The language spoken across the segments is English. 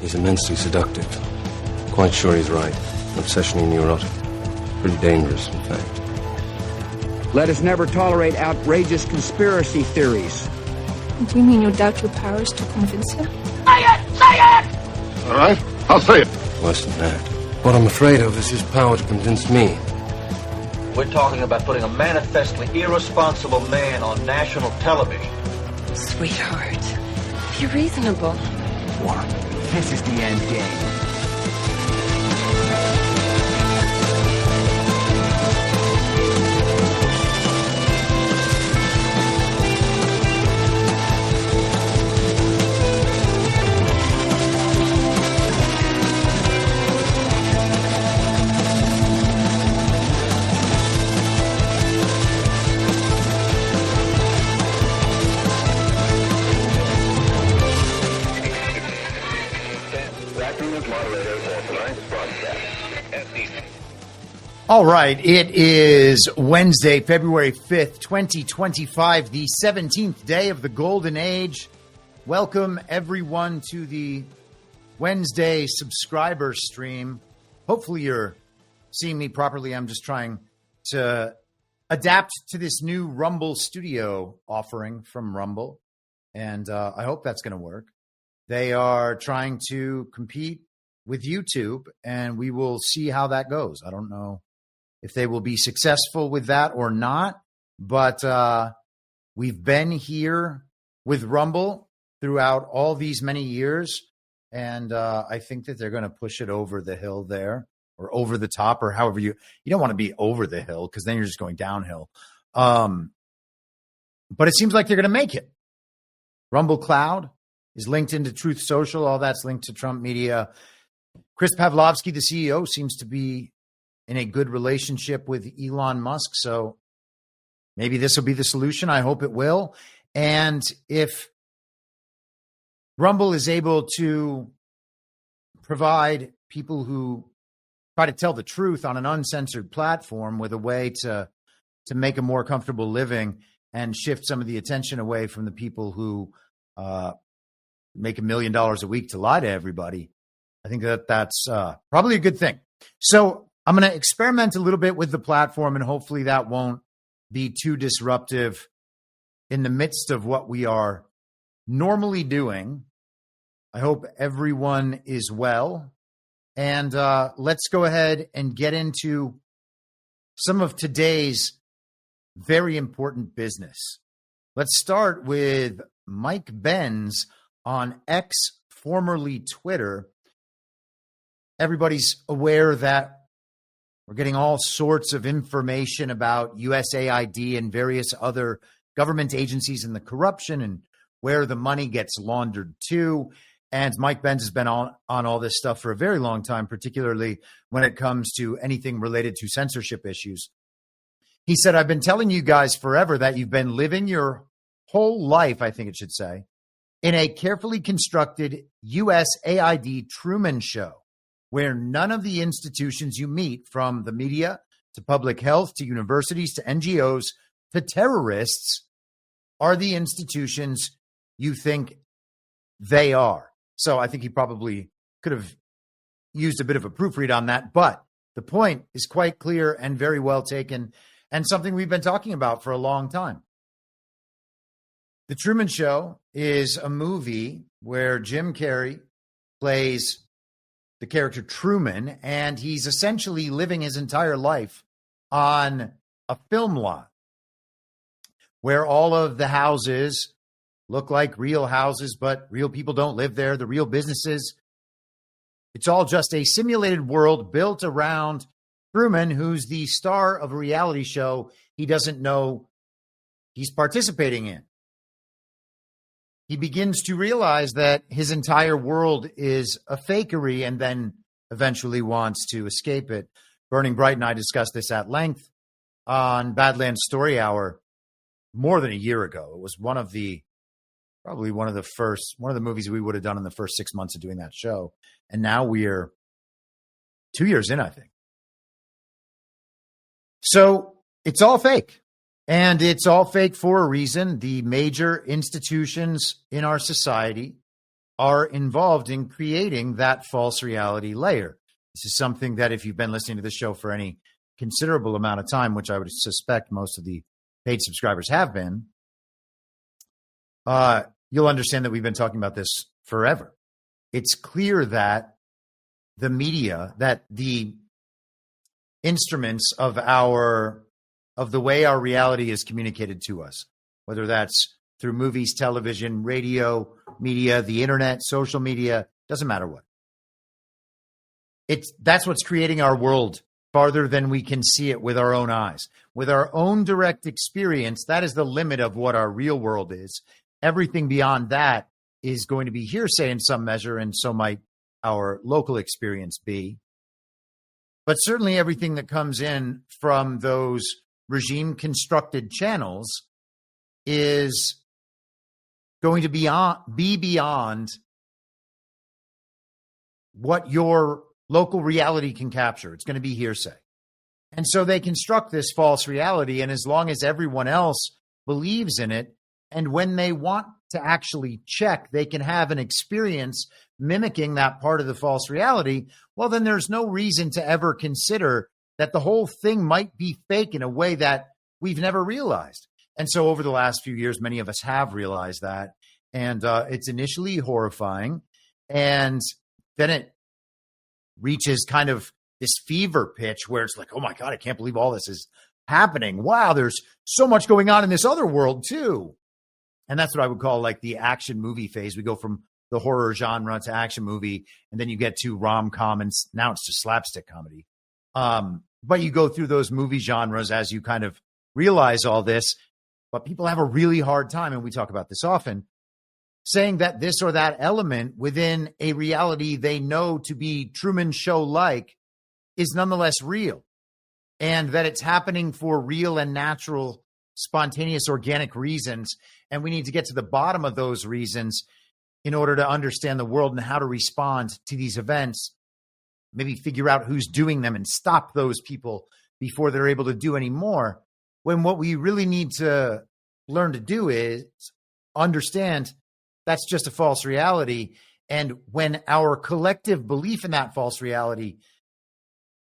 He's immensely seductive. Quite sure he's right. Obsessionally neurotic. Pretty dangerous, in fact. Let us never tolerate outrageous conspiracy theories. Do you mean you doubt your powers to convince him? Say it! Say it! All right, I'll say it. Worse than that. What I'm afraid of is his power to convince me. We're talking about putting a manifestly irresponsible man on national television. Sweetheart, be reasonable. What? This is the end game. All right, it is Wednesday, February 5th, 2025, the 17th day of the Golden Age. Welcome, everyone, to the Wednesday subscriber stream. Hopefully you're seeing me properly. I'm just trying to adapt to this new Rumble Studio offering from Rumble, and I hope that's going to work. They are trying to compete with YouTube, and we will see how that goes. I don't know if they will be successful with that or not, but we've been here with Rumble throughout all these many years, and I think that they're going to push it over the hill there, or over the top, or however you don't want to be over the hill because then you're just going downhill. But it seems like they're going to make it. Rumble Cloud is linked into Truth Social. All that's linked to Trump Media. Chris Pavlovsky, the CEO, seems to be in a good relationship with Elon Musk. So maybe this will be the solution. I hope it will. And if Rumble is able to provide people who try to tell the truth on an uncensored platform with a way to make a more comfortable living and shift some of the attention away from the people who make $1 million a week to lie to everybody, I think that that's probably a good thing. So I'm going to experiment a little bit with the platform, and hopefully that won't be too disruptive in the midst of what we are normally doing. I hope everyone is well. And let's go ahead and get into some of today's very important business. Let's start with Mike Benz on X, formerly Twitter. Everybody's aware that we're getting all sorts of information about USAID and various other government agencies and the corruption and where the money gets laundered to. And Mike Benz has been on all this stuff for a very long time, particularly when it comes to anything related to censorship issues. He said, I've been telling you guys forever that you've been living your whole life, I think it should say, in a carefully constructed USAID Truman Show, where none of the institutions you meet, from the media to public health to universities to NGOs to terrorists, are the institutions you think they are. So I think he probably could have used a bit of a proofread on that, but the point is quite clear and very well taken, and something we've been talking about for a long time. The Truman Show is a movie where Jim Carrey plays the character Truman, and he's essentially living his entire life on a film lot where all of the houses look like real houses, but real people don't live there. The real businesses, it's all just a simulated world built around Truman, who's the star of a reality show he doesn't know he's participating in. He begins to realize that his entire world is a fakery and then eventually wants to escape it. Burning Bright and I discussed this at length on Badlands Story Hour more than a year ago. It was one of the movies we would have done in the first 6 months of doing that show. And now we're 2 years in, I think. So it's all fake. And it's all fake for a reason. The major institutions in our society are involved in creating that false reality layer. This is something that if you've been listening to this show for any considerable amount of time, which I would suspect most of the paid subscribers have been, you'll understand that we've been talking about this forever. It's clear that the media, that the instruments of the way our reality is communicated to us, whether that's through movies, television, radio, media, the internet, social media, doesn't matter what. That's what's creating our world farther than we can see it with our own eyes. With our own direct experience, that is the limit of what our real world is. Everything beyond that is going to be hearsay in some measure, and so might our local experience be. But certainly everything that comes in from those regime-constructed channels is going to be beyond what your local reality can capture. It's going to be hearsay. And so they construct this false reality, and as long as everyone else believes in it, and when they want to actually check, they can have an experience mimicking that part of the false reality, well, then there's no reason to ever consider that the whole thing might be fake in a way that we've never realized. And so over the last few years, many of us have realized that. And it's initially horrifying. And then it reaches kind of this fever pitch where it's like, oh my God, I can't believe all this is happening. Wow, there's so much going on in this other world too. And that's what I would call like the action movie phase. We go from the horror genre to action movie, and then you get to rom-com, and now it's just slapstick comedy. But you go through those movie genres as you kind of realize all this. But people have a really hard time, and we talk about this often, saying that this or that element within a reality they know to be Truman Show-like is nonetheless real, and that it's happening for real and natural, spontaneous, organic reasons. And we need to get to the bottom of those reasons in order to understand the world and how to respond to these events, maybe figure out who's doing them and stop those people before they're able to do any more. When what we really need to learn to do is understand that's just a false reality. And when our collective belief in that false reality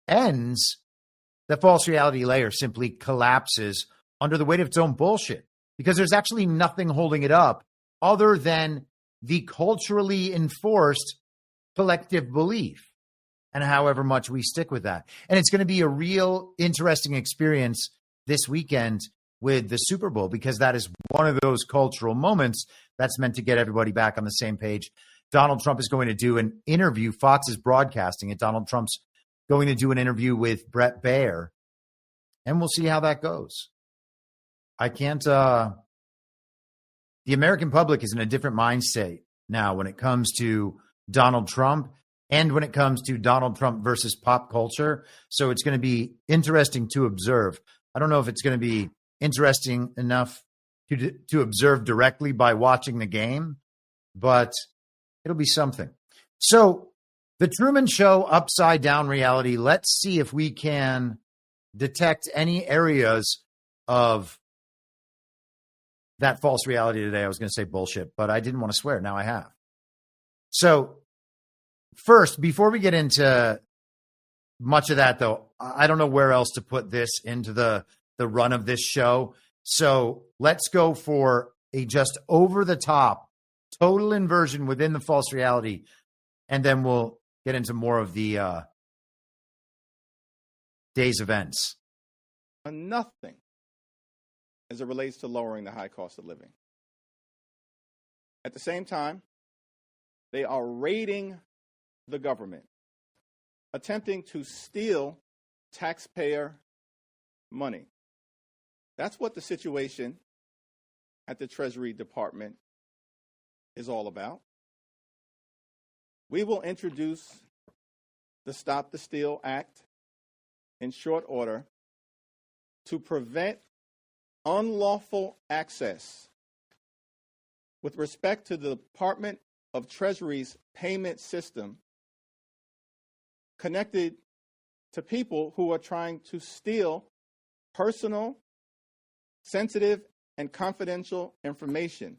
ends, the false reality layer simply collapses under the weight of its own bullshit, because there's actually nothing holding it up other than the culturally enforced collective belief, and however much we stick with that. And it's going to be a real interesting experience this weekend with the Super Bowl, because that is one of those cultural moments that's meant to get everybody back on the same page. Donald Trump is going to do an interview. Fox is broadcasting it. Donald Trump's going to do an interview with Brett Baer, and we'll see how that goes. I can't, the American public is in a different mindset now when it comes to Donald Trump and when it comes to Donald Trump versus pop culture. So it's going to be interesting to observe. I don't know if it's going to be interesting enough to observe directly by watching the game, but it'll be something. So the Truman Show upside down reality, let's see if we can detect any areas of that false reality today. I was going to say bullshit, but I didn't want to swear. Now I have. So first, before we get into much of that, though, I don't know where else to put this into the run of this show. So let's go for a just over-the-top total inversion within the false reality, and then we'll get into more of the day's events. Nothing as it relates to lowering the high cost of living. At the same time, they are raiding the government, attempting to steal taxpayer money. That's what the situation at the Treasury Department is all about. We will introduce the Stop the Steal Act in short order to prevent unlawful access with respect to the Department of Treasury's payment system connected to people who are trying to steal personal, sensitive, and confidential information.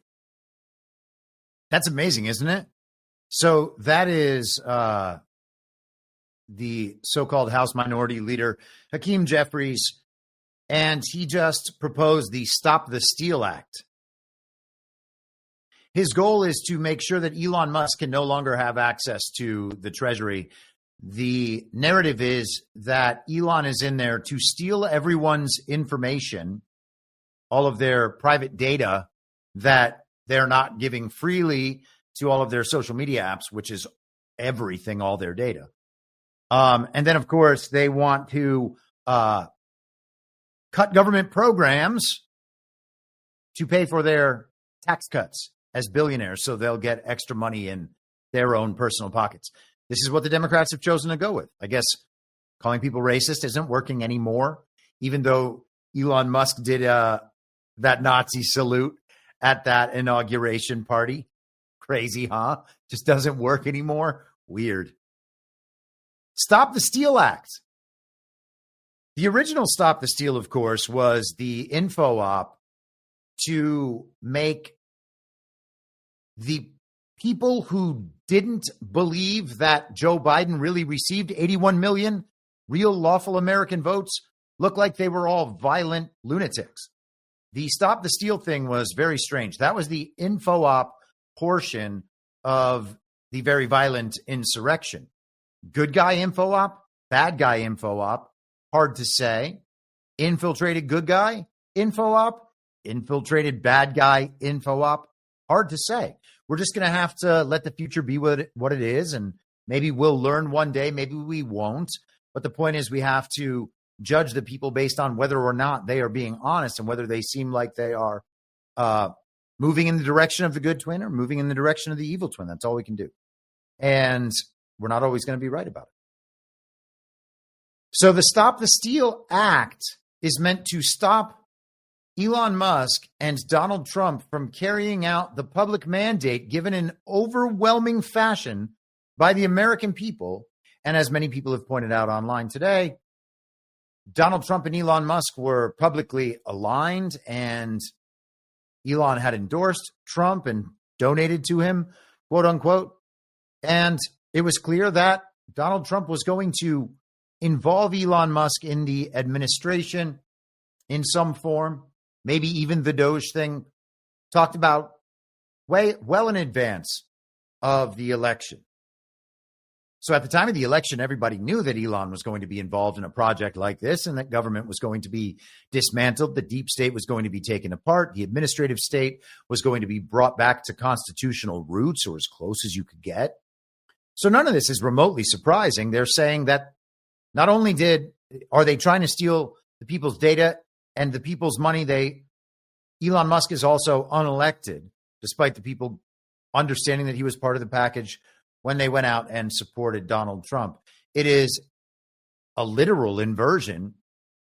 That's amazing, isn't it? So that is the so-called House Minority Leader, Hakeem Jeffries, and he just proposed the Stop the Steal Act. His goal is to make sure that Elon Musk can no longer have access to the Treasury. The narrative is that Elon is in there to steal everyone's information, all of their private data that they're not giving freely to all of their social media apps, which is everything, all their data. And then, of course, they want to cut government programs to pay for their tax cuts as billionaires, so they'll get extra money in their own personal pockets. This is what the Democrats have chosen to go with. I guess calling people racist isn't working anymore, even though Elon Musk did that Nazi salute at that inauguration party. Crazy, huh? Just doesn't work anymore. Weird. Stop the Steal Act. The original Stop the Steal, of course, was the info op to make the people who didn't believe that Joe Biden really received 81 million real lawful American votes look like they were all violent lunatics. The Stop the Steal thing was very strange. That was the info op portion of the very violent insurrection. Good guy info op, bad guy info op, hard to say. Infiltrated good guy info op, infiltrated bad guy info op, hard to say. We're just going to have to let the future be what it is, and maybe we'll learn one day, maybe we won't. But the point is we have to judge the people based on whether or not they are being honest and whether they seem like they are moving in the direction of the good twin or moving in the direction of the evil twin. That's all we can do. And we're not always going to be right about it. So the Stop the Steal Act is meant to stop Elon Musk and Donald Trump from carrying out the public mandate given in overwhelming fashion by the American people. And as many people have pointed out online today, Donald Trump and Elon Musk were publicly aligned, and Elon had endorsed Trump and donated to him, quote unquote. And it was clear that Donald Trump was going to involve Elon Musk in the administration in some form, maybe even the Doge thing, talked about well in advance of the election. So at the time of the election, everybody knew that Elon was going to be involved in a project like this and that government was going to be dismantled. The deep state was going to be taken apart. The administrative state was going to be brought back to constitutional roots, or as close as you could get. So none of this is remotely surprising. They're saying that not only are they trying to steal the people's data and the people's money, Elon Musk is also unelected, despite the people understanding that he was part of the package when they went out and supported Donald Trump. It is a literal inversion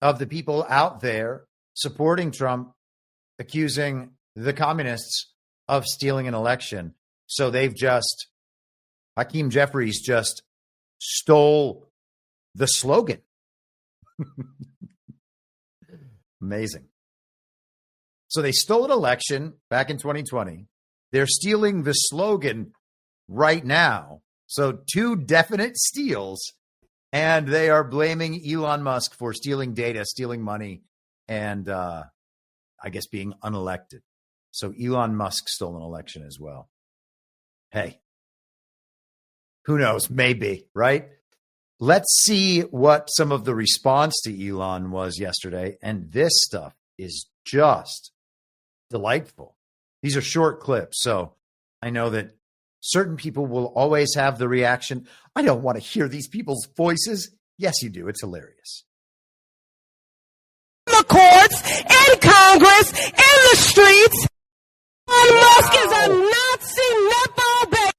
of the people out there supporting Trump, accusing the communists of stealing an election. So Hakeem Jeffries just stole the slogan. Amazing. So they stole an election back in 2020. They're stealing the slogan right now. So two definite steals, and they are blaming Elon Musk for stealing data, stealing money, and I guess being unelected. So Elon Musk stole an election as well. Hey, who knows? Maybe, right? Let's see what some of the response to Elon was yesterday. And this stuff is just delightful. These are short clips, so I know that certain people will always have the reaction, I don't want to hear these people's voices. Yes, you do. It's hilarious. The courts, in Congress, in the streets. Elon Musk is a Nazi nepo baby.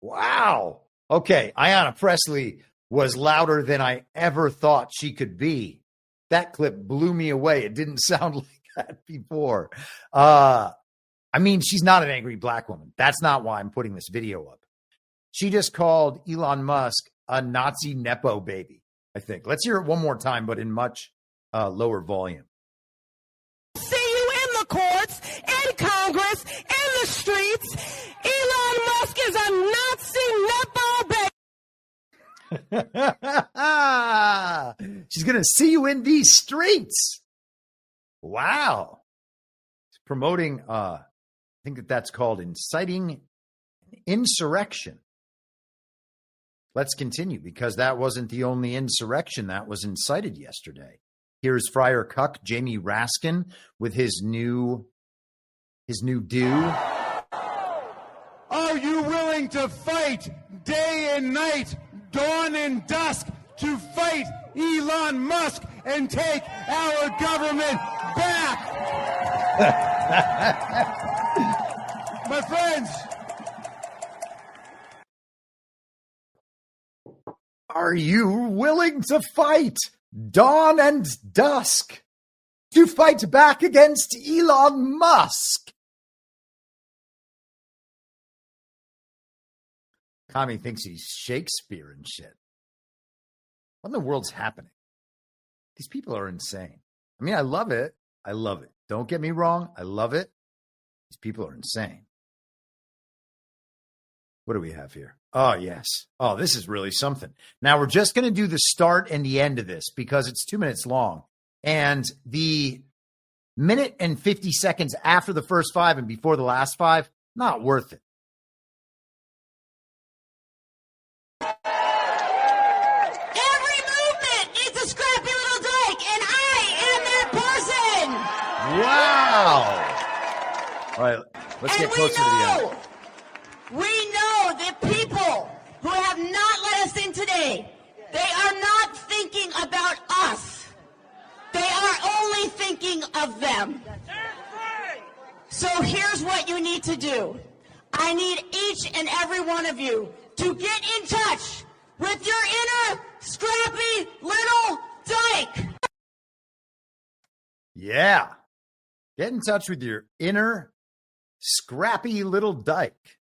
Wow. Okay, Ayanna Pressley was louder than I ever thought she could be. That clip blew me away. It didn't sound like that before. I mean, she's not an angry black woman. That's not why I'm putting this video up. She just called Elon Musk a Nazi nepo baby, I think. Let's hear it one more time, but in much lower volume. See you in the courts, in Congress, in the streets. Elon Musk a Nazi nipple, baby. She's going to see you in these streets. Wow. He's promoting, I think that's called inciting insurrection. Let's continue, because that wasn't the only insurrection that was incited yesterday. Here's Friar Cuck, Jamie Raskin, with his new do. Are you willing to fight day and night, dawn and dusk, to fight Elon Musk and take our government back? My friends, are you willing to fight dawn and dusk to fight back against Elon Musk? Kami thinks he's Shakespeare and shit. What in the world's happening? These people are insane. I mean, I love it. I love it. Don't get me wrong. I love it. These people are insane. What do we have here? Oh, yes. Oh, this is really something. Now, we're just going to do the start and the end of this because it's 2 minutes long. And the minute and 50 seconds after the first 5 and before the last 5, not worth it. Every movement needs a scrappy little dyke, and I am that person. Wow. All right, let's get closer to the end. We know the people who have not let us in today, they are not thinking about us. They are only thinking of them. So here's what you need to do. I need each and every one of you to get in touch with your inner scrappy little dyke. Yeah. Get in touch with your inner scrappy little dyke.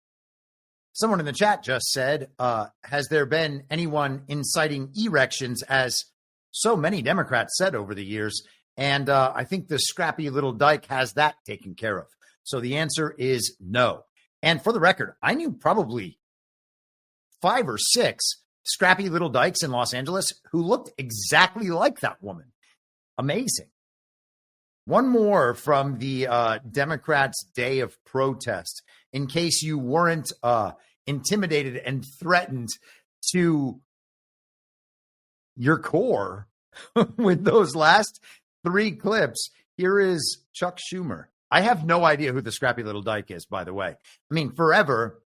Someone in the chat just said, has there been anyone inciting erections, as so many Democrats said over the years? And I think the scrappy little dyke has that taken care of. So the answer is no. And for the record, I knew probably 5 or 6 scrappy little dykes in Los Angeles who looked exactly like that woman. Amazing. One more from the Democrats' day of protest, in case you weren't intimidated and threatened to your core with those last 3 clips. Here is Chuck Schumer. I have no idea who the scrappy little dyke is, by the way. I mean, forever,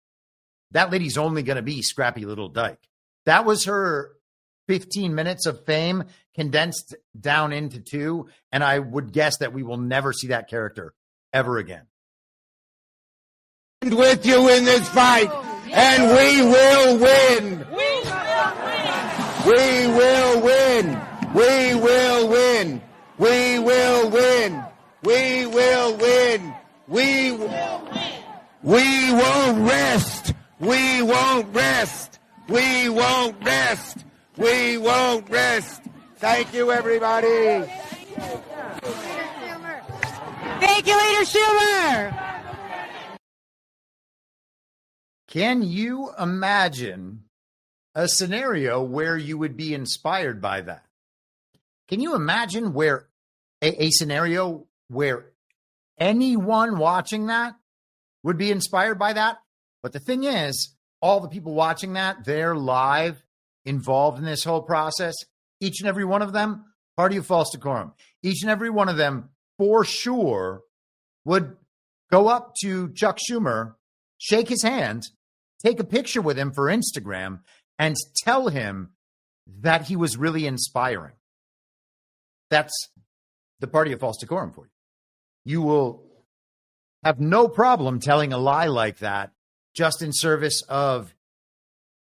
that lady's only going to be scrappy little dyke. That was her 15 minutes of fame condensed down into 2, and I would guess that we will never see that character ever again. with you in this fight, and we will win. We will win. We will win. We will win. We will win. We won't rest. We won't rest. We won't rest. We won't rest. Thank you, everybody. Thank you, Leader Schumer. Can you imagine a scenario where you would be inspired by that? Can you imagine where a scenario where anyone watching that would be inspired by that? But the thing is, all the people watching that, they're live, involved in this whole process. Each and every one of them, party of false decorum. Each and every one of them, for sure, would go up to Chuck Schumer, shake his hand, take a picture with him for Instagram, and tell him that he was really inspiring. That's the party of false decorum for you. You will have no problem telling a lie like that just in service of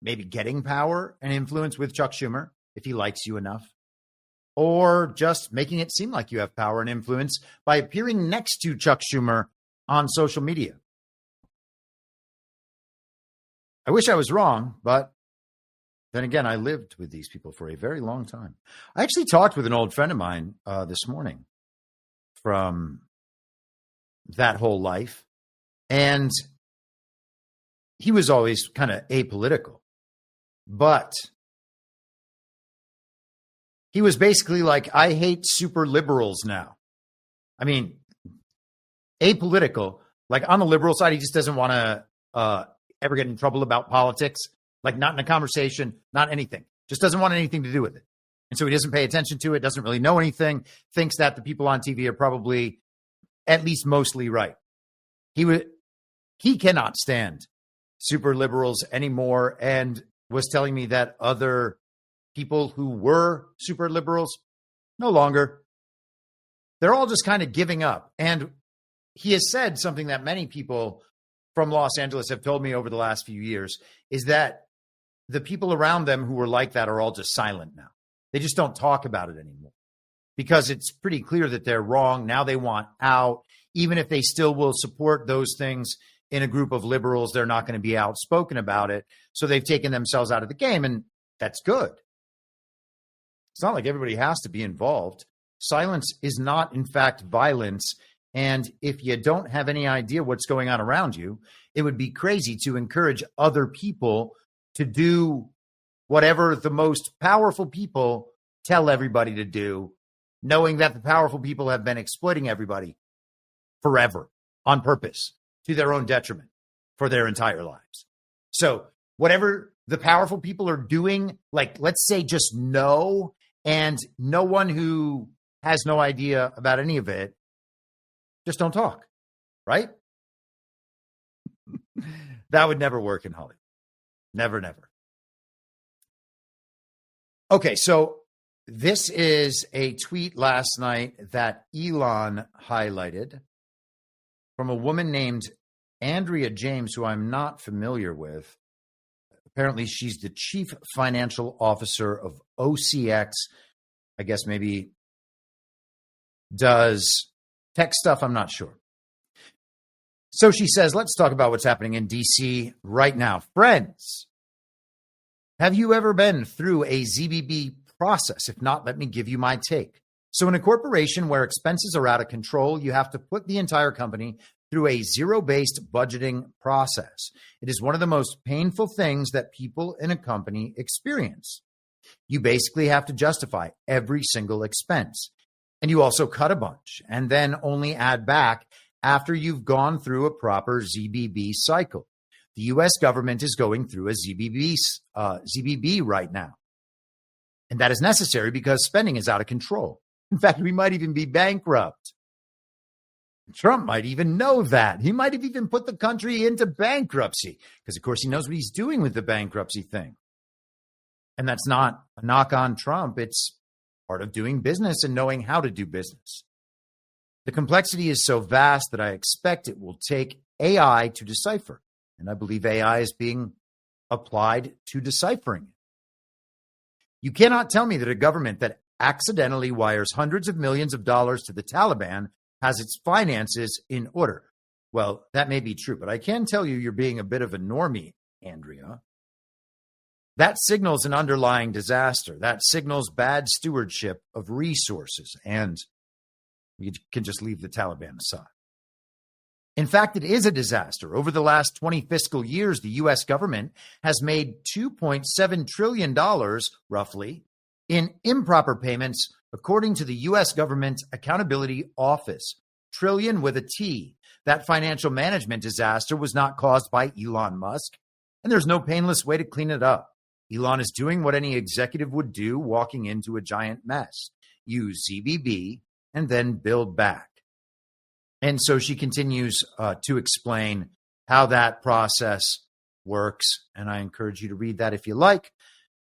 maybe getting power and influence with Chuck Schumer, if he likes you enough, or just making it seem like you have power and influence by appearing next to Chuck Schumer on social media. I wish I was wrong, but then again, I lived with these people for a very long time. I actually talked with an old friend of mine this morning from that whole life, and he was always kind of apolitical, but he was basically like, I hate super liberals now. I mean, apolitical, like on the liberal side, he just doesn't want to ever get in trouble about politics, like not in a conversation, not anything, just doesn't want anything to do with it. And so he doesn't pay attention to it, doesn't really know anything, thinks that the people on TV are probably at least mostly right. He cannot stand super liberals anymore, and was telling me that other people who were super liberals, no longer. They're all just kind of giving up. And he has said something that many people from Los Angeles have told me over the last few years, is that the people around them who were like that are all just silent now. They just don't talk about it anymore because it's pretty clear that they're wrong. Now they want out. Even if they still will support those things in a group of liberals, they're not going to be outspoken about it. So they've taken themselves out of the game, and that's good. It's not like everybody has to be involved. Silence is not, in fact, violence. And if you don't have any idea what's going on around you, it would be crazy to encourage other people to do whatever the most powerful people tell everybody to do, knowing that the powerful people have been exploiting everybody forever on purpose to their own detriment for their entire lives. So whatever the powerful people are doing, like let's say just know, and no one who has no idea about any of it, just don't talk, right? That would never work in Hollywood. Never, never. Okay, so this is a tweet last night that Elon highlighted from a woman named Andrea James, who I'm not familiar with. Apparently, she's the chief financial officer of OCX. I guess maybe does tech stuff. I'm not sure. So she says, let's talk about what's happening in D.C. right now. Friends, have you ever been through a ZBB process? If not, let me give you my take. So in a corporation where expenses are out of control, you have to put the entire company through a zero-based budgeting process. It is one of the most painful things that people in a company experience. You basically have to justify every single expense. And you also cut a bunch and then only add back after you've gone through a proper ZBB cycle. The U.S. government is going through a ZBB right now. And that is necessary because spending is out of control. In fact, we might even be bankrupt. Trump might even know that. He might have even put the country into bankruptcy because, of course, he knows what he's doing with the bankruptcy thing. And that's not a knock on Trump. It's part of doing business and knowing how to do business. The complexity is so vast that I expect it will take AI to decipher. And I believe AI is being applied to deciphering it. You cannot tell me that a government that accidentally wires hundreds of millions of dollars to the Taliban has its finances in order. Well, that may be true, but I can tell you you're being a bit of a normie, Andrea. That signals an underlying disaster. That signals bad stewardship of resources, and we can just leave the Taliban aside. In fact, it is a disaster. Over the last 20 fiscal years, the U.S. government has made $2.7 trillion, roughly, in improper payments, according to the U.S. Government Accountability Office. Trillion with a T. That financial management disaster was not caused by Elon Musk, and there's no painless way to clean it up. Elon is doing what any executive would do, walking into a giant mess. Use ZBB and then build back. And so she continues to explain how that process works, and I encourage you to read that if you like.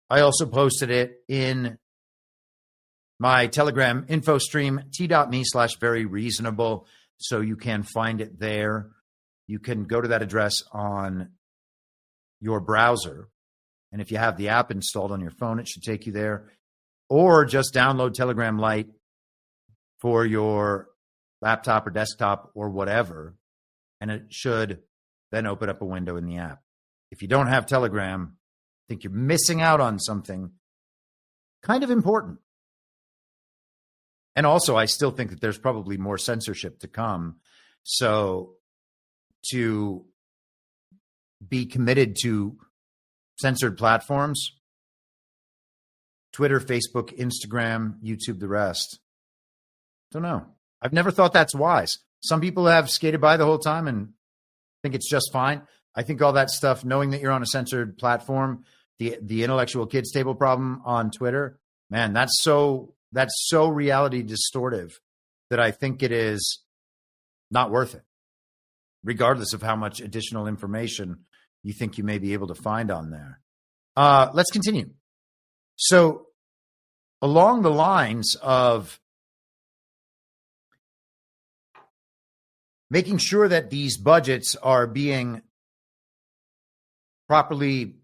I also posted it in my Telegram info stream, t.me/veryreasonable, so you can find it there. You can go to that address on your browser, and if you have the app installed on your phone, it should take you there. Or just download Telegram Lite for your laptop or desktop or whatever, and it should then open up a window in the app. If you don't have Telegram, I think you're missing out on something kind of important. And also, I still think that there's probably more censorship to come. So to be committed to censored platforms? Twitter, Facebook, Instagram, YouTube, the rest. Don't know. I've never thought that's wise. Some people have skated by the whole time and think it's just fine. I think all that stuff, knowing that you're on a censored platform, the intellectual kids table problem on Twitter, man, that's so reality distortive that I think it is not worth it, regardless of how much additional information you think you may be able to find on there. Let's continue. So along the lines of making sure that these budgets are being properly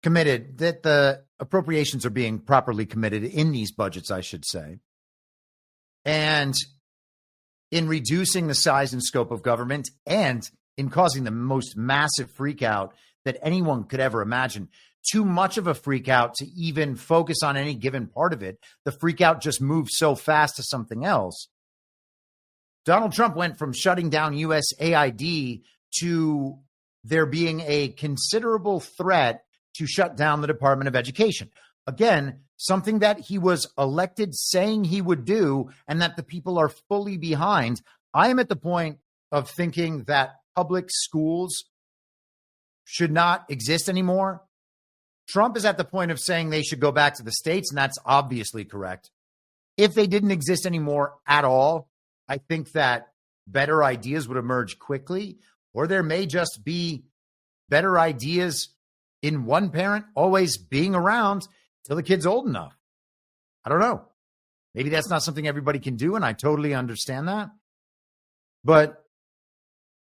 committed, that the appropriations are being properly committed in these budgets, I should say, and in reducing the size and scope of government and in causing the most massive freak out that anyone could ever imagine. Too much of a freak out to even focus on any given part of it. The freak out just moves so fast to something else. Donald Trump went from shutting down USAID to there being a considerable threat to shut down the Department of Education. Again, something that he was elected saying he would do and that the people are fully behind. I am at the point of thinking that public schools should not exist anymore. Trump is at the point of saying they should go back to the states, and that's obviously correct. If they didn't exist anymore at all, I think that better ideas would emerge quickly, or there may just be better ideas in one parent always being around till the kid's old enough. I don't know. Maybe that's not something everybody can do, and I totally understand that. But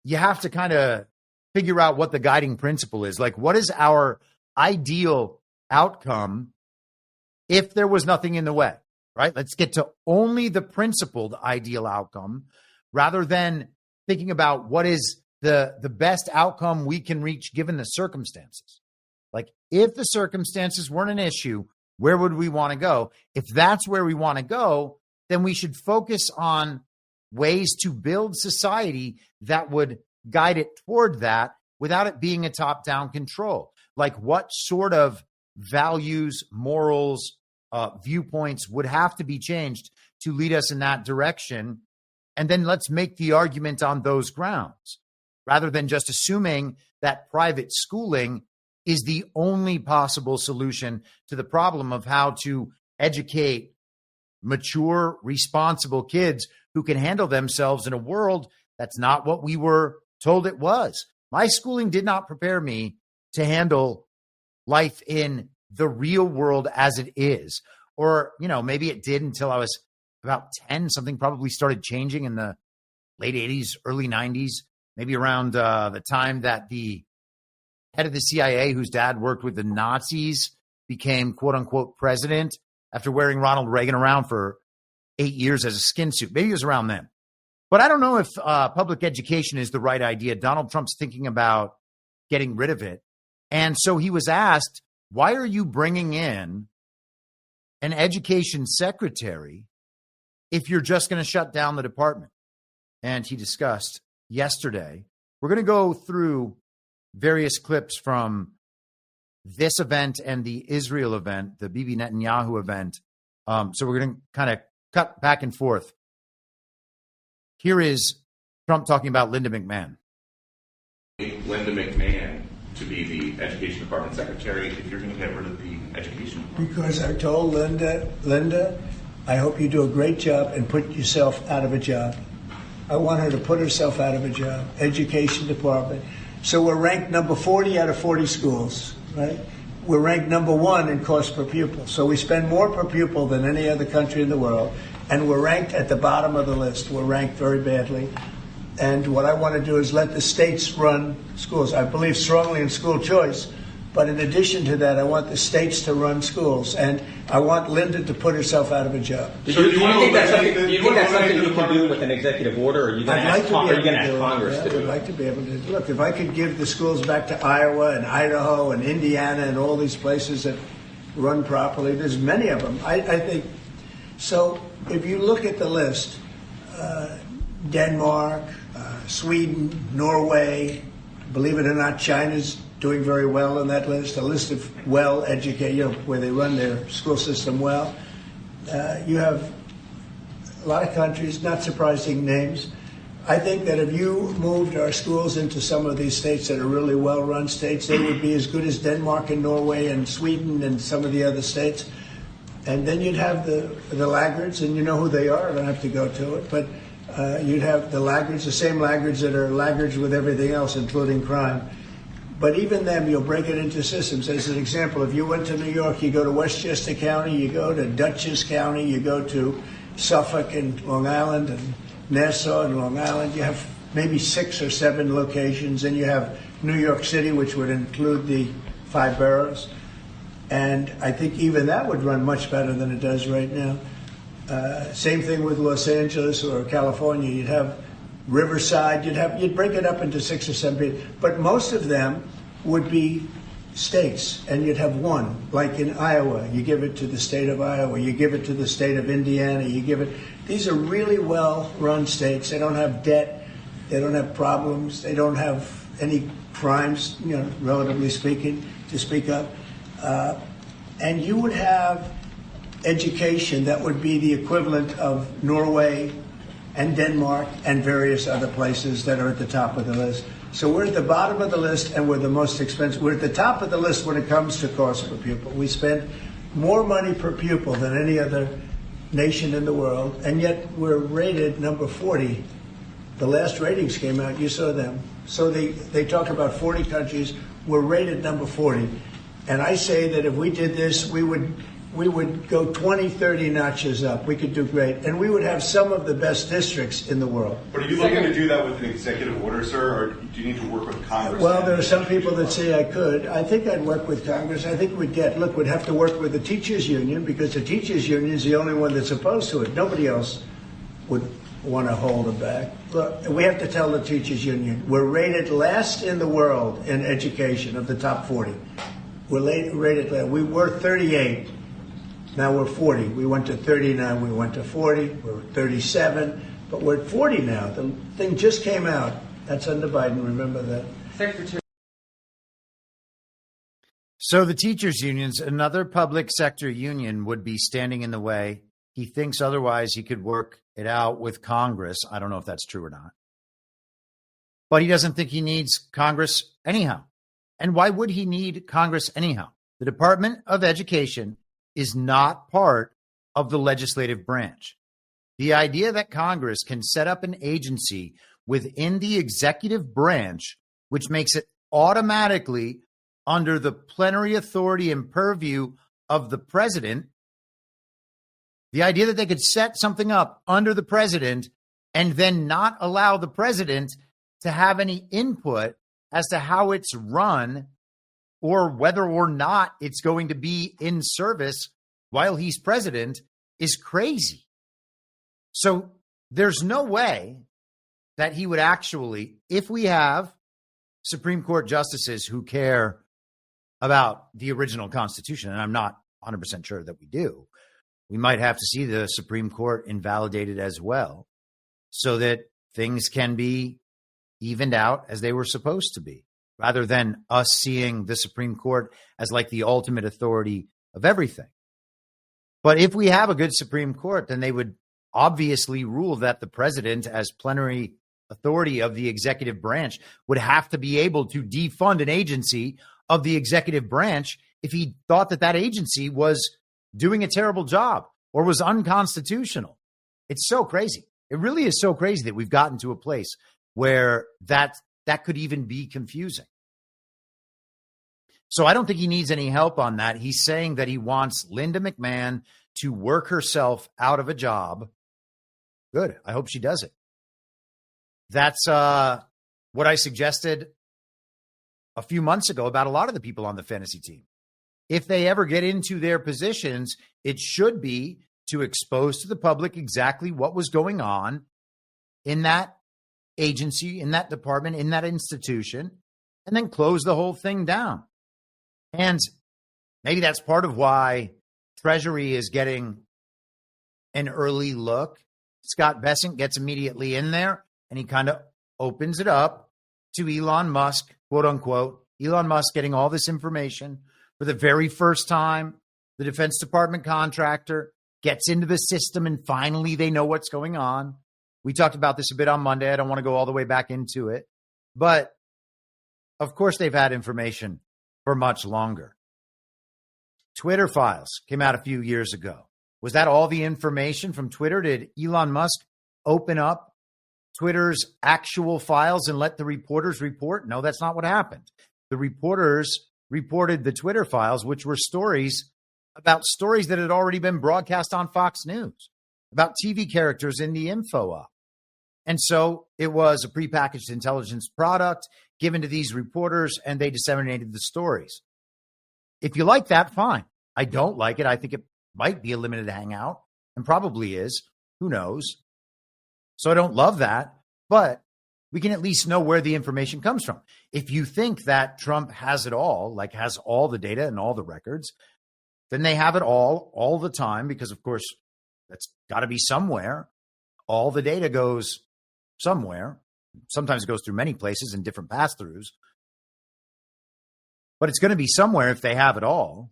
you have to kind of figure out what the guiding principle is. Like, what is our ideal outcome if there was nothing in the way, right? Let's get to only the principled ideal outcome rather than thinking about what is the best outcome we can reach given the circumstances. Like, if the circumstances weren't an issue, where would we want to go? If that's where we want to go, then we should focus on ways to build society that would guide it toward that without it being a top-down control. Like, what sort of values, morals, viewpoints would have to be changed to lead us in that direction? And then let's make the argument on those grounds, rather than just assuming that private schooling is the only possible solution to the problem of how to educate mature, responsible kids who can handle themselves in a world that's not what we were told it was. My schooling did not prepare me to handle life in the real world as it is. Or, you know, maybe it did until I was about 10. Something probably started changing in the late 80s, early 90s, maybe around the time that the head of the CIA, whose dad worked with the Nazis, became quote unquote president after wearing Ronald Reagan around for 8 years as a skin suit. Maybe it was around then. But I don't know if public education is the right idea. Donald Trump's thinking about getting rid of it. And so he was asked, why are you bringing in an education secretary if you're just going to shut down the department? And he discussed yesterday. We're going to go through various clips from this event and the Israel event, the Bibi Netanyahu event. So we're going to kind of cut back and forth. Here is Trump talking about Linda McMahon. Linda McMahon to be the Education Department Secretary if you're going to get rid of the education department? Because I told Linda, I hope you do a great job and put yourself out of a job. I want her to put herself out of a job. Education Department. So we're ranked number 40 out of 40 schools, right? We're ranked number 1 in cost per pupil. So we spend more per pupil than any other country in the world. And we're ranked at the bottom of the list. We're ranked very badly. And what I want to do is let the states run schools. I believe strongly in school choice. But in addition to that, I want the states to run schools. And I want Linda to put herself out of a job. Do you think that's something you can do with an executive order, or are you going to ask Congress to do it? I would like to be able to. Look, if I could give the schools back to Iowa and Idaho and Indiana and all these places that run properly, there's many of them. I think. So if you look at the list, Denmark, Sweden, Norway, Believe it or not, China's doing very well on that list, a list of well-educated, where they run their school system well. You have a lot of countries, not surprising names. I think that if you moved our schools into some of these states that are really well-run states, they would be as good as Denmark and Norway and Sweden and some of the other states. And then you'd have the laggards, and you know who they are. I don't have to go to it. But you'd have the laggards, the same laggards that are laggards with everything else, including crime. But even them, you'll break it into systems. As an example, if you went to New York, you go to Westchester County, you go to Dutchess County, you go to Suffolk and Long Island and Nassau and Long Island. You have maybe 6 or 7 locations. And you have New York City, which would include the 5 boroughs. And I think even that would run much better than it does right now. Same thing with Los Angeles or California. You'd have Riverside. You'd break it up into 6 or 7. But most of them would be states, and you'd have one. Like in Iowa, you give it to the state of Iowa. You give it to the state of Indiana. You give it. These are really well-run states. They don't have debt. They don't have problems. They don't have any crimes, relatively speaking, to speak of. And you would have education that would be the equivalent of Norway and Denmark and various other places that are at the top of the list. So we're at the bottom of the list, and we're the most expensive. We're at the top of the list when it comes to cost per pupil. We spend more money per pupil than any other nation in the world, and yet we're rated number 40. The last ratings came out, you saw them. So they talk about 40 countries. We're rated number 40. And I say that if we did this, we would go 20, 30 notches up. We could do great. And we would have some of the best districts in the world. But are you looking to do that with an executive order, sir, or do you need to work with Congress? Well, there are some people that say I could. I think I'd work with Congress. I think we'd have to work with the teachers union, because the teachers union is the only one that's opposed to it. Nobody else would want to hold it back. Look, we have to tell the teachers union, we're rated last in the world in education of the top 40. We're rated last. We were 38. Now we're 40. We went to 39. We went to 40. We're at 37. But we're at 40 now. The thing just came out. That's under Biden. Remember that. Secretary. So the teachers unions, another public sector union, would be standing in the way. He thinks otherwise he could work it out with Congress. I don't know if that's true or not. But he doesn't think he needs Congress anyhow. And why would he need Congress anyhow? The Department of Education is not part of the legislative branch. The idea that Congress can set up an agency within the executive branch, which makes it automatically under the plenary authority and purview of the president, the idea that they could set something up under the president and then not allow the president to have any input as to how it's run or whether or not it's going to be in service while he's president is crazy. So there's no way that he would actually, if we have Supreme Court justices who care about the original Constitution, and I'm not 100% sure that we do, we might have to see the Supreme Court invalidated as well so that things can be evened out as they were supposed to be, rather than us seeing the Supreme Court as like the ultimate authority of everything. But if we have a good Supreme Court, then they would obviously rule that the president, as plenary authority of the executive branch, would have to be able to defund an agency of the executive branch if he thought that that agency was doing a terrible job or was unconstitutional. It's so crazy. It really is so crazy that we've gotten to a place where that could even be confusing. So I don't think he needs any help on that. He's saying that he wants Linda McMahon to work herself out of a job. Good. I hope she does it. That's what I suggested a few months ago about a lot of the people on the fantasy team. If they ever get into their positions, it should be to expose to the public exactly what was going on in that agency, in that department, in that institution, and then close the whole thing down. And maybe that's part of why Treasury is getting an early look. Scott Bessent gets immediately in there, and he kind of opens it up to Elon Musk, quote unquote. Elon Musk getting all this information for the very first time. The Defense Department contractor gets into the system and finally they know what's going on. We talked about this a bit on Monday. I don't want to go all the way back into it. But of course, they've had information for much longer. Twitter files came out a few years ago. Was that all the information from Twitter? Did Elon Musk open up Twitter's actual files and let the reporters report? No, that's not what happened. The reporters reported the Twitter files, which were stories about stories that had already been broadcast on Fox News, about TV characters in the info op. And so it was a prepackaged intelligence product given to these reporters, and they disseminated the stories. If you like that, fine. I don't like it. I think it might be a limited hangout, and probably is. Who knows? So I don't love that, but we can at least know where the information comes from. If you think that Trump has it all, like has all the data and all the records, then they have it all the time, because, of course, that's got to be somewhere. All the data goes somewhere. Sometimes it goes through many places and different pass-throughs. But it's going to be somewhere if they have it all.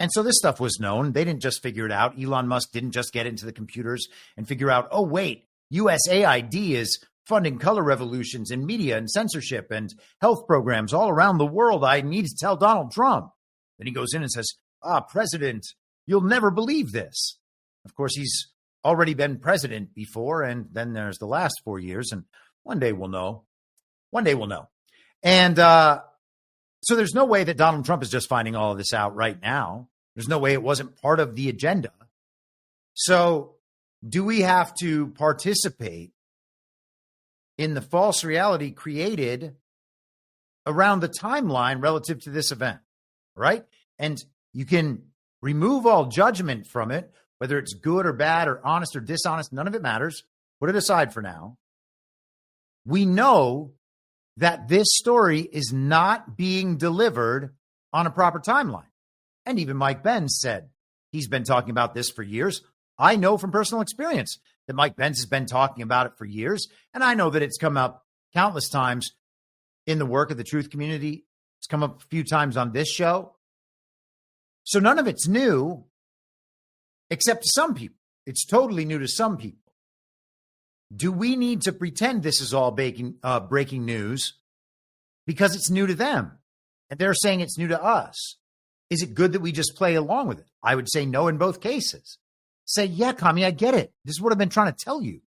And so this stuff was known. They didn't just figure it out. Elon Musk didn't just get into the computers and figure out, oh, wait, USAID is funding color revolutions in media and censorship and health programs all around the world. I need to tell Donald Trump. Then he goes in and says, President, you'll never believe this. Of course, he's already been president before, and then there's the last 4 years, and one day we'll know. One day we'll know. And so there's no way that Donald Trump is just finding all of this out right now. There's no way it wasn't part of the agenda. So do we have to participate in the false reality created around the timeline relative to this event, right? And you can remove all judgment from it, whether it's good or bad or honest or dishonest, none of it matters. Put it aside for now. We know that this story is not being delivered on a proper timeline. And even Mike Benz said he's been talking about this for years. I know from personal experience that Mike Benz has been talking about it for years. And I know that it's come up countless times in the work of the truth community. It's come up a few times on this show. So none of it's new, except to some people. It's totally new to some people. Do we need to pretend this is all breaking news because it's new to them and they're saying it's new to us? Is it good that we just play along with it? I would say no in both cases. Say, yeah, Kami, I get it. This is what I've been trying to tell you.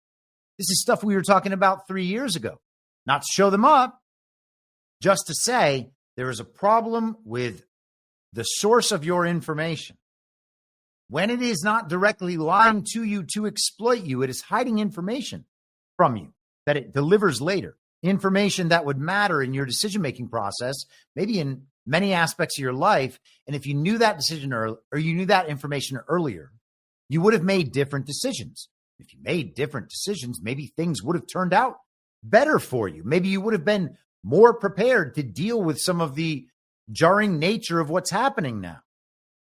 This is stuff we were talking about 3 years ago. Not to show them up, just to say there is a problem with the source of your information. When it is not directly lying to you to exploit you, it is hiding information from you that it delivers later. Information that would matter in your decision-making process, maybe in many aspects of your life. And if you knew that decision or you knew that information earlier, you would have made different decisions. If you made different decisions, maybe things would have turned out better for you. Maybe you would have been more prepared to deal with some of the jarring nature of what's happening now.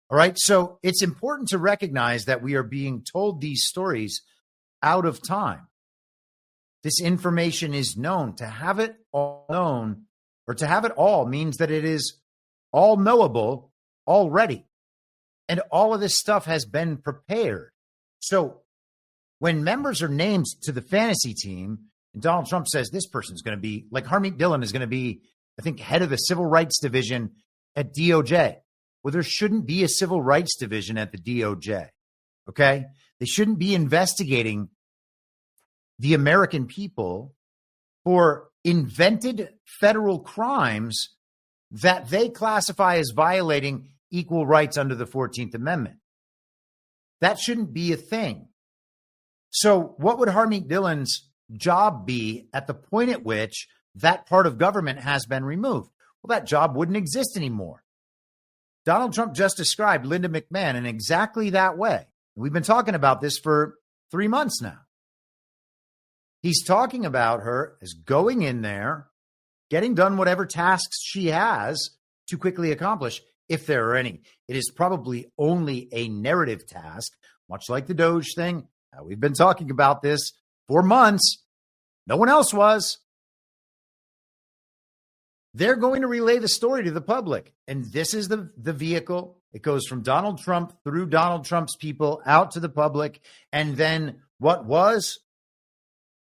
All right. So it's important to recognize that we are being told these stories out of time. This information is known. To have it all known, or to have it all, means that it is all knowable already. And all of this stuff has been prepared. So when members are named to the fantasy team, and Donald Trump says this person's going to be, like Harmeet Dillon is going to be, I think, head of the Civil Rights Division at DOJ. Well, there shouldn't be a Civil Rights Division at the DOJ, okay? They shouldn't be investigating the American people for invented federal crimes that they classify as violating equal rights under the 14th Amendment. That shouldn't be a thing. So what would Harmeet Dillon's job be at the point at which that part of government has been removed? Well, that job wouldn't exist anymore. Donald Trump just described Linda McMahon in exactly that way. We've been talking about this for 3 months now. He's talking about her as going in there, getting done whatever tasks she has to quickly accomplish, if there are any. It is probably only a narrative task, much like the Doge thing. We've been talking about this for months. No one else was. they're going to relay the story to the public. And this is the vehicle. It goes from Donald Trump through Donald Trump's people out to the public. And then what was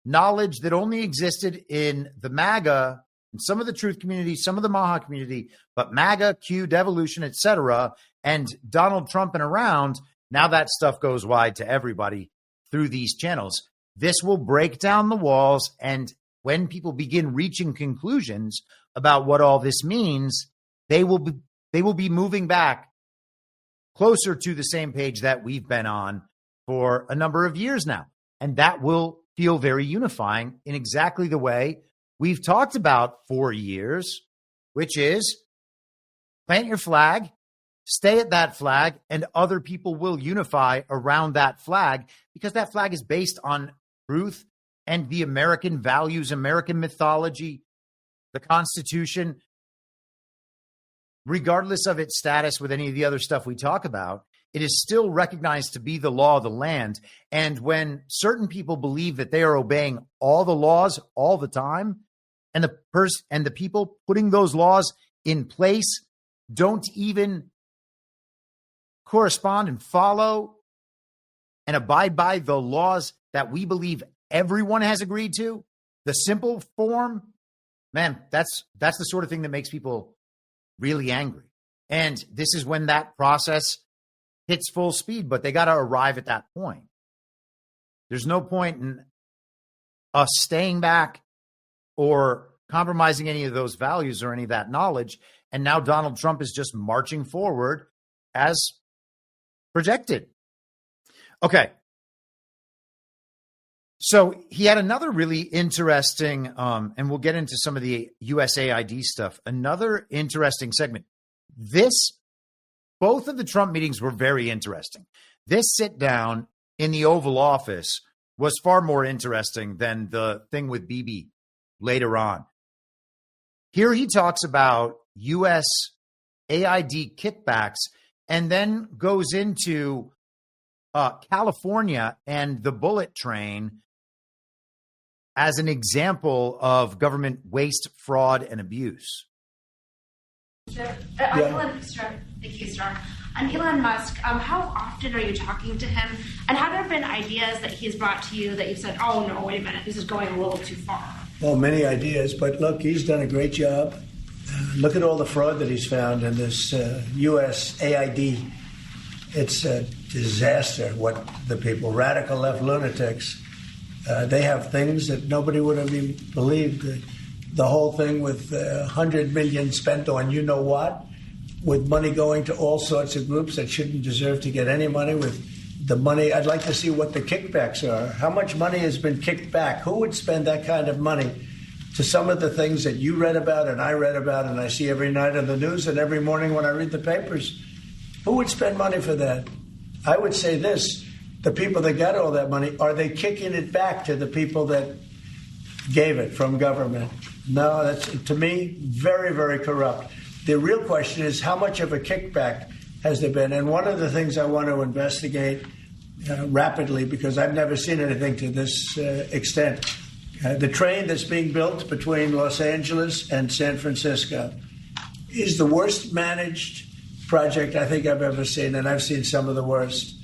knowledge that only existed in the MAGA and some of the truth community, some of the Maha community, but MAGA, Q, devolution, etc., and Donald Trump and around, now that stuff goes wide to everybody through these channels. This will break down the walls, and when people begin reaching conclusions about what all this means, they will be moving back closer to the same page that we've been on for a number of years now. And that will feel very unifying in exactly the way we've talked about for years, which is plant your flag, stay at that flag, and other people will unify around that flag because that flag is based on truth and the American values, American mythology, the Constitution. Regardless of its status with any of the other stuff we talk about, it is still recognized to be the law of the land. And when certain people believe that they are obeying all the laws all the time, and the people putting those laws in place don't even correspond and follow and abide by the laws that we believe everyone has agreed to, the simple form, man, that's the sort of thing that makes people really angry. And this is when that process hits full speed, but they got to arrive at that point. There's no point in us staying back or compromising any of those values or any of that knowledge. And now Donald Trump is just marching forward as projected. Okay. So he had another really interesting, and we'll get into some of the USAID stuff, another interesting segment. Both of the Trump meetings were very interesting. This sit down in the Oval Office was far more interesting than the thing with Bibi later on. Here he talks about USAID kickbacks and then goes into California and the bullet train as an example of government waste, fraud, and abuse. Sure. Thank you, sir. On Elon Musk, how often are you talking to him? And have there been ideas that he's brought to you that you've said, oh, no, wait a minute, this is going a little too far? Well, many ideas, but look, he's done a great job. Look at all the fraud that he's found in this USAID. It's a disaster what the people, radical left lunatics, they have things that nobody would have even believed. The whole thing with $100 million spent on you know what, with money going to all sorts of groups that shouldn't deserve to get any money. With the money, I'd like to see what the kickbacks are. How much money has been kicked back? Who would spend that kind of money to some of the things that you read about and I read about and I see every night on the news and every morning when I read the papers? Who would spend money for that? I would say this. The people that got all that money, are they kicking it back to the people that gave it from government? No, that's, to me, very, very corrupt. The real question is, how much of a kickback has there been? And one of the things I want to investigate rapidly, because I've never seen anything to this extent, the train that's being built between Los Angeles and San Francisco is the worst managed project I think I've ever seen, and I've seen some of the worst.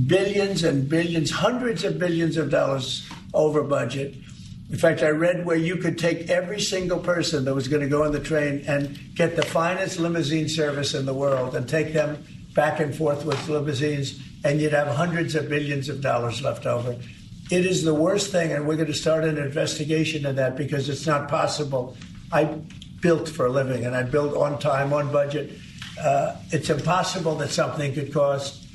Billions and billions, hundreds of billions of dollars over budget. In fact, I read where you could take every single person that was going to go on the train and get the finest limousine service in the world and take them back and forth with limousines, and you'd have hundreds of billions of dollars left over. It is the worst thing, and we're going to start an investigation of that because it's not possible. I built for a living, and I built on time, on budget. It's impossible that something could cost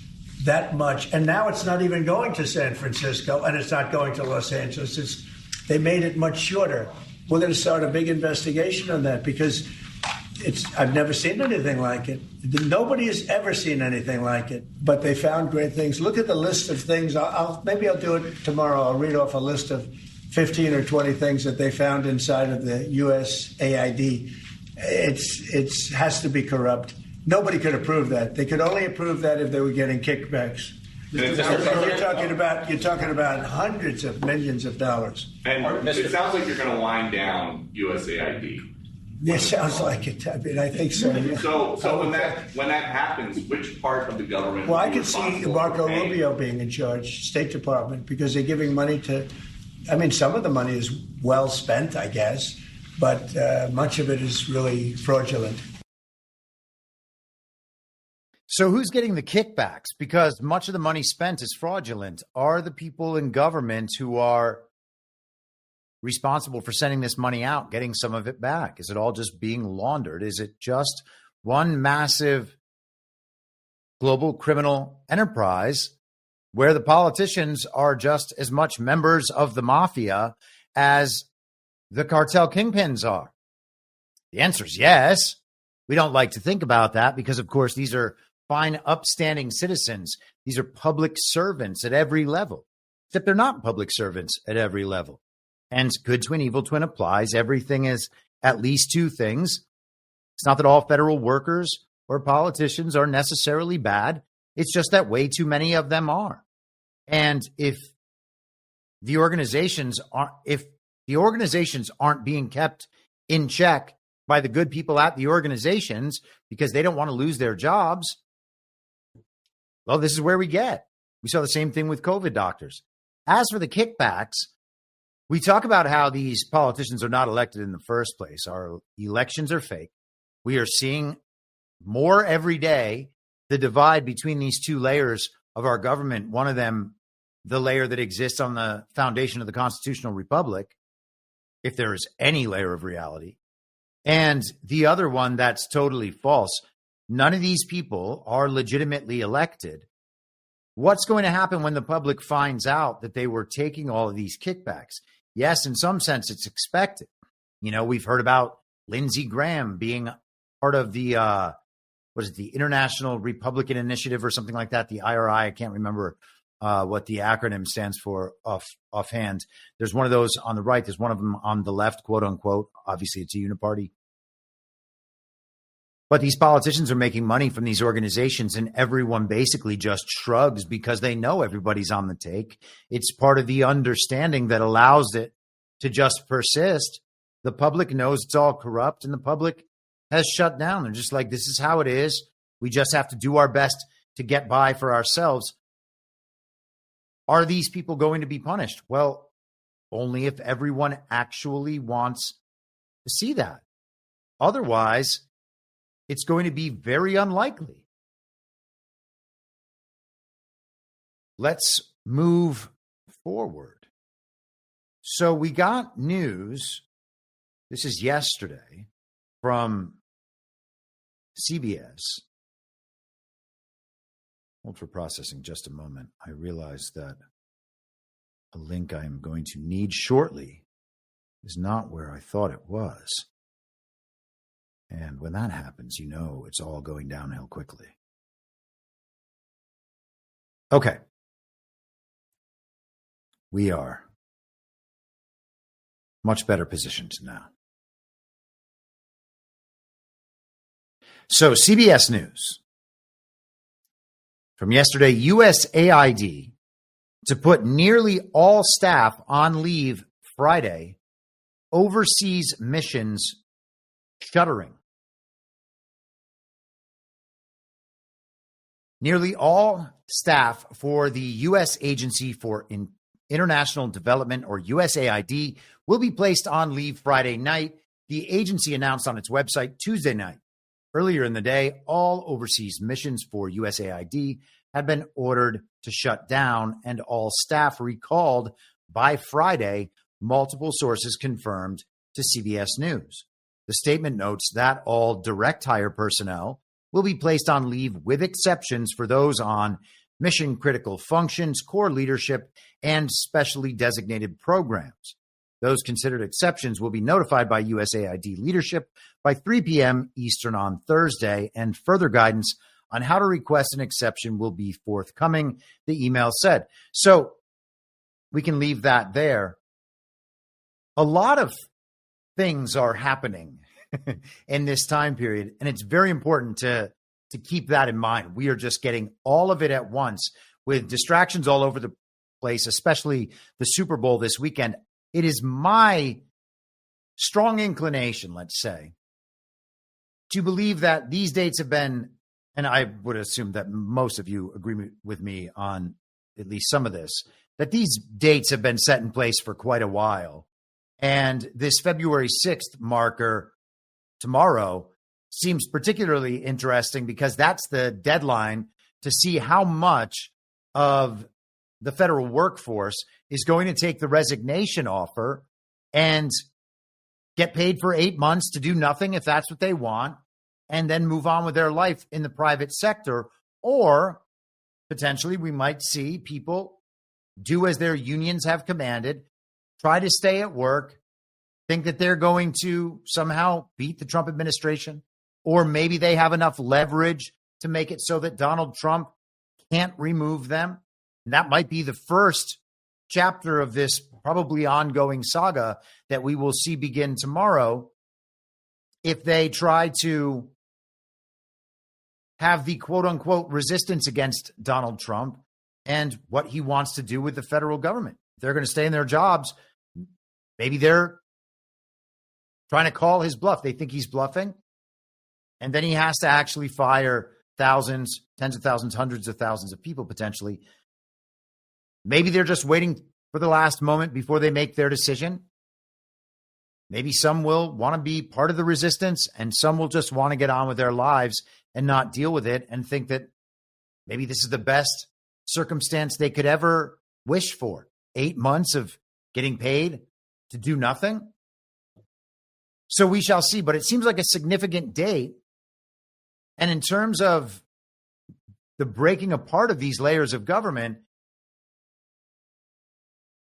that much. And now it's not even going to San Francisco, and it's not going to Los Angeles. They made it much shorter. We're going to start a big investigation on that because I've never seen anything like it. Nobody has ever seen anything like it, but they found great things. Look at the list of things. Maybe I'll do it tomorrow. I'll read off a list of 15 or 20 things that they found inside of the USAID. It has to be corrupt. Nobody could approve that. They could only approve that if they were getting kickbacks. You're talking about hundreds of millions of dollars. And it sounds like you're going to wind down USAID. Yeah, sounds like it. I mean, I think so. Yeah. So when that happens, which part of the government? Well, I could see Marco Rubio being in charge, State Department, because they're giving money to. I mean, some of the money is well spent, I guess, but much of it is really fraudulent. So who's getting the kickbacks? Because much of the money spent is fraudulent. Are the people in government who are responsible for sending this money out getting some of it back? Is it all just being laundered? Is it just one massive global criminal enterprise where the politicians are just as much members of the mafia as the cartel kingpins are? The answer is yes. We don't like to think about that because, of course, these are fine, upstanding citizens. These are public servants at every level, except they're not public servants at every level. And good twin, evil twin applies. Everything is at least two things. It's not that all federal workers or politicians are necessarily bad. It's just that way too many of them are. And if the organizations aren't being kept in check by the good people at the organizations because they don't want to lose their jobs, well, this is where we get. We saw the same thing with COVID doctors. As for the kickbacks, we talk about how these politicians are not elected in the first place. Our elections are fake. We are seeing more every day the divide between these two layers of our government. One of them, the layer that exists on the foundation of the constitutional republic, if there is any layer of reality, and the other one that's totally false. None of these people are legitimately elected. What's going to happen when the public finds out that they were taking all of these kickbacks? Yes, in some sense, it's expected. You know, we've heard about Lindsey Graham being part of the, the International Republican Initiative or something like that, the IRI. I can't remember what the acronym stands for offhand. There's one of those on the right. There's one of them on the left, quote unquote. Obviously, it's a Uniparty. But these politicians are making money from these organizations, and everyone basically just shrugs because they know everybody's on the take. It's part of the understanding that allows it to just persist. The public knows it's all corrupt, and the public has shut down. They're just like, this is how it is. We just have to do our best to get by for ourselves. Are these people going to be punished? Well, only if everyone actually wants to see that. Otherwise, it's going to be very unlikely. Let's move forward. So we got news, this is yesterday, from CBS. Hold for processing just a moment. I realize that a link I am going to need shortly is not where I thought it was. And when that happens, you know it's all going downhill quickly. Okay. We are much better positioned now. So CBS News from yesterday, USAID to put nearly all staff on leave Friday, overseas missions shuttering. Nearly all staff for the U.S. Agency for International Development, or USAID, will be placed on leave Friday night. The agency announced on its website Tuesday night. Earlier in the day, all overseas missions for USAID had been ordered to shut down and all staff recalled by Friday, multiple sources confirmed to CBS News. The statement notes that all direct hire personnel will be placed on leave with exceptions for those on mission critical functions, core leadership, and specially designated programs. Those considered exceptions will be notified by USAID leadership by 3 p.m. Eastern on Thursday, and further guidance on how to request an exception will be forthcoming, the email said. So we can leave that there. A lot of things are happening in this time period, and it's very important to keep that in mind. We are just getting all of it at once with distractions all over the place, especially the Super Bowl this weekend. It is my strong inclination, let's say, to believe that these dates have been, and I would assume that most of you agree with me on at least some of this, that these dates have been set in place for quite a while. And this February 6th marker tomorrow seems particularly interesting because that's the deadline to see how much of the federal workforce is going to take the resignation offer and get paid for 8 months to do nothing if that's what they want, and then move on with their life in the private sector. Or potentially we might see people do as their unions have commanded, try to stay at work, think that they're going to somehow beat the Trump administration, or maybe they have enough leverage to make it so that Donald Trump can't remove them. And that might be the first chapter of this probably ongoing saga that we will see begin tomorrow if they try to have the quote unquote resistance against Donald Trump and what he wants to do with the federal government. If they're going to stay in their jobs, maybe they're trying to call his bluff. They think he's bluffing. And then he has to actually fire thousands, tens of thousands, hundreds of thousands of people potentially. Maybe they're just waiting for the last moment before they make their decision. Maybe some will want to be part of the resistance and some will just want to get on with their lives and not deal with it and think that maybe this is the best circumstance they could ever wish for. 8 months of getting paid to do nothing. So we shall see, but it seems like a significant date. And in terms of the breaking apart of these layers of government,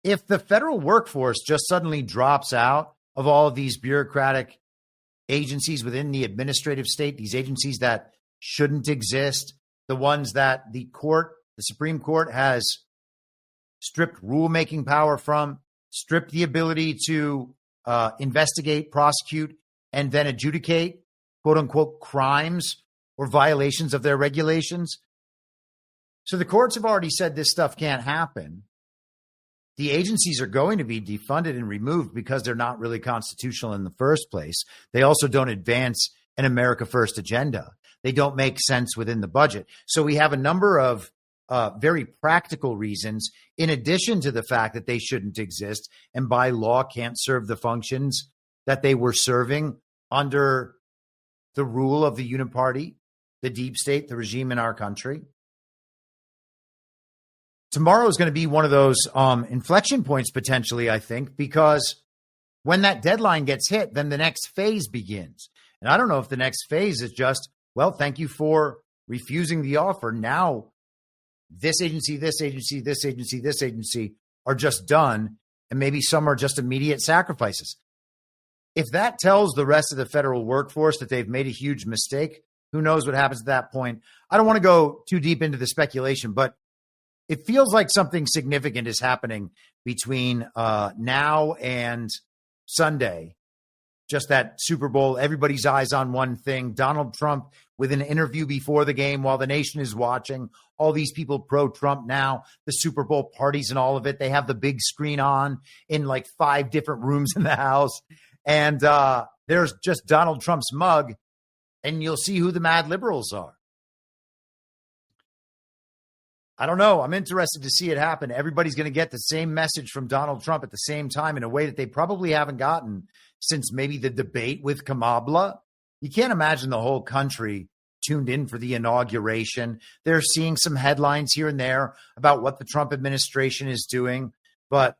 if the federal workforce just suddenly drops out of all of these bureaucratic agencies within the administrative state, these agencies that shouldn't exist, the ones that the Supreme Court has stripped rulemaking power from, stripped the ability to investigate, prosecute, and then adjudicate, quote unquote, crimes or violations of their regulations. So the courts have already said this stuff can't happen. The agencies are going to be defunded and removed because they're not really constitutional in the first place. They also don't advance an America First agenda. They don't make sense within the budget. So we have a number of very practical reasons, in addition to the fact that they shouldn't exist and by law can't serve the functions that they were serving under the rule of the Uniparty, the deep state, the regime in our country. Tomorrow is going to be one of those inflection points potentially, I think, because when that deadline gets hit, then the next phase begins. And I don't know if the next phase is just, well, thank you for refusing the offer. Now, this agency, this agency, this agency, this agency are just done, and maybe some are just immediate sacrifices. If that tells the rest of the federal workforce that they've made a huge mistake, who knows what happens at that point? I don't want to go too deep into the speculation, but it feels like something significant is happening between now and Sunday. Just that Super Bowl, everybody's eyes on one thing. Donald Trump with an interview before the game while the nation is watching. All these people pro-Trump now, the Super Bowl parties and all of it. They have the big screen on in like 5 different rooms in the house. And there's just Donald Trump's mug, and you'll see who the mad liberals are. I don't know. I'm interested to see it happen. Everybody's going to get the same message from Donald Trump at the same time in a way that they probably haven't gotten since maybe the debate with Kamala. You can't imagine the whole country tuned in for the inauguration. They're seeing some headlines here and there about what the Trump administration is doing, but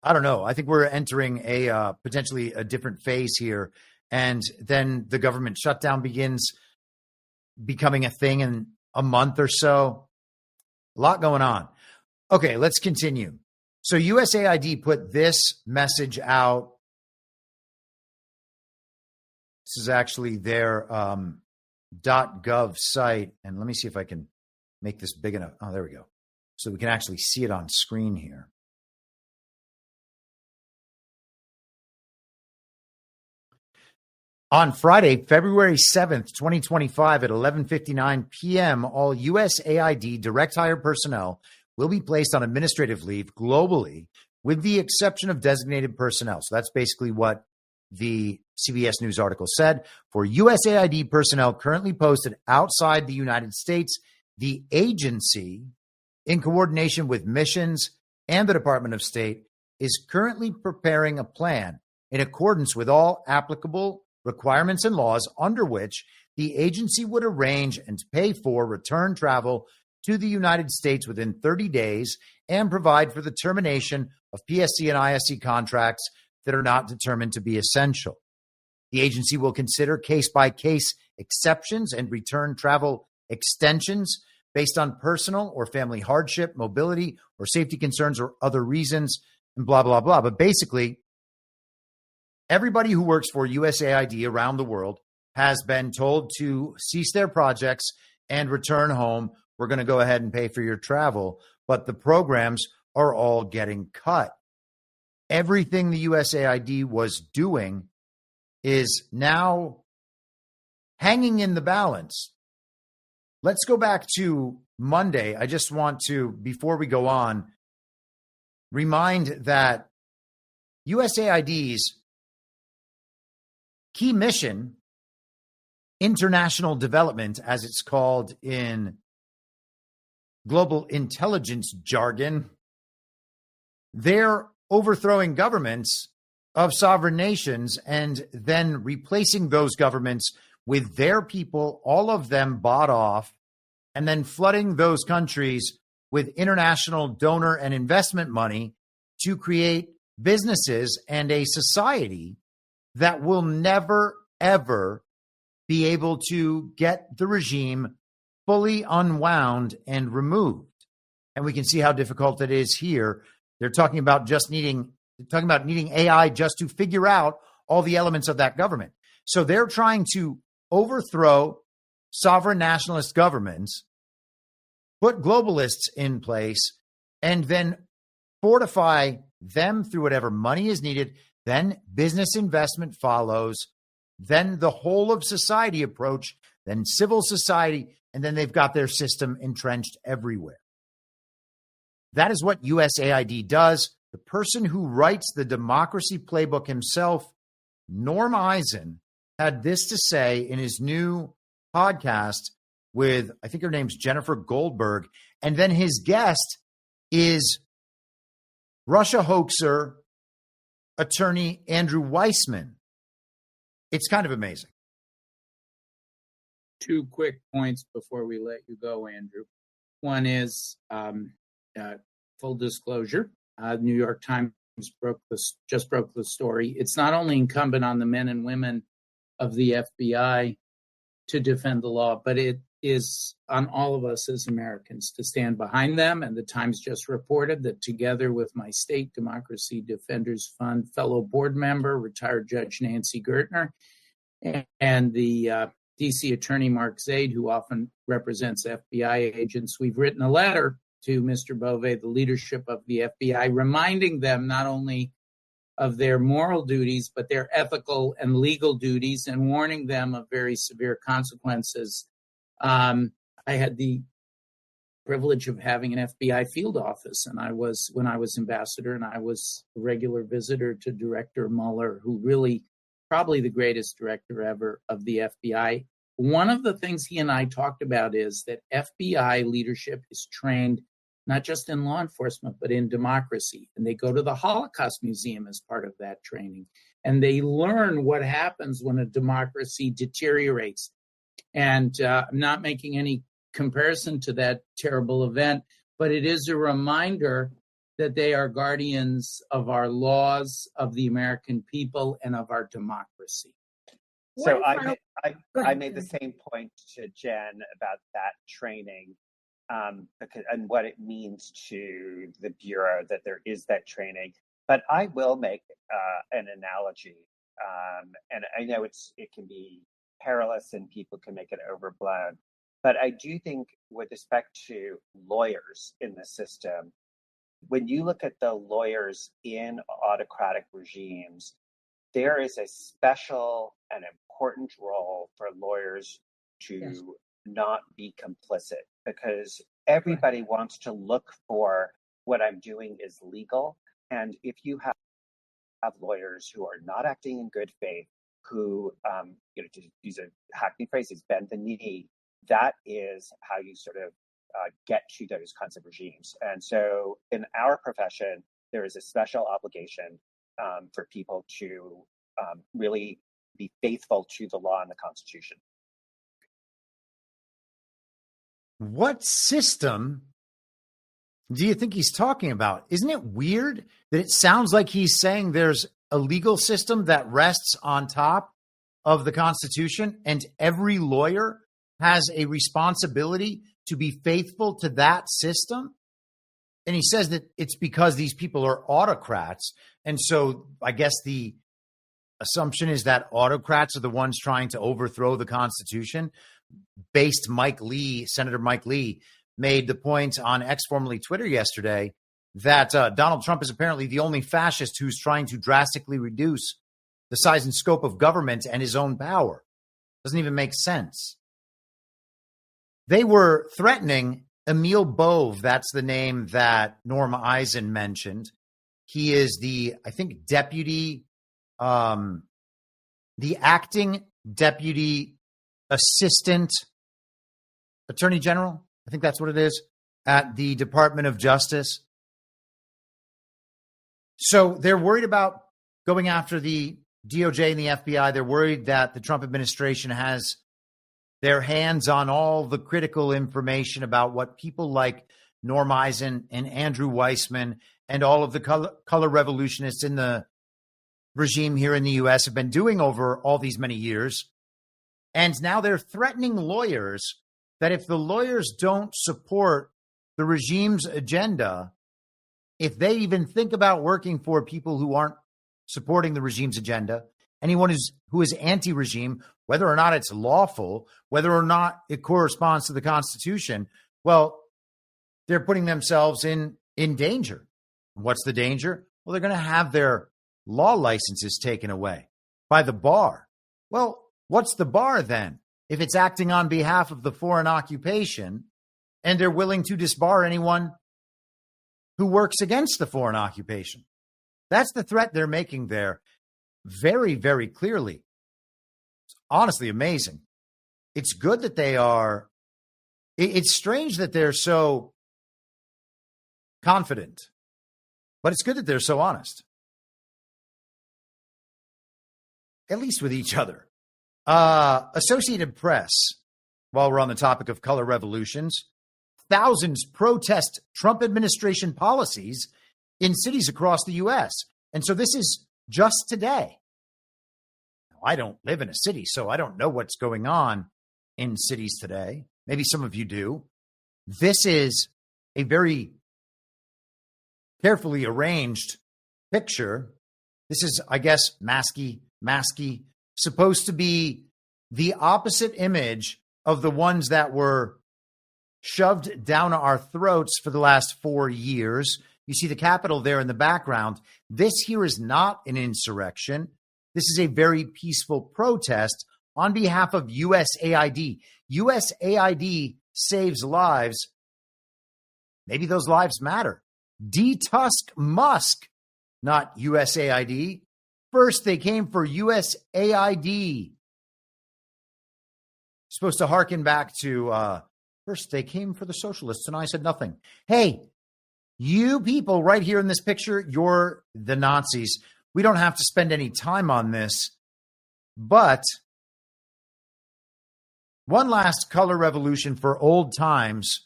I don't know. I think we're entering a potentially a different phase here, and then the government shutdown begins becoming a thing in a month or so. A lot going on. Okay, let's continue. So USAID put this message out. This is actually their .gov site. And let me see if I can make this big enough. Oh, there we go. So we can actually see it on screen here. On Friday, February 7th, 2025 at 11:59 p.m., all USAID direct hire personnel will be placed on administrative leave globally with the exception of designated personnel. So that's basically what the CBS News article said. For USAID personnel currently posted outside the United States, the agency, in coordination with missions and the Department of State, is currently preparing a plan in accordance with all applicable requirements and laws under which the agency would arrange and pay for return travel to the United States within 30 days and provide for the termination of PSC and ISC contracts that are not determined to be essential. The agency will consider case-by-case exceptions and return travel extensions based on personal or family hardship, mobility, or safety concerns or other reasons, and blah, blah, blah. But basically, everybody who works for USAID around the world has been told to cease their projects and return home. We're going to go ahead and pay for your travel, but the programs are all getting cut. Everything the USAID was doing is now hanging in the balance. Let's go back to Monday. I just want to, before we go on, remind that USAID's key mission, international development, as it's called in global intelligence jargon, they're overthrowing governments of sovereign nations and then replacing those governments with their people, all of them bought off, and then flooding those countries with international donor and investment money to create businesses and a society that will never, ever be able to get the regime fully unwound and removed. And we can see how difficult it is here. They're talking about needing AI just to figure out all the elements of that government. So they're trying to overthrow sovereign nationalist governments, put globalists in place, and then fortify them through whatever money is needed. Then business investment follows, then the whole of society approach, then civil society, and then they've got their system entrenched everywhere. That is what USAID does. The person who writes the democracy playbook himself, Norm Eisen, had this to say in his new podcast with, I think her name's Jennifer Goldberg. And then his guest is Russia hoaxer attorney Andrew Weissman. It's kind of amazing. 2 quick points before we let you go, Andrew. One is full disclosure. New York Times just broke the story. It's not only incumbent on the men and women of the FBI to defend the law, but it is on all of us as Americans to stand behind them. And the Times just reported that together with my state Democracy Defenders Fund fellow board member, retired Judge Nancy Gertner, and the D.C. Attorney Mark Zaid, who often represents FBI agents, we've written a letter to Mr. Bove, the leadership of the FBI, reminding them not only of their moral duties, but their ethical and legal duties, and warning them of very severe consequences. I had the privilege of having an FBI field office, and when I was ambassador, and I was a regular visitor to Director Mueller, who really probably the greatest director ever of the FBI. One of the things he and I talked about is that FBI leadership is trained not just in law enforcement, but in democracy. And they go to the Holocaust Museum as part of that training. And they learn what happens when a democracy deteriorates. And I'm not making any comparison to that terrible event, but it is a reminder that they are guardians of our laws, of the American people, and of our democracy. So I made the same point to Jen about that training, and what it means to the Bureau that there is that training. But I will make an analogy, and I know it can be perilous and people can make it overblown. But I do think with respect to lawyers in the system, when you look at the lawyers in autocratic regimes, there is a special and important role for lawyers to not be complicit, because everybody wants to look for what I'm doing is legal. And if you have have lawyers who are not acting in good faith, who, to use a hackneyed phrase, is bend the knee. That is how you sort of get to those kinds of regimes. And so in our profession, there is a special obligation for people to really be faithful to the law and the Constitution. What system do you think he's talking about? Isn't it weird that it sounds like he's saying there's a legal system that rests on top of the Constitution and every lawyer has a responsibility to be faithful to that system? And he says that it's because these people are autocrats. And so I guess the assumption is that autocrats are the ones trying to overthrow the Constitution. Senator Mike Lee, made the point on X, formerly Twitter, yesterday that Donald Trump is apparently the only fascist who's trying to drastically reduce the size and scope of government and his own power. Doesn't even make sense. They were threatening Emil Bove. That's the name that Norm Eisen mentioned. He is the acting deputy assistant attorney general. I think that's what it is at the Department of Justice. So they're worried about going after the DOJ and the FBI. They're worried that the Trump administration has their hands on all the critical information about what people like Norm Eisen and Andrew Weissman and all of the color revolutionists in the regime here in the U.S. have been doing over all these many years. And now they're threatening lawyers that if the lawyers don't support the regime's agenda, if they even think about working for people who aren't supporting the regime's agenda, anyone who is anti-regime, whether or not it's lawful, whether or not it corresponds to the Constitution, well, they're putting themselves in danger. What's the danger? Well, they're going to have their law licenses taken away by the bar. Well, what's the bar then? If it's acting on behalf of the foreign occupation and they're willing to disbar anyone who works against the foreign occupation. That's the threat they're making there very, very clearly. It's honestly amazing. It's good that they are. It's strange that they're so confident, but it's good that they're so honest. At least with each other. Associated Press, while we're on the topic of color revolutions, thousands protest Trump administration policies in cities across the U.S. And so this is just today. I don't live in a city, so I don't know what's going on in cities today. Maybe some of you do. This is a very carefully arranged picture. This is, I guess, masky, supposed to be the opposite image of the ones that were shoved down our throats for the last 4 years. You see the Capitol there in the background. This here is not an insurrection. This is a very peaceful protest on behalf of USAID. USAID saves lives. Maybe those lives matter. Detusk Musk, not USAID. First, they came for USAID. Supposed to harken back to, first they came for the socialists and I said nothing. Hey, you people right here in this picture, you're the Nazis. We don't have to spend any time on this, but one last color revolution for old times'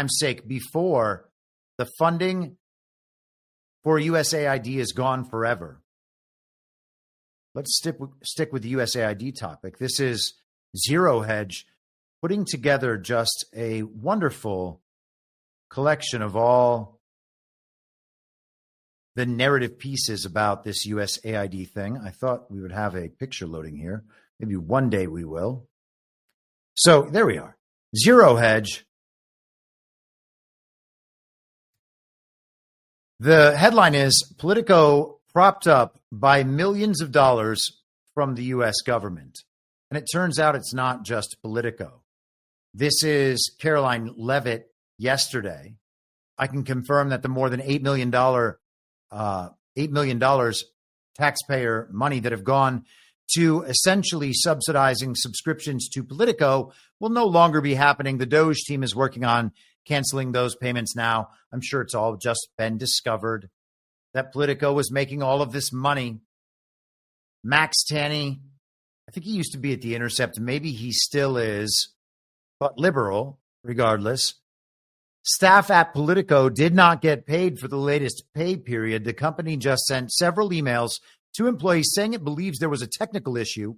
sake, before the funding for USAID is gone forever. Let's stick with the USAID topic. This is Zero Hedge putting together just a wonderful collection of all the narrative pieces about this USAID thing. I thought we would have a picture loading here. Maybe one day we will. So there we are. Zero Hedge. The headline is Politico propped up by millions of dollars from the U.S. government. And it turns out it's not just Politico. This is Caroline Levitt yesterday. I can confirm that the more than $8 million taxpayer money that have gone to essentially subsidizing subscriptions to Politico will no longer be happening. The Doge team is working on canceling those payments now. I'm sure it's all just been discovered that Politico was making all of this money. Max Tanney, I think he used to be at The Intercept. Maybe he still is, but liberal, regardless. Staff at Politico did not get paid for the latest pay period. The company just sent several emails to employees saying it believes there was a technical issue,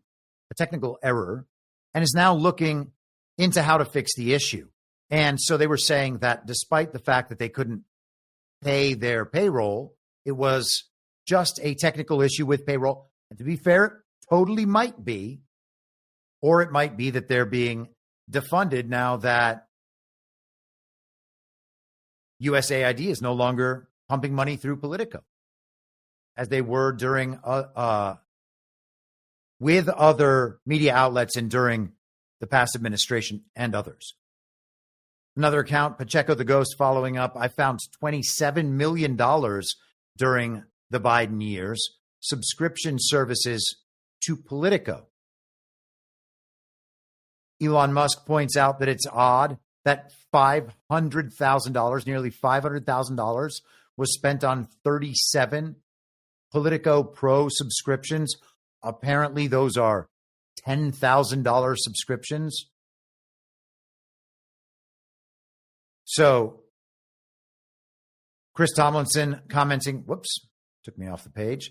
a technical error, and is now looking into how to fix the issue. And so they were saying that despite the fact that they couldn't pay their payroll, it was just a technical issue with payroll. And to be fair, it totally might be, or it might be that they're being defunded now that USAID is no longer pumping money through Politico, as they were during with other media outlets and during the past administration and others. Another account, Pacheco the Ghost, following up, I found $27 million during the Biden years, subscription services to Politico. Elon Musk points out that it's odd that $500,000, nearly $500,000, was spent on 37 Politico Pro subscriptions. Apparently, those are $10,000 subscriptions. So, Chris Tomlinson commenting, took me off the page,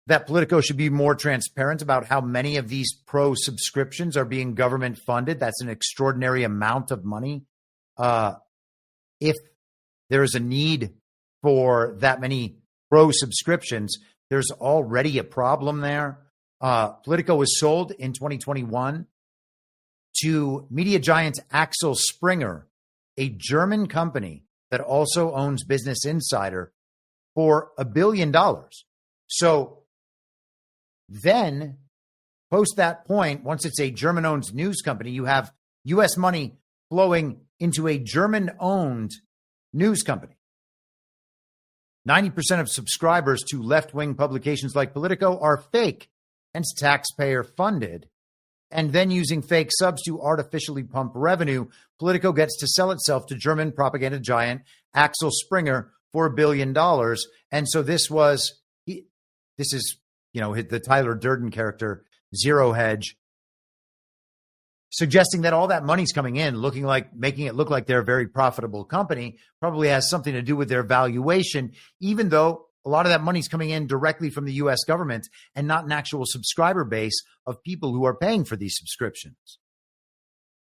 that Politico should be more transparent about how many of these pro subscriptions are being government funded. That's an extraordinary amount of money. If there is a need for that many pro subscriptions, there's already a problem there. Politico was sold in 2021 to media giant Axel Springer, a German company that also owns Business Insider, for $1 billion. So then, post that point, once it's a German-owned news company, you have U.S. money flowing into a German-owned news company. 90% of subscribers to left-wing publications like Politico are fake, hence taxpayer-funded. And then using fake subs to artificially pump revenue, Politico gets to sell itself to German propaganda giant Axel Springer for $1 billion. And so this is the Tyler Durden character, Zero Hedge, suggesting that all that money's coming in, making it look like they're a very profitable company, probably has something to do with their valuation, even though a lot of that money's coming in directly from the U.S. government and not an actual subscriber base of people who are paying for these subscriptions.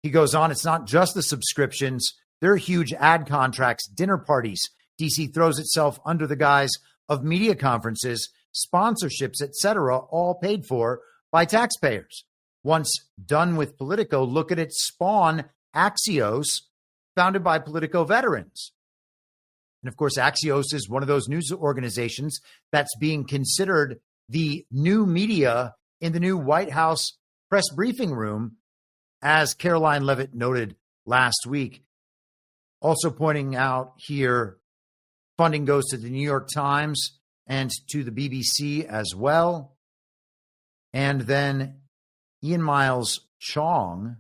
He goes on, it's not just the subscriptions. There are huge ad contracts, dinner parties. DC throws itself under the guise of media conferences, sponsorships, etc., all paid for by taxpayers. Once done with Politico, look at its spawn, Axios, founded by Politico veterans. And of course, Axios is one of those news organizations that's being considered the new media in the new White House press briefing room, as Caroline Levitt noted last week. Also pointing out here, funding goes to the New York Times and to the BBC as well. And then Ian Miles Chong,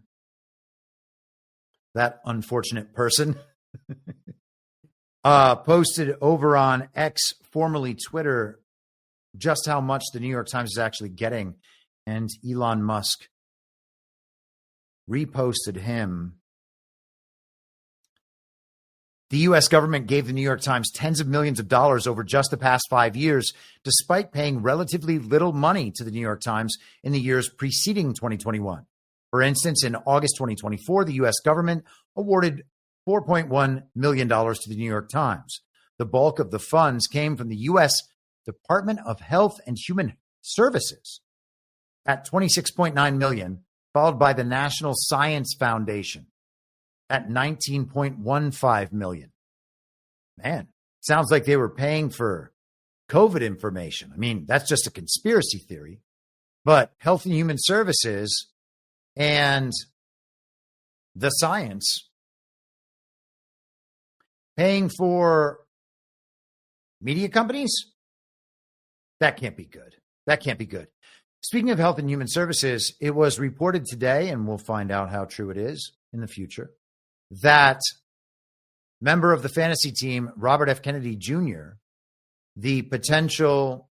that unfortunate person, posted over on X, formerly Twitter, just how much the New York Times is actually getting. And Elon Musk reposted him. The U.S. government gave the New York Times tens of millions of dollars over just the past 5 years, despite paying relatively little money to the New York Times in the years preceding 2021. For instance, in August 2024, the U.S. government awarded $4.1 million to the New York Times. The bulk of the funds came from the U.S. Department of Health and Human Services at $26.9 million, followed by the National Science Foundation at $19.15 million. Man, sounds like they were paying for COVID information. I mean, that's just a conspiracy theory. But Health and Human Services and the science paying for media companies? That can't be good. That can't be good. Speaking of Health and Human Services, it was reported today, and we'll find out how true it is in the future, that member of the fantasy team, Robert F. Kennedy Jr., the potential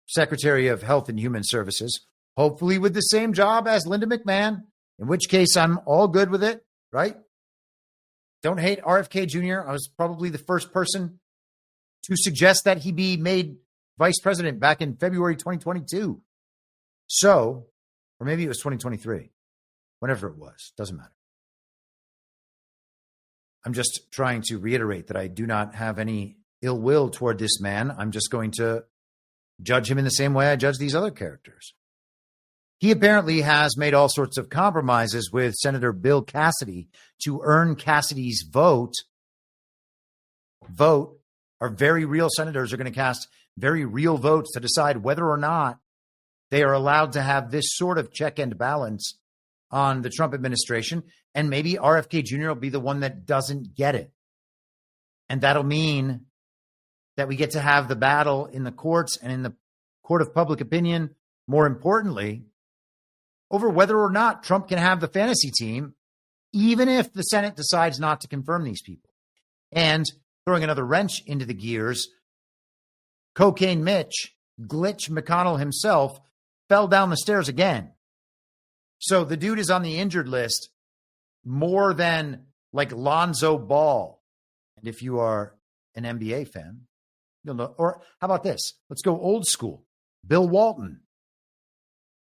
Secretary of Health and Human Services, hopefully with the same job as Linda McMahon, in which case I'm all good with it, right? Don't hate RFK Jr. I was probably the first person to suggest that he be made vice president back in February 2022. So, or maybe it was 2023, whenever it was, doesn't matter. I'm just trying to reiterate that I do not have any ill will toward this man. I'm just going to judge him in the same way I judge these other characters. He apparently has made all sorts of compromises with Senator Bill Cassidy to earn Cassidy's vote. Our very real senators are going to cast very real votes to decide whether or not they are allowed to have this sort of check and balance on the Trump administration. And maybe RFK Jr. will be the one that doesn't get it. And that'll mean that we get to have the battle in the courts and in the court of public opinion, more importantly, over whether or not Trump can have the fantasy team, even if the Senate decides not to confirm these people. And throwing another wrench into the gears, Cocaine Mitch, Glitch McConnell himself, fell down the stairs again. So the dude is on the injured list more than like Lonzo Ball. And if you are an NBA fan, you'll know. Or how about this? Let's go old school. Bill Walton,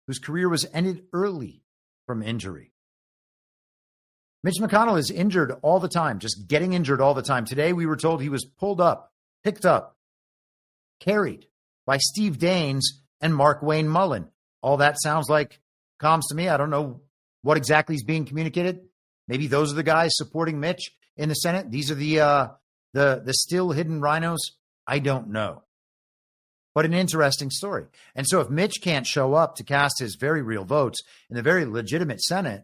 whose career was ended early from injury. Mitch McConnell is injured all the time, just getting injured all the time. Today we were told he was pulled up, picked up, carried by Steve Daines and Mark Wayne Mullen. All that sounds like comms to me. I don't know what exactly is being communicated. Maybe those are the guys supporting Mitch in the Senate. These are the still hidden rhinos. I don't know. But an interesting story. And so if Mitch can't show up to cast his very real votes in the very legitimate Senate,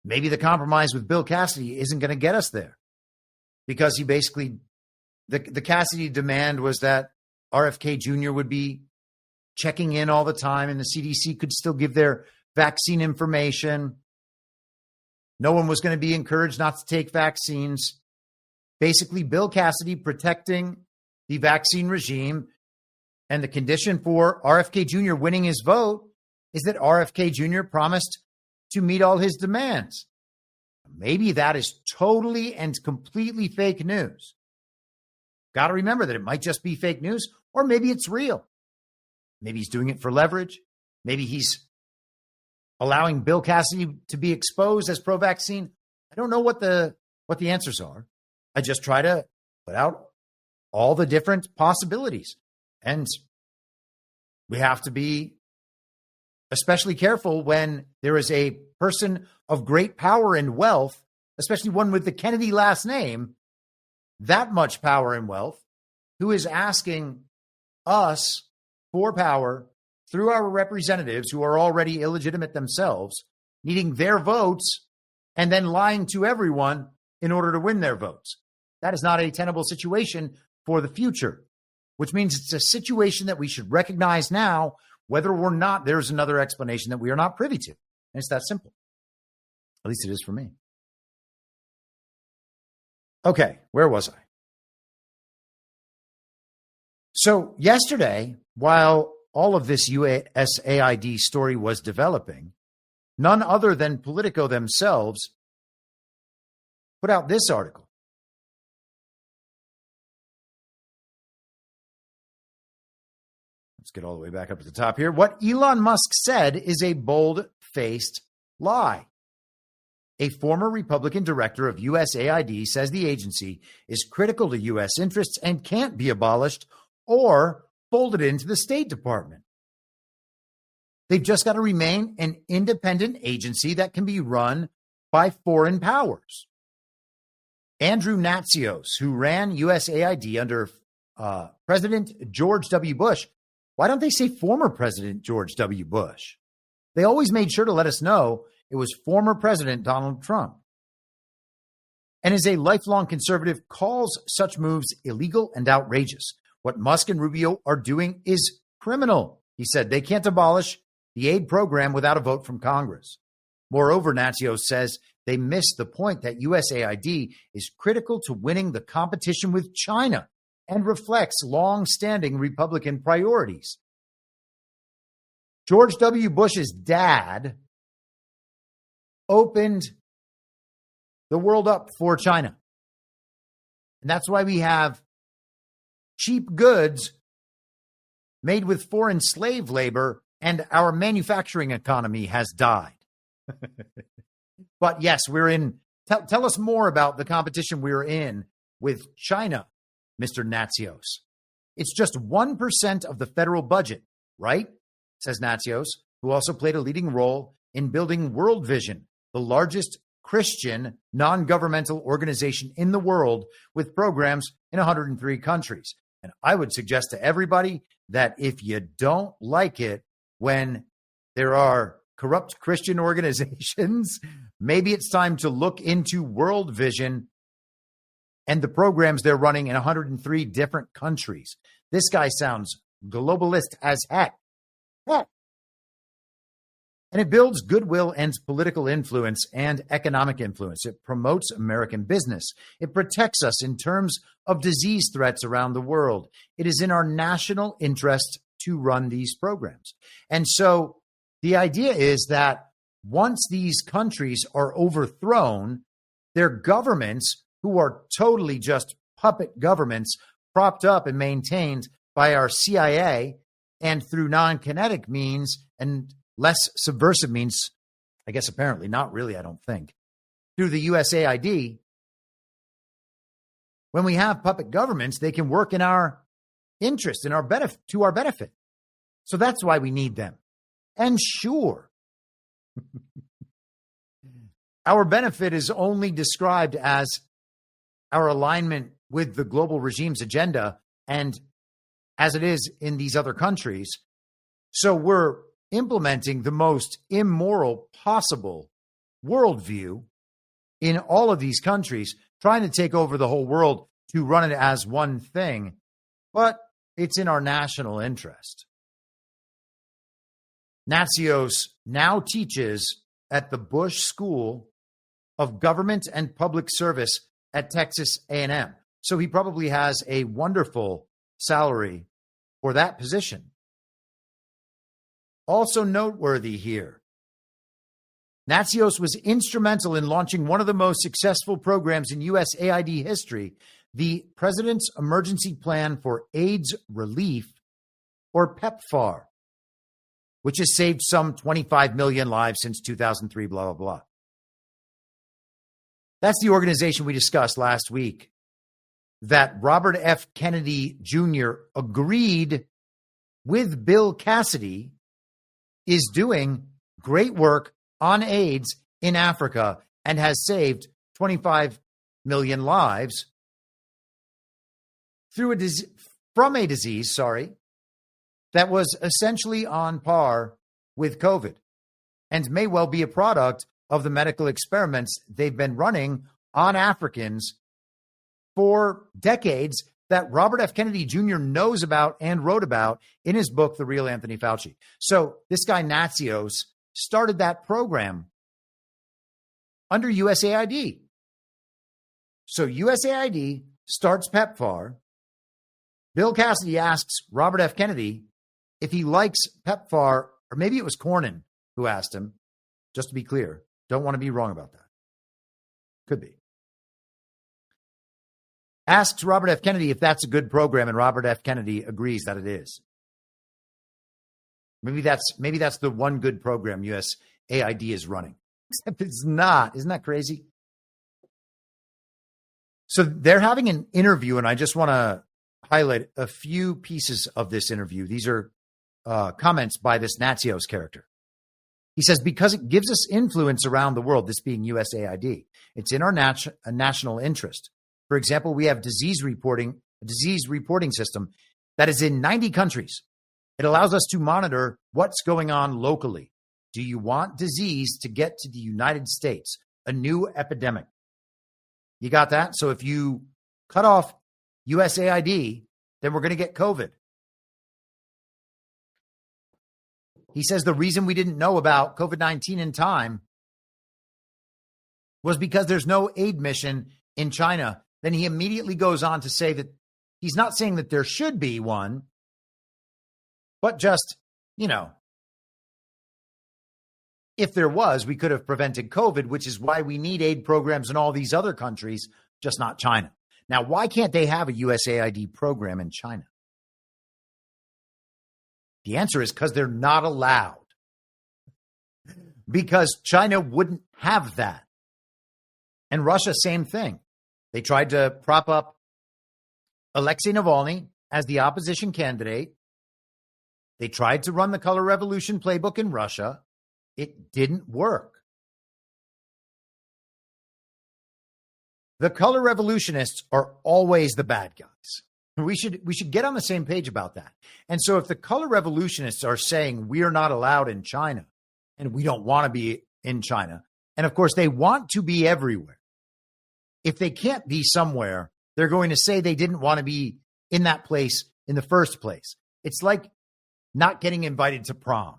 maybe the compromise with Bill Cassidy isn't going to get us there. Because he basically, the Cassidy demand was that RFK Jr. would be checking in all the time and the CDC could still give their vaccine information. No one was going to be encouraged not to take vaccines. Basically, Bill Cassidy protecting the vaccine regime. And the condition for RFK Jr. winning his vote is that RFK Jr. promised to meet all his demands. Maybe that is totally and completely fake news. Got to remember that it might just be fake news, or maybe it's real. Maybe he's doing it for leverage. Maybe he's allowing Bill Cassidy to be exposed as pro-vaccine. I don't know what the answers are. I just try to put out all the different possibilities. And we have to be especially careful when there is a person of great power and wealth, especially one with the Kennedy last name, that much power and wealth, who is asking us for power through our representatives who are already illegitimate themselves, needing their votes and then lying to everyone in order to win their votes. That is not a tenable situation for the future, which means it's a situation that we should recognize now, whether or not there's another explanation that we are not privy to. And it's that simple. At least it is for me. Okay, where was I? So yesterday, while all of this USAID story was developing, none other than Politico themselves put out this article. Let's get all the way back up at the top here. What Elon Musk said is a bold-faced lie. A former Republican director of USAID says the agency is critical to U.S. interests and can't be abolished or folded into the State Department. They've just got to remain an independent agency that can be run by foreign powers. Andrew Natsios, who ran USAID under President George W. Bush. Why don't they say former President George W. Bush? They always made sure to let us know it was former President Donald Trump. And as a lifelong conservative, calls such moves illegal and outrageous. What Musk and Rubio are doing is criminal. He said they can't abolish the aid program without a vote from Congress. Moreover, Natsios says they missed the point that USAID is critical to winning the competition with China and reflects long-standing Republican priorities. George W. Bush's dad opened the world up for China. And that's why we have cheap goods made with foreign slave labor, and our manufacturing economy has died. But yes, we're in. Tell us more about the competition we're in with China, Mr. Natsios. It's just 1% of the federal budget, right? Says Natsios, who also played a leading role in building World Vision, the largest Christian non-governmental organization in the world with programs in 103 countries. And I would suggest to everybody that if you don't like it when there are corrupt Christian organizations, maybe it's time to look into World Vision and the programs they're running in 103 different countries. This guy sounds globalist as heck. What? And it builds goodwill and political influence and economic influence. It promotes American business. It protects us in terms of disease threats around the world. It is in our national interest to run these programs. And so the idea is that once these countries are overthrown, their governments, who are totally just puppet governments, propped up and maintained by our CIA and through non-kinetic means and less subversive means, I guess apparently not really, I don't think, through the USAID. When we have puppet governments, they can work in our interest, in our benefit, to our benefit. So that's why we need them. And sure, our benefit is only described as our alignment with the global regime's agenda and as it is in these other countries. So we're implementing the most immoral possible worldview in all of these countries, trying to take over the whole world to run it as one thing, but it's in our national interest. Natsios now teaches at the Bush School of Government and Public Service at Texas A&M. So he probably has a wonderful salary for that position. Also noteworthy here, Natsios was instrumental in launching one of the most successful programs in USAID history, the President's Emergency Plan for AIDS Relief, or PEPFAR, which has saved some 25 million lives since 2003, blah, blah, blah. That's the organization we discussed last week that Robert F. Kennedy Jr. agreed with Bill Cassidy is doing great work on AIDS in Africa and has saved 25 million lives from a disease that was essentially on par with COVID and may well be a product of the medical experiments they've been running on Africans for decades that Robert F. Kennedy Jr. knows about and wrote about in his book, The Real Anthony Fauci. So this guy Natsios started that program under USAID. So USAID starts PEPFAR. Bill Cassidy asks Robert F. Kennedy if he likes PEPFAR, or maybe it was Cornyn who asked him, just to be clear. Don't want to be wrong about that. Could be. Asks Robert F. Kennedy if that's a good program, and Robert F. Kennedy agrees that it is. Maybe that's the one good program USAID is running. Except it's not. Isn't that crazy? So they're having an interview, and I just want to highlight a few pieces of this interview. These are comments by this Natsios character. He says, because it gives us influence around the world, this being USAID, it's in our national interest. For example, we have a disease reporting system that is in 90 countries. It allows us to monitor what's going on locally. Do you want disease to get to the United States? A new epidemic. You got that? So if you cut off USAID, then we're going to get COVID. He says the reason we didn't know about COVID-19 in time was because there's no aid mission in China. Then he immediately goes on to say that he's not saying that there should be one, but just, if there was, we could have prevented COVID, which is why we need aid programs in all these other countries, just not China. Now, why can't they have a USAID program in China? The answer is because they're not allowed. Because China wouldn't have that. And Russia, same thing. They tried to prop up Alexei Navalny as the opposition candidate. They tried to run the color revolution playbook in Russia. It didn't work. The color revolutionists are always the bad guys. We should get on the same page about that. And so if the color revolutionists are saying we're not allowed in China and we don't want to be in China, and of course they want to be everywhere. If they can't be somewhere, they're going to say they didn't want to be in that place in the first place. It's like not getting invited to prom.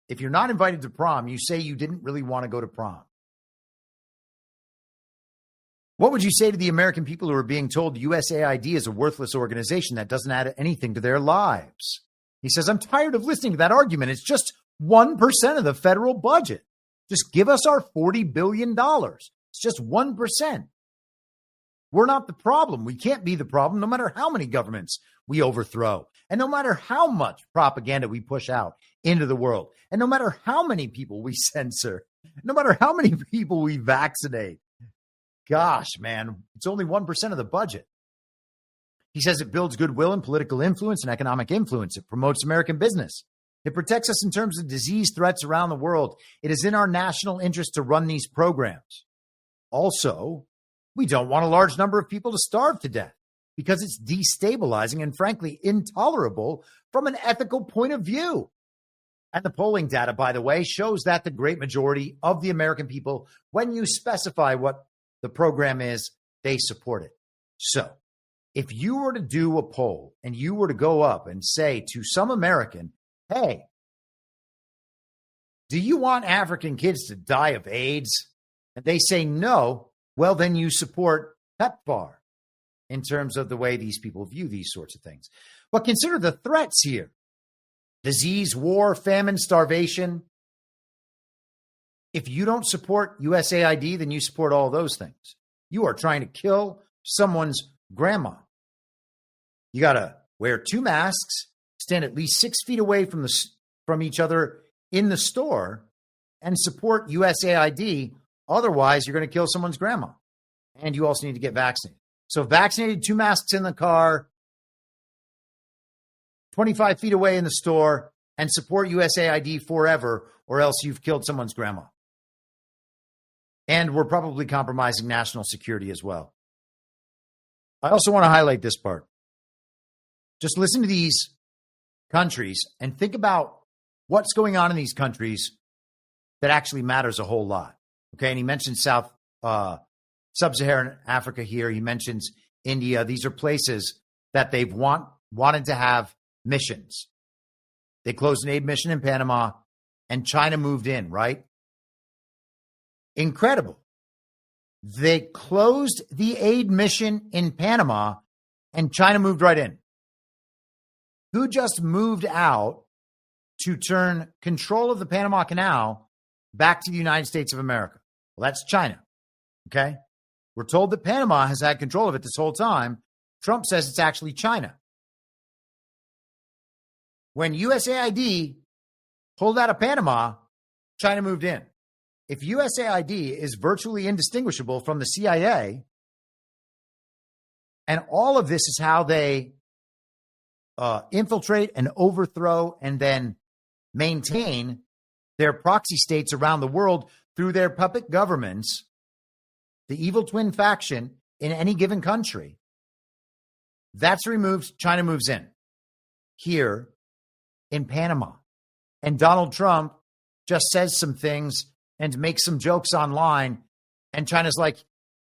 If you're not invited to prom, you say you didn't really want to go to prom. What would you say to the American people who are being told USAID is a worthless organization that doesn't add anything to their lives? He says, I'm tired of listening to that argument. It's just 1% of the federal budget. Just give us our $40 billion. It's just 1%. We're not the problem. We can't be the problem no matter how many governments we overthrow. And no matter how much propaganda we push out into the world. And no matter how many people we censor. No matter how many people we vaccinate. Gosh, man, it's only 1% of the budget. He says it builds goodwill and political influence and economic influence. It promotes American business. It protects us in terms of disease threats around the world. It is in our national interest to run these programs. Also, we don't want a large number of people to starve to death because it's destabilizing and, frankly, intolerable from an ethical point of view. And the polling data, by the way, shows that the great majority of the American people, when you specify what the program is, they support it. So if you were to do a poll and you were to go up and say to some American, hey, do you want African kids to die of AIDS? And they say no, well, then you support PEPFAR in terms of the way these people view these sorts of things. But consider the threats here. Disease, war, famine, starvation. If you don't support USAID, then you support all those things. You are trying to kill someone's grandma. You got to wear 2 masks, stand at least 6 feet away from each other in the store, and support USAID. Otherwise, you're going to kill someone's grandma. And you also need to get vaccinated. So vaccinated, 2 masks in the car, 25 feet away in the store, and support USAID forever, or else you've killed someone's grandma. And we're probably compromising national security as well. I also want to highlight this part. Just listen to these countries and think about what's going on in these countries that actually matters a whole lot. Okay, and he mentioned Sub-Saharan Africa here. He mentions India. These are places that they've wanted to have missions. They closed an aid mission in Panama, and China moved in, right? Incredible. They closed the aid mission in Panama, and China moved right in. Who just moved out to turn control of the Panama Canal back to the United States of America? Well, that's China. Okay? We're told that Panama has had control of it this whole time. Trump says it's actually China. When USAID pulled out of Panama, China moved in. If USAID is virtually indistinguishable from the CIA, and all of this is how they infiltrate and overthrow and then maintain their proxy states around the world through their puppet governments, the evil twin faction in any given country, that's removed, China moves in. Here in Panama. And Donald Trump just says some things and makes some jokes online. And China's like,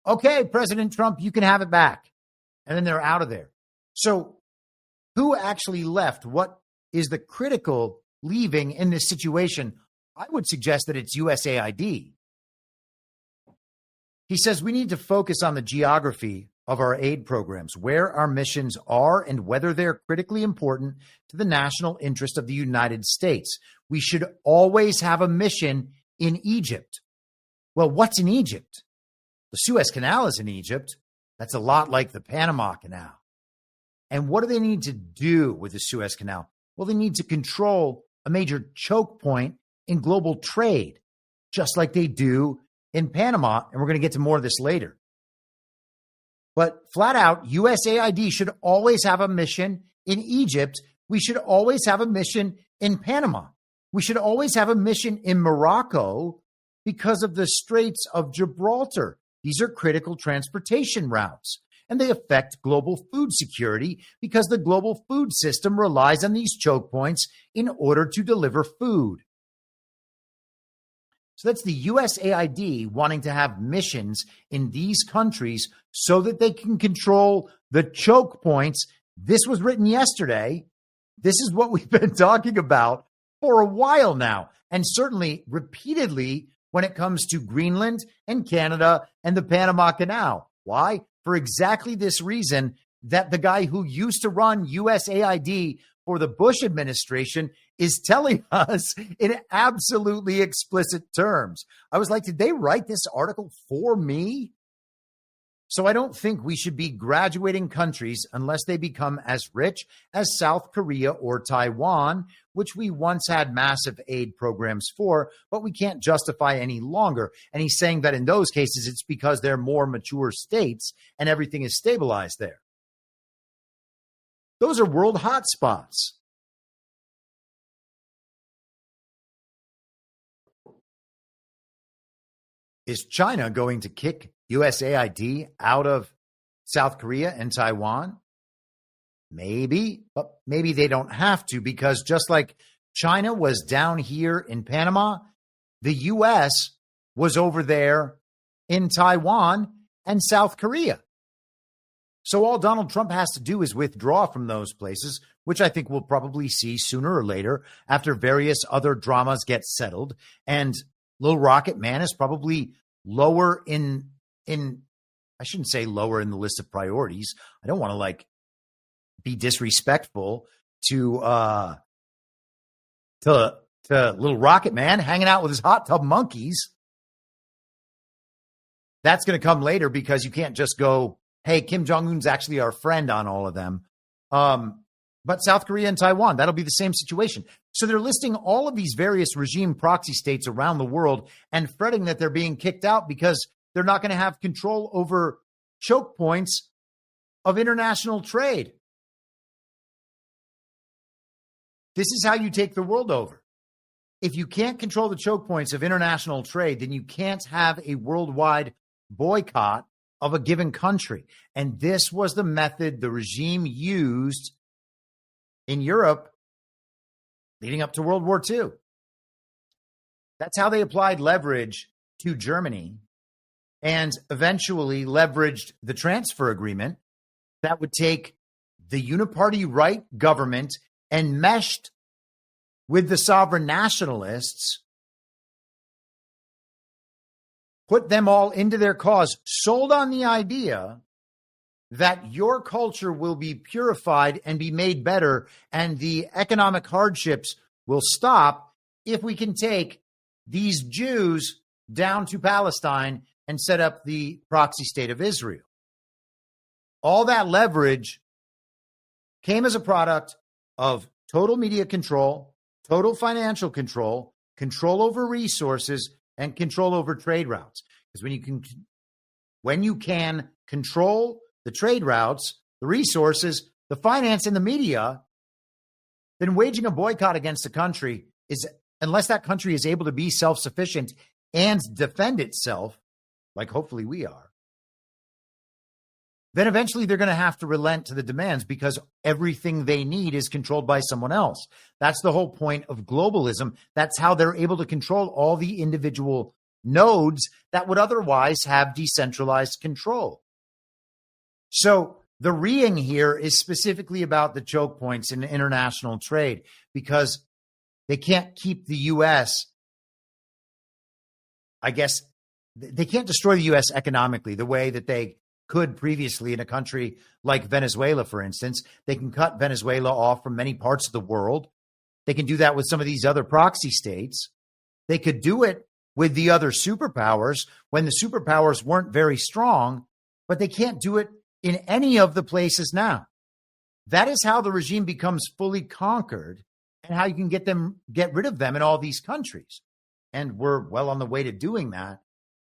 okay, President Trump, you can have it back. And then they're out of there. So who actually left? What is the critical leaving in this situation? I would suggest that it's USAID. He says we need to focus on the geography of our aid programs, where our missions are and whether they're critically important to the national interest of the United States. We should always have a mission in Egypt. Well, what's in Egypt? The Suez Canal is in Egypt. That's a lot like the Panama Canal. And what do they need to do with the Suez Canal? Well, they need to control a major choke point in global trade, just like they do in Panama. And we're going to get to more of this later. But flat out, USAID should always have a mission in Egypt. We should always have a mission in Panama. We should always have a mission in Morocco because of the Straits of Gibraltar. These are critical transportation routes, and they affect global food security because the global food system relies on these choke points in order to deliver food. So that's the USAID wanting to have missions in these countries so that they can control the choke points. This was written yesterday. This is what we've been talking about for a while now, and certainly repeatedly when it comes to Greenland and Canada and the Panama Canal. Why? For exactly this reason, that the guy who used to run USAID for the Bush administration is telling us in absolutely explicit terms. I was like, did they write this article for me? So I don't think we should be graduating countries unless they become as rich as South Korea or Taiwan, which we once had massive aid programs for, but we can't justify any longer. And he's saying that in those cases, it's because they're more mature states and everything is stabilized there. Those are world hotspots. Is China going to kick USAID out of South Korea and Taiwan? Maybe, but maybe they don't have to, because just like China was down here in Panama, the U.S. was over there in Taiwan and South Korea. So all Donald Trump has to do is withdraw from those places, which I think we'll probably see sooner or later after various other dramas get settled. And Little Rocket Man is probably lower in I shouldn't say lower in the list of priorities. I don't want to be disrespectful to Little Rocket Man hanging out with his hot tub monkeys. That's going to come later, because you can't just go, hey, Kim Jong-un's actually our friend on all of them. But South Korea and Taiwan, that'll be the same situation. So they're listing all of these various regime proxy states around the world and fretting that they're being kicked out because they're not going to have control over choke points of international trade. This is how you take the world over. If you can't control the choke points of international trade, then you can't have a worldwide boycott of a given country. And this was the method the regime used in Europe leading up to World War II. That's how they applied leverage to Germany and eventually leveraged the transfer agreement that would take the Uniparty right government and meshed with the sovereign nationalists, put them all into their cause, sold on the idea that your culture will be purified and be made better, and the economic hardships will stop if we can take these Jews down to Palestine and set up the proxy state of Israel. All that leverage came as a product of total media control, total financial control, control over resources, and control over trade routes. Because when you can control the trade routes, the resources, the finance, and the media, then waging a boycott against a country is, unless that country is able to be self-sufficient and defend itself, like hopefully we are, then eventually they're going to have to relent to the demands, because everything they need is controlled by someone else. That's the whole point of globalism. That's how they're able to control all the individual nodes that would otherwise have decentralized control. So The reing here is specifically about the choke points in international trade because they can't keep the U.S., I guess, they can't destroy the U.S. economically the way that they could previously in a country like Venezuela, for instance. They can cut Venezuela off from many parts of the world. They can do that with some of these other proxy states. They could do it with the other superpowers when the superpowers weren't very strong, but they can't do it in any of the places now. That is how the regime becomes fully conquered and how you can get rid of them in all these countries. And we're well on the way to doing that,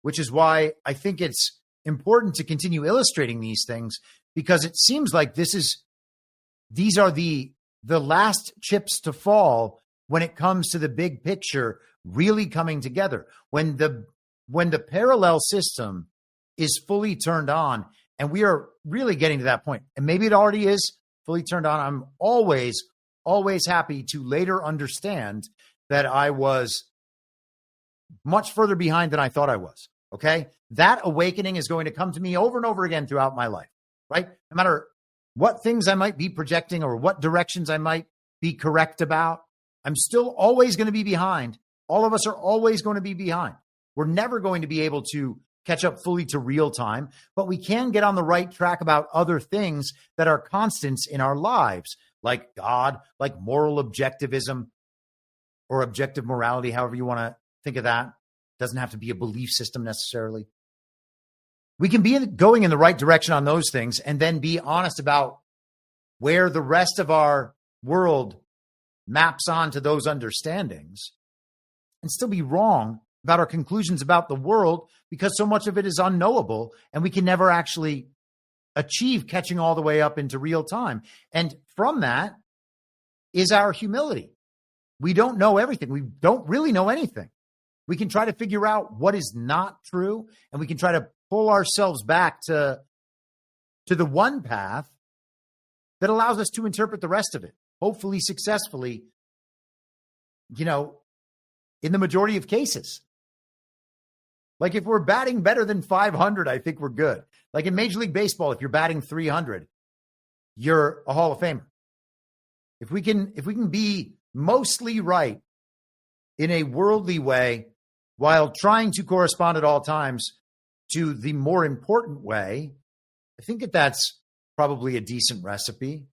which is why I think it's important to continue illustrating these things, because it seems like these are the last chips to fall when it comes to the big picture really coming together. When the parallel system is fully turned on, and we are really getting to that point, and maybe it already is fully turned on. I'm always happy to later understand that I was much further behind than I thought I was. Okay. That awakening is going to come to me over and over again throughout my life, right? No matter what things I might be projecting or what directions I might be correct about, I'm still always going to be behind. All of us are always going to be behind. We're never going to be able to catch up fully to real time, but we can get on the right track about other things that are constants in our lives, like God, like moral objectivism or objective morality, however you want to think of that. Doesn't have to be a belief system necessarily. We can be going in the right direction on those things and then be honest about where the rest of our world maps onto those understandings and still be wrong about our conclusions about the world because so much of it is unknowable and we can never actually achieve catching all the way up into real time. And from that is our humility. We don't know everything. We don't really know anything. We can try to figure out what is not true, and we can try to pull ourselves back to the one path that allows us to interpret the rest of it, hopefully successfully, in the majority of cases. Like if we're batting better than 500, I think we're good. Like in Major League Baseball, if you're batting 300, you're a Hall of Famer. If we can be mostly right in a worldly way, while trying to correspond at all times to the more important way, I think that's probably a decent recipe.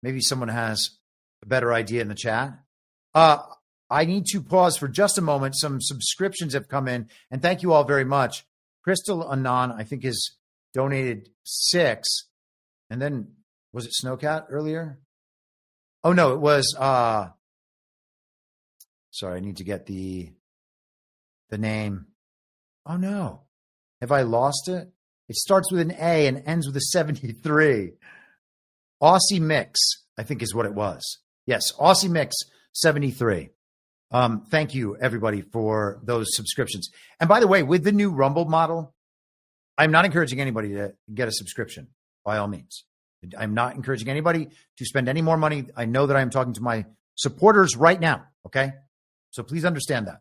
Maybe someone has a better idea in the chat. I need to pause for just a moment. Some subscriptions have come in, and thank you all very much. Crystal Anon, I think, has donated 6. And then, was it Snowcat earlier? Oh, no, it was... sorry, I need to get the name. Oh, no. Have I lost it? It starts with an A and ends with a 73. Aussie Mix, I think is what it was. Yes, Aussie Mix 73. Thank you, everybody, for those subscriptions. And by the way, with the new Rumble model, I'm not encouraging anybody to get a subscription, by all means. I'm not encouraging anybody to spend any more money. I know that I'm talking to my supporters right now, okay? So please understand that.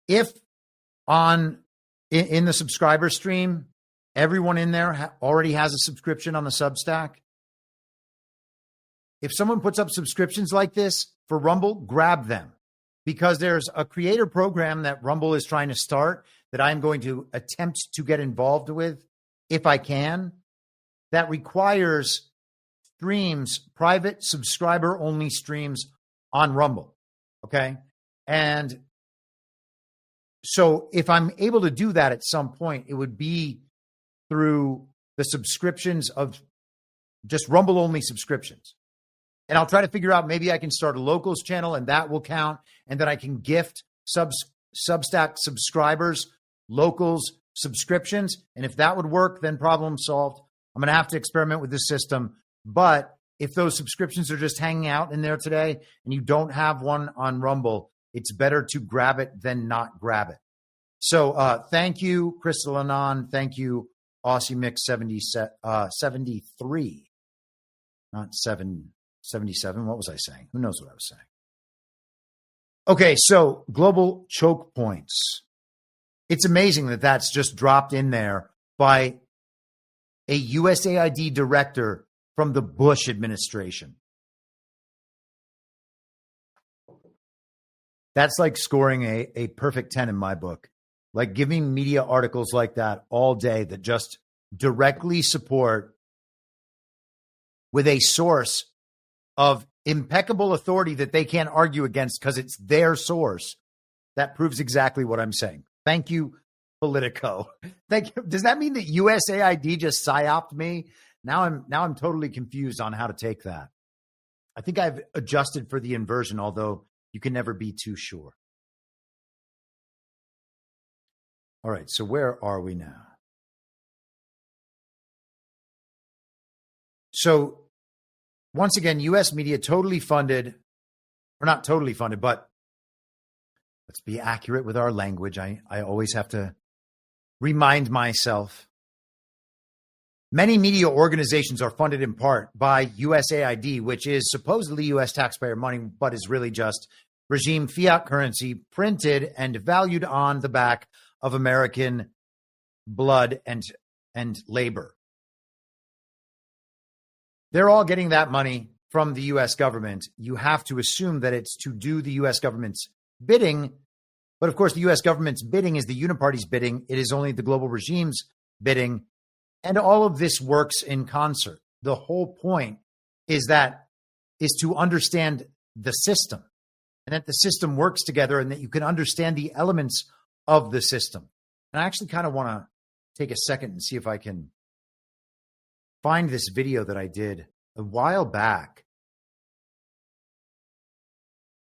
If in the subscriber stream, everyone in there already has a subscription on the Substack, if someone puts up subscriptions like this for Rumble, grab them, because there's a creator program that Rumble is trying to start that I'm going to attempt to get involved with, if I can, that requires streams, private subscriber-only streams on Rumble, okay? And so if I'm able to do that at some point, it would be through the subscriptions of just Rumble-only subscriptions. And I'll try to figure out, maybe I can start a locals channel and that will count. And then I can gift Substack subscribers locals subscriptions. And if that would work, then problem solved. I'm going to have to experiment with this system. But if those subscriptions are just hanging out in there today and you don't have one on Rumble, it's better to grab it than not grab it. So thank you, Crystal Anon. Thank you, Aussie Mix 73. Not 777. What was I saying? Who knows what I was saying? Okay, so global choke points. It's amazing that that's just dropped in there by a USAID director from the Bush administration. That's like scoring a perfect 10 in my book. Like, give me media articles like that all day that just directly support, with a source of impeccable authority that they can't argue against because it's their source. That proves exactly what I'm saying. Thank you, Politico. Thank you. Does that mean that USAID just psyoped me? Now I'm totally confused on how to take that. I think I've adjusted for the inversion, although you can never be too sure. All right, so where are we now? So once again, U.S. media totally funded, or not totally funded, but let's be accurate with our language. I always have to remind myself. Many media organizations are funded in part by USAID, which is supposedly U.S. taxpayer money, but is really just regime fiat currency printed and valued on the back of American blood and labor. They're all getting that money from the U.S. government. You have to assume that it's to do the U.S. government's bidding. But of course, the U.S. government's bidding is the Uniparty's bidding. It is only the global regime's bidding. And all of this works in concert. The whole point is to understand the system, and that the system works together, and that you can understand the elements of the system. And I actually kind of want to take a second and see if I can find this video that I did a while back.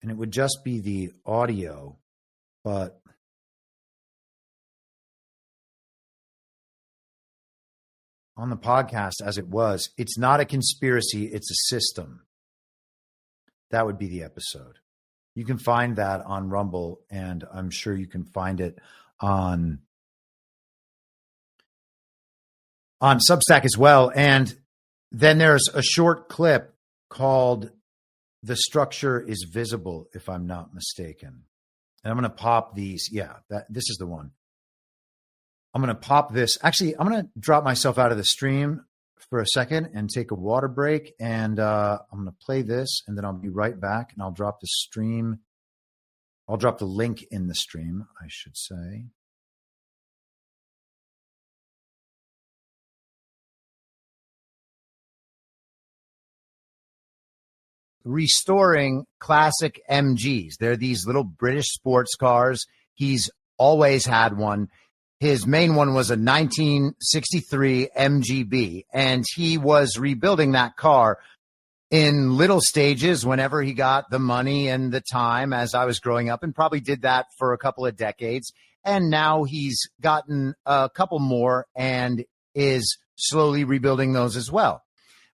And it would just be the audio, but on the podcast as it was, it's not a conspiracy, it's a system. That would be the episode. You can find that on Rumble, and I'm sure you can find it on Substack as well. And then there's a short clip called "The Structure is Visible," if I'm not mistaken. And I'm going to pop these. Yeah, this is the one. I'm going to pop this. Actually, I'm going to drop myself out of the stream for a second and take a water break. And I'm going to play this, and then I'll be right back, and I'll drop the stream. I'll drop the link in the stream, I should say. Restoring classic MGs. They're these little British sports cars. He's always had one. His main one was a 1963 MGB, and he was rebuilding that car in little stages whenever he got the money and the time as I was growing up, and probably did that for a couple of decades. And now he's gotten a couple more and is slowly rebuilding those as well.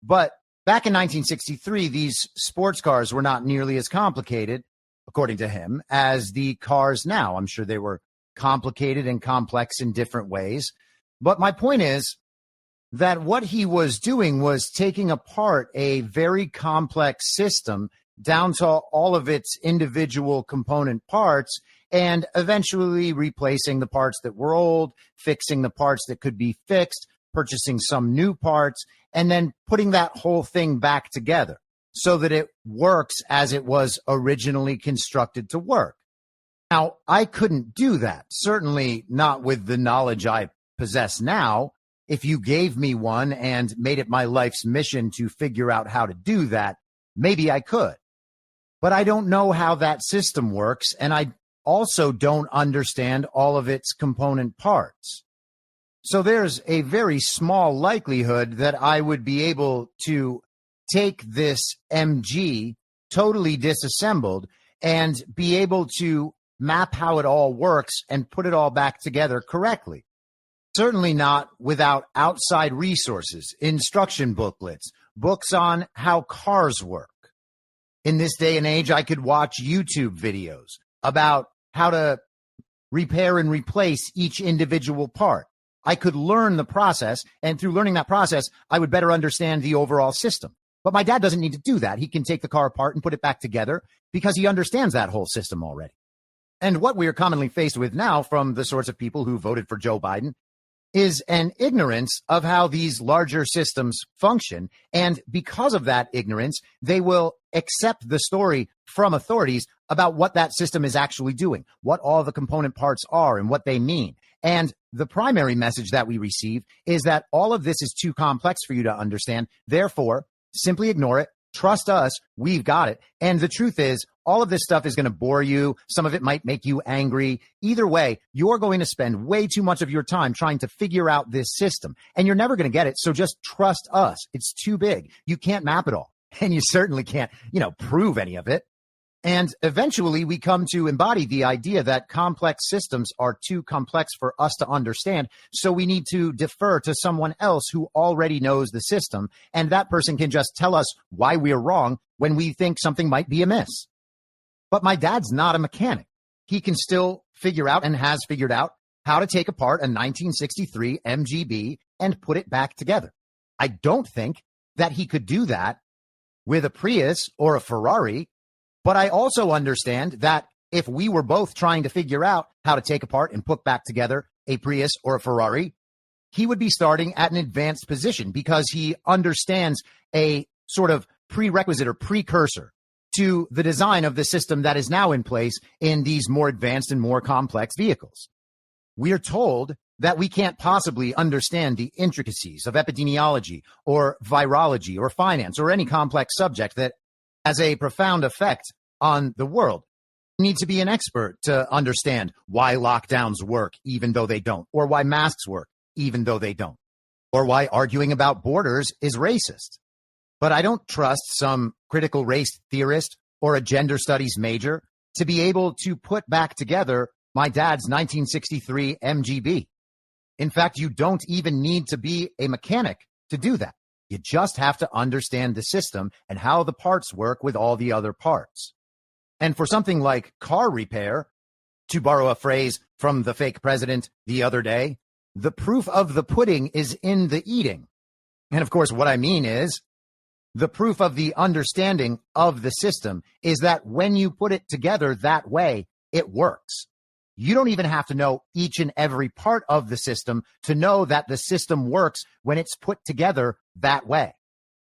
But back in 1963, these sports cars were not nearly as complicated, according to him, as the cars now. I'm sure they were complicated and complex in different ways. But my point is that what he was doing was taking apart a very complex system down to all of its individual component parts, and eventually replacing the parts that were old, fixing the parts that could be fixed, purchasing some new parts, and then putting that whole thing back together so that it works as it was originally constructed to work. Now, I couldn't do that, certainly not with the knowledge I possess now. If you gave me one and made it my life's mission to figure out how to do that, maybe I could. But I don't know how that system works, and I also don't understand all of its component parts. So there's a very small likelihood that I would be able to take this MG totally disassembled and be able to map how it all works and put it all back together correctly. Certainly not without outside resources, instruction booklets, books on how cars work. In this day and age, I could watch YouTube videos about how to repair and replace each individual part. I could learn the process, and through learning that process, I would better understand the overall system. But my dad doesn't need to do that. He can take the car apart and put it back together because he understands that whole system already. And what we are commonly faced with now from the sorts of people who voted for Joe Biden is an ignorance of how these larger systems function. And because of that ignorance, they will accept the story from authorities about what that system is actually doing, what all the component parts are and what they mean. And the primary message that we receive is that all of this is too complex for you to understand. Therefore, simply ignore it. Trust us. We've got it. And the truth is, all of this stuff is going to bore you. Some of it might make you angry. Either way, you're going to spend way too much of your time trying to figure out this system, and you're never going to get it. So just trust us. It's too big. You can't map it all, and you certainly can't, prove any of it. And eventually we come to embody the idea that complex systems are too complex for us to understand. So we need to defer to someone else who already knows the system. And that person can just tell us why we're wrong when we think something might be amiss. But my dad's not a mechanic. He can still figure out and has figured out how to take apart a 1963 MGB and put it back together. I don't think that he could do that with a Prius or a Ferrari. But I also understand that if we were both trying to figure out how to take apart and put back together a Prius or a Ferrari, he would be starting at an advanced position because he understands a sort of prerequisite or precursor to the design of the system that is now in place in these more advanced and more complex vehicles. We are told that we can't possibly understand the intricacies of epidemiology or virology or finance or any complex subject that has a profound effect on the world. You need to be an expert to understand why lockdowns work even though they don't, or why masks work even though they don't, or why arguing about borders is racist. But I don't trust some critical race theorist or a gender studies major to be able to put back together my dad's 1963 MGB. In fact, you don't even need to be a mechanic to do that. You just have to understand the system and how the parts work with all the other parts. And for something like car repair, to borrow a phrase from the fake president the other day, the proof of the pudding is in the eating. And of course, what I mean is the proof of the understanding of the system is that when you put it together that way, it works. You don't even have to know each and every part of the system to know that the system works when it's put together that way.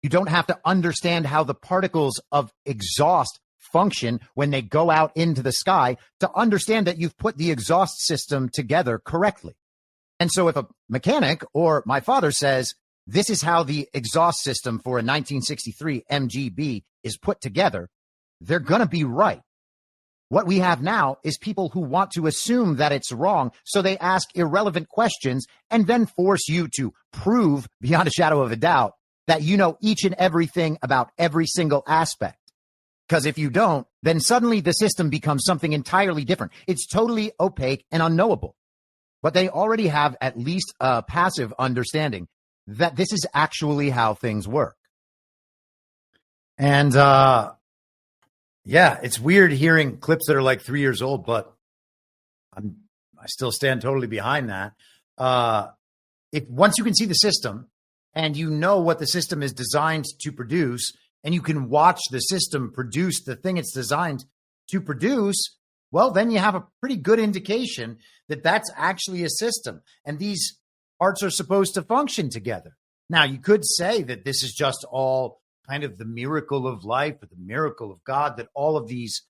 You don't have to understand how the particles of exhaust function when they go out into the sky to understand that you've put the exhaust system together correctly. And so if a mechanic or my father says, this is how the exhaust system for a 1963 MGB is put together, they're going to be right. What we have now is people who want to assume that it's wrong, so they ask irrelevant questions and then force you to prove beyond a shadow of a doubt that you know each and everything about every single aspect. Because if you don't, then suddenly the system becomes something entirely different. It's totally opaque and unknowable. But they already have at least a passive understanding that this is actually how things work. And, yeah, it's weird hearing clips that are like 3 years old, but I still stand totally behind that. If once you can see the system and you know what the system is designed to produce, and you can watch the system produce the thing it's designed to produce, well, then you have a pretty good indication that that's actually a system, and these parts are supposed to function together. Now, you could say that this is just all kind of the miracle of life or the miracle of God, that all of these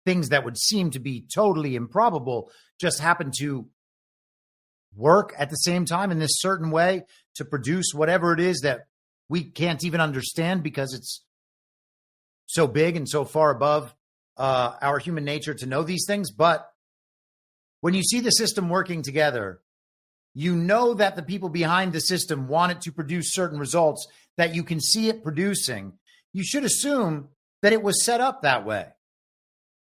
things that would seem to be totally improbable just happen to work at the same time in this certain way to produce whatever it is that we can't even understand because it's so big and so far above our human nature to know these things. But when you see the system working together, you know that the people behind the system want it to produce certain results that you can see it producing. You should assume that it was set up that way,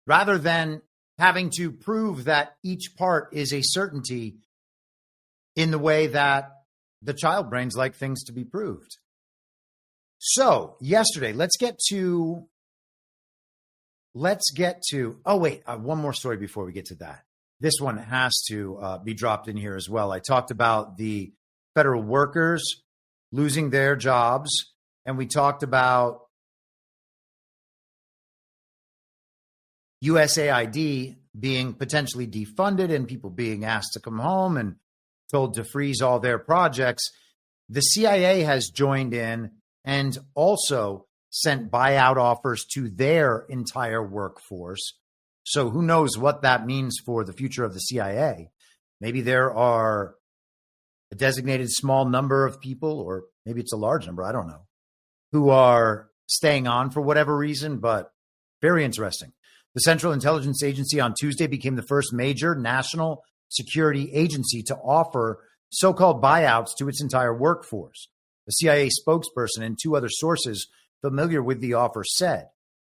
rather than having to prove that each part is a certainty in the way that the child brains like things to be proved. So yesterday, let's get to, oh wait, one more story before we get to that. This one has to be dropped in here as well. I talked about the federal workers losing their jobs, and we talked about USAID being potentially defunded and people being asked to come home and told to freeze all their projects, the CIA has joined in and also sent buyout offers to their entire workforce. So who knows what that means for the future of the CIA? Maybe there are a designated small number of people, or maybe it's a large number, I don't know, who are staying on for whatever reason, but very interesting. The Central Intelligence Agency on Tuesday became the first major national security agency to offer so-called buyouts to its entire workforce. The CIA spokesperson and two other sources familiar with the offer said,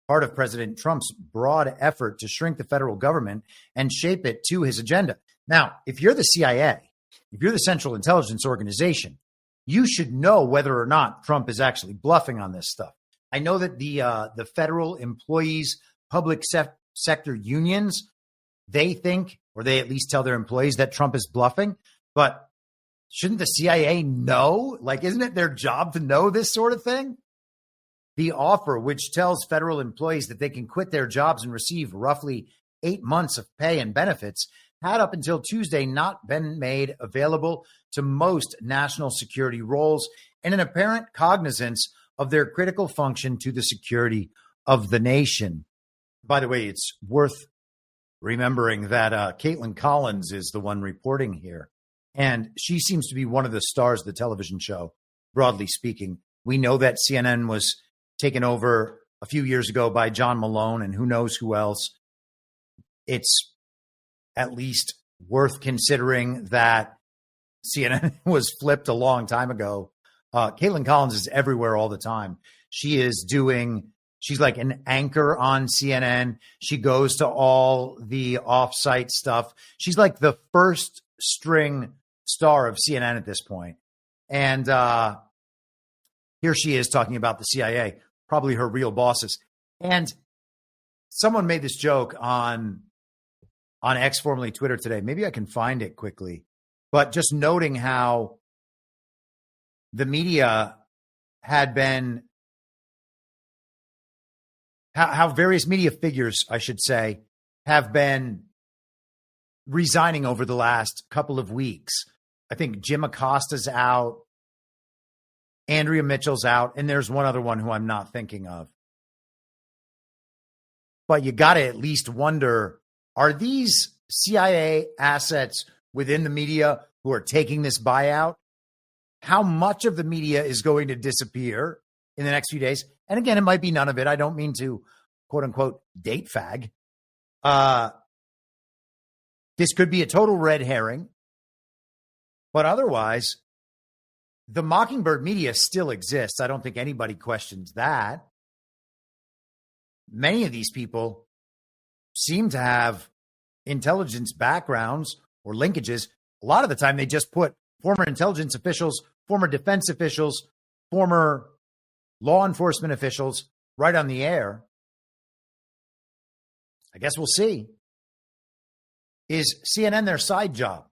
part of President Trump's broad effort to shrink the federal government and shape it to his agenda. Now, if you're the CIA, if you're the Central Intelligence Organization, you should know whether or not Trump is actually bluffing on this stuff. I know that the federal employees, public sector unions, they think, or they at least tell their employees that Trump is bluffing, but shouldn't the CIA know? Like, isn't it their job to know this sort of thing? The offer, which tells federal employees that they can quit their jobs and receive roughly 8 months of pay and benefits, had up until Tuesday not been made available to most national security roles in an apparent cognizance of their critical function to the security of the nation. By the way, it's worth remembering that Caitlin Collins is the one reporting here. And she seems to be one of the stars of the television show, broadly speaking. We know that CNN was taken over a few years ago by John Malone and who knows who else. It's at least worth considering that CNN was flipped a long time ago. Caitlin Collins is everywhere all the time. She's like an anchor on CNN. She goes to all the off-site stuff. She's like the first string star of CNN at this point. And here she is talking about the CIA, probably her real bosses. And someone made this joke on X, formerly Twitter, today. Maybe I can find it quickly. But just noting how the media had been, how various media figures, I should say, have been resigning over the last couple of weeks. I think Jim Acosta's out, Andrea Mitchell's out, and there's one other one who I'm not thinking of. But you got to at least wonder, are these CIA assets within the media who are taking this buyout? How much of the media is going to disappear in the next few days? And again, it might be none of it. I don't mean to, quote unquote, date fag. This could be a total red herring. But otherwise, the Mockingbird media still exists. I don't think anybody questions that. Many of these people seem to have intelligence backgrounds or linkages. A lot of the time, they just put former intelligence officials, former defense officials, former law enforcement officials right on the air. I guess we'll see. Is CNN their side job?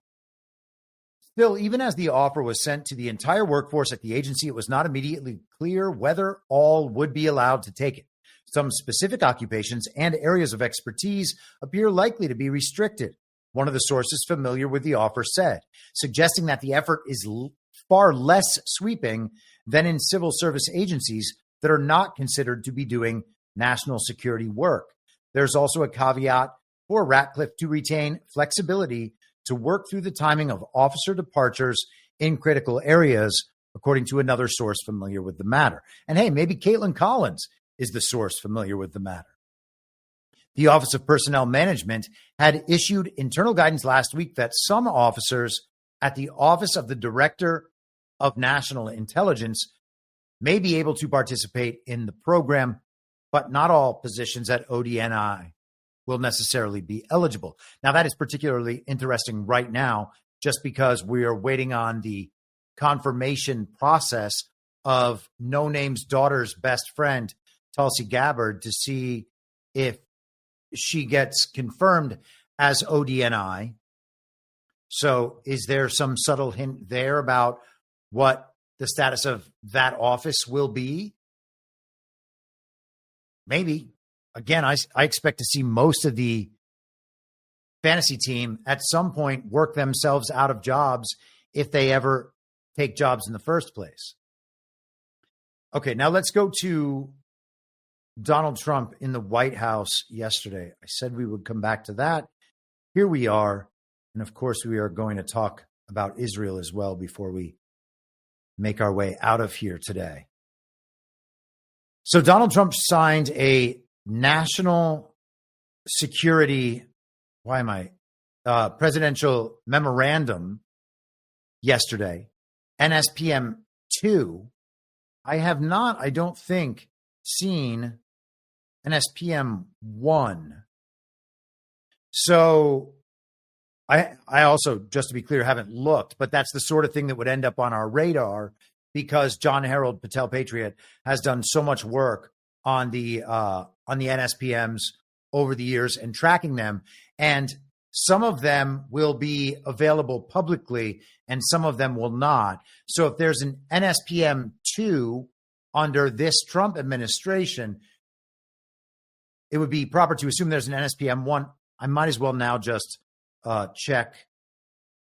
Still, even as the offer was sent to the entire workforce at the agency, it was not immediately clear whether all would be allowed to take it. Some specific occupations and areas of expertise appear likely to be restricted, one of the sources familiar with the offer said, suggesting that the effort is far less sweeping than in civil service agencies that are not considered to be doing national security work. There's also a caveat for Ratcliffe to retain flexibility to work through the timing of officer departures in critical areas, according to another source familiar with the matter. And hey, maybe Caitlin Collins is the source familiar with the matter. The Office of Personnel Management had issued internal guidance last week that some officers at the Office of the Director of National Intelligence may be able to participate in the program, but not all positions at ODNI will necessarily be eligible. Now, that is particularly interesting right now, just because we are waiting on the confirmation process of No Name's daughter's best friend, Tulsi Gabbard, to see if she gets confirmed as ODNI. So is there some subtle hint there about what the status of that office will be? Maybe. Again, I expect to see most of the fantasy team at some point work themselves out of jobs if they ever take jobs in the first place. Okay, now let's go to Donald Trump in the White House yesterday. I said we would come back to that. Here we are. And of course, we are going to talk about Israel as well before we make our way out of here today. So Donald Trump signed a national security, presidential memorandum yesterday, NSPM 2. I have not, I don't think, seen NSPM 1. So I also, just to be clear, haven't looked, but that's the sort of thing that would end up on our radar because John Harold Patel Patriot has done so much work on the NSPMs over the years and tracking them. And some of them will be available publicly and some of them will not. So if there's an NSPM 2 under this Trump administration, it would be proper to assume there's an NSPM 1. I might as well now just check.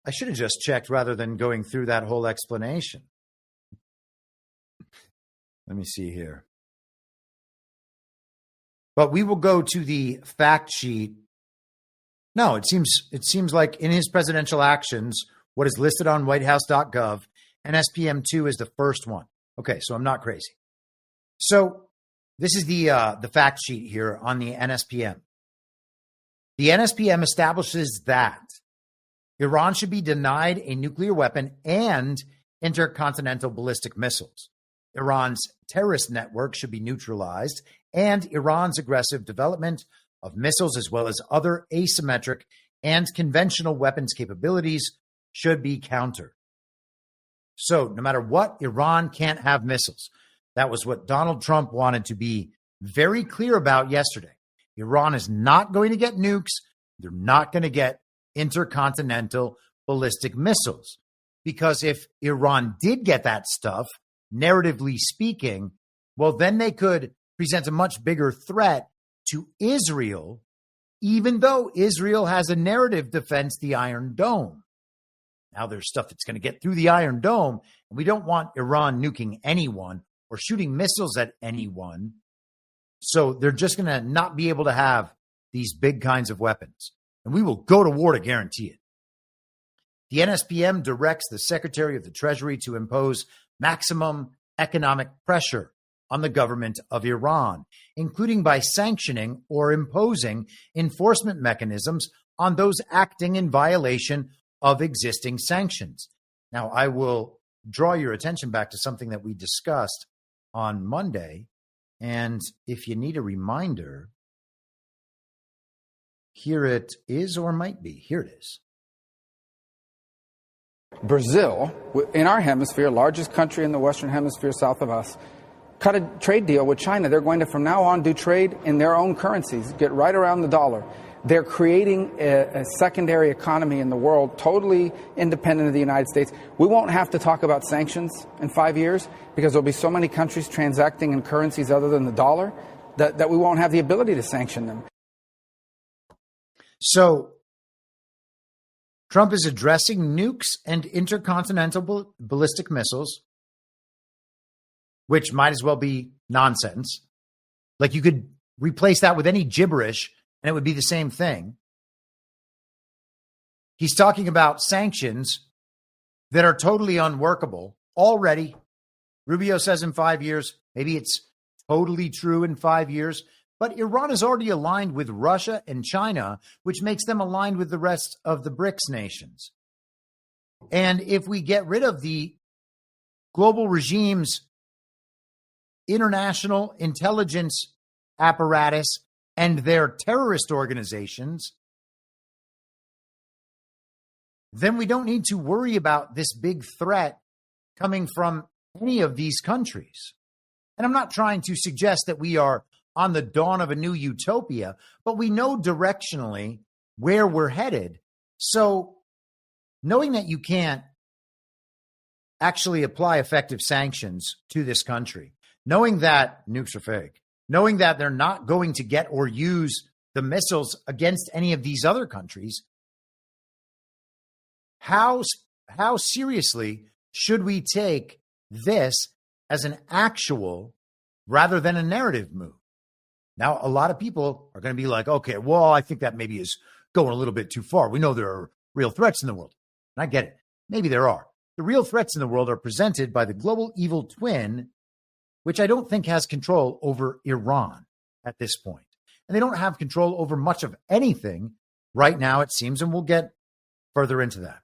I should have just checked rather than going through that whole explanation. Let me see here. But we will go to the fact sheet. No, it seems like in his presidential actions, what is listed on whitehouse.gov, NSPM 2 is the first one. Okay, so I'm not crazy. So this is the fact sheet here on the NSPM. The NSPM establishes that Iran should be denied a nuclear weapon and intercontinental ballistic missiles. Iran's terrorist network should be neutralized, and Iran's aggressive development of missiles as well as other asymmetric and conventional weapons capabilities should be countered. So no matter what, Iran can't have missiles. That was what Donald Trump wanted to be very clear about yesterday. Iran is not going to get nukes. They're not going to get intercontinental ballistic missiles. Because if Iran did get that stuff, narratively speaking, well, then they could present a much bigger threat to Israel, even though Israel has a narrative defense, the Iron Dome. Now there's stuff that's going to get through the Iron Dome, and we don't want Iran nuking anyone or shooting missiles at anyone. So they're just going to not be able to have these big kinds of weapons. And we will go to war to guarantee it. The NSPM directs the Secretary of the Treasury to impose maximum economic pressure on the government of Iran, including by sanctioning or imposing enforcement mechanisms on those acting in violation of existing sanctions. Now, I will draw your attention back to something that we discussed on Monday. And if you need a reminder, here it is, or might be. Here it is. Brazil, in our hemisphere, largest country in the Western Hemisphere south of us, cut a trade deal with China. They're going to, from now on, do trade in their own currencies, get right around the dollar. They're creating a secondary economy in the world, totally independent of the United States. We won't have to talk about sanctions in 5 years because there'll be so many countries transacting in currencies other than the dollar that we won't have the ability to sanction them. So Trump is addressing nukes and intercontinental ballistic missiles, which might as well be nonsense. Like you could replace that with any gibberish and it would be the same thing. He's talking about sanctions that are totally unworkable already. Rubio says in 5 years, maybe it's totally true in 5 years, but Iran is already aligned with Russia and China, which makes them aligned with the rest of the BRICS nations. And if we get rid of the global regime's international intelligence apparatus and their terrorist organizations, then we don't need to worry about this big threat coming from any of these countries. And I'm not trying to suggest that we are on the dawn of a new utopia, but we know directionally where we're headed. So knowing that you can't actually apply effective sanctions to this country, knowing that nukes are fake, knowing that they're not going to get or use the missiles against any of these other countries, how how seriously should we take this as an actual rather than a narrative move? Now, a lot of people are going to be like, okay, well, I think that maybe is going a little bit too far. We know there are real threats in the world. And I get it. Maybe there are. The real threats in the world are presented by the global evil twin, which I don't think has control over Iran at this point. And they don't have control over much of anything right now, it seems, and we'll get further into that.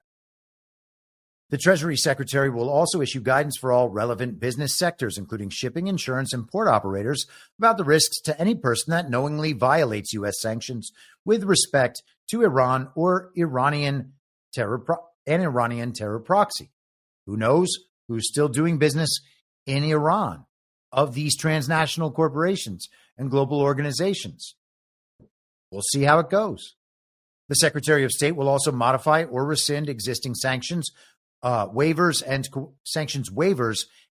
The Treasury Secretary will also issue guidance for all relevant business sectors, including shipping, insurance, and port operators, about the risks to any person that knowingly violates U.S. sanctions with respect to Iran or Iranian terror proxy. Who knows who's still doing business in Iran of these transnational corporations and global organizations? We'll see how it goes. The Secretary of State will also modify or rescind existing sanctions waivers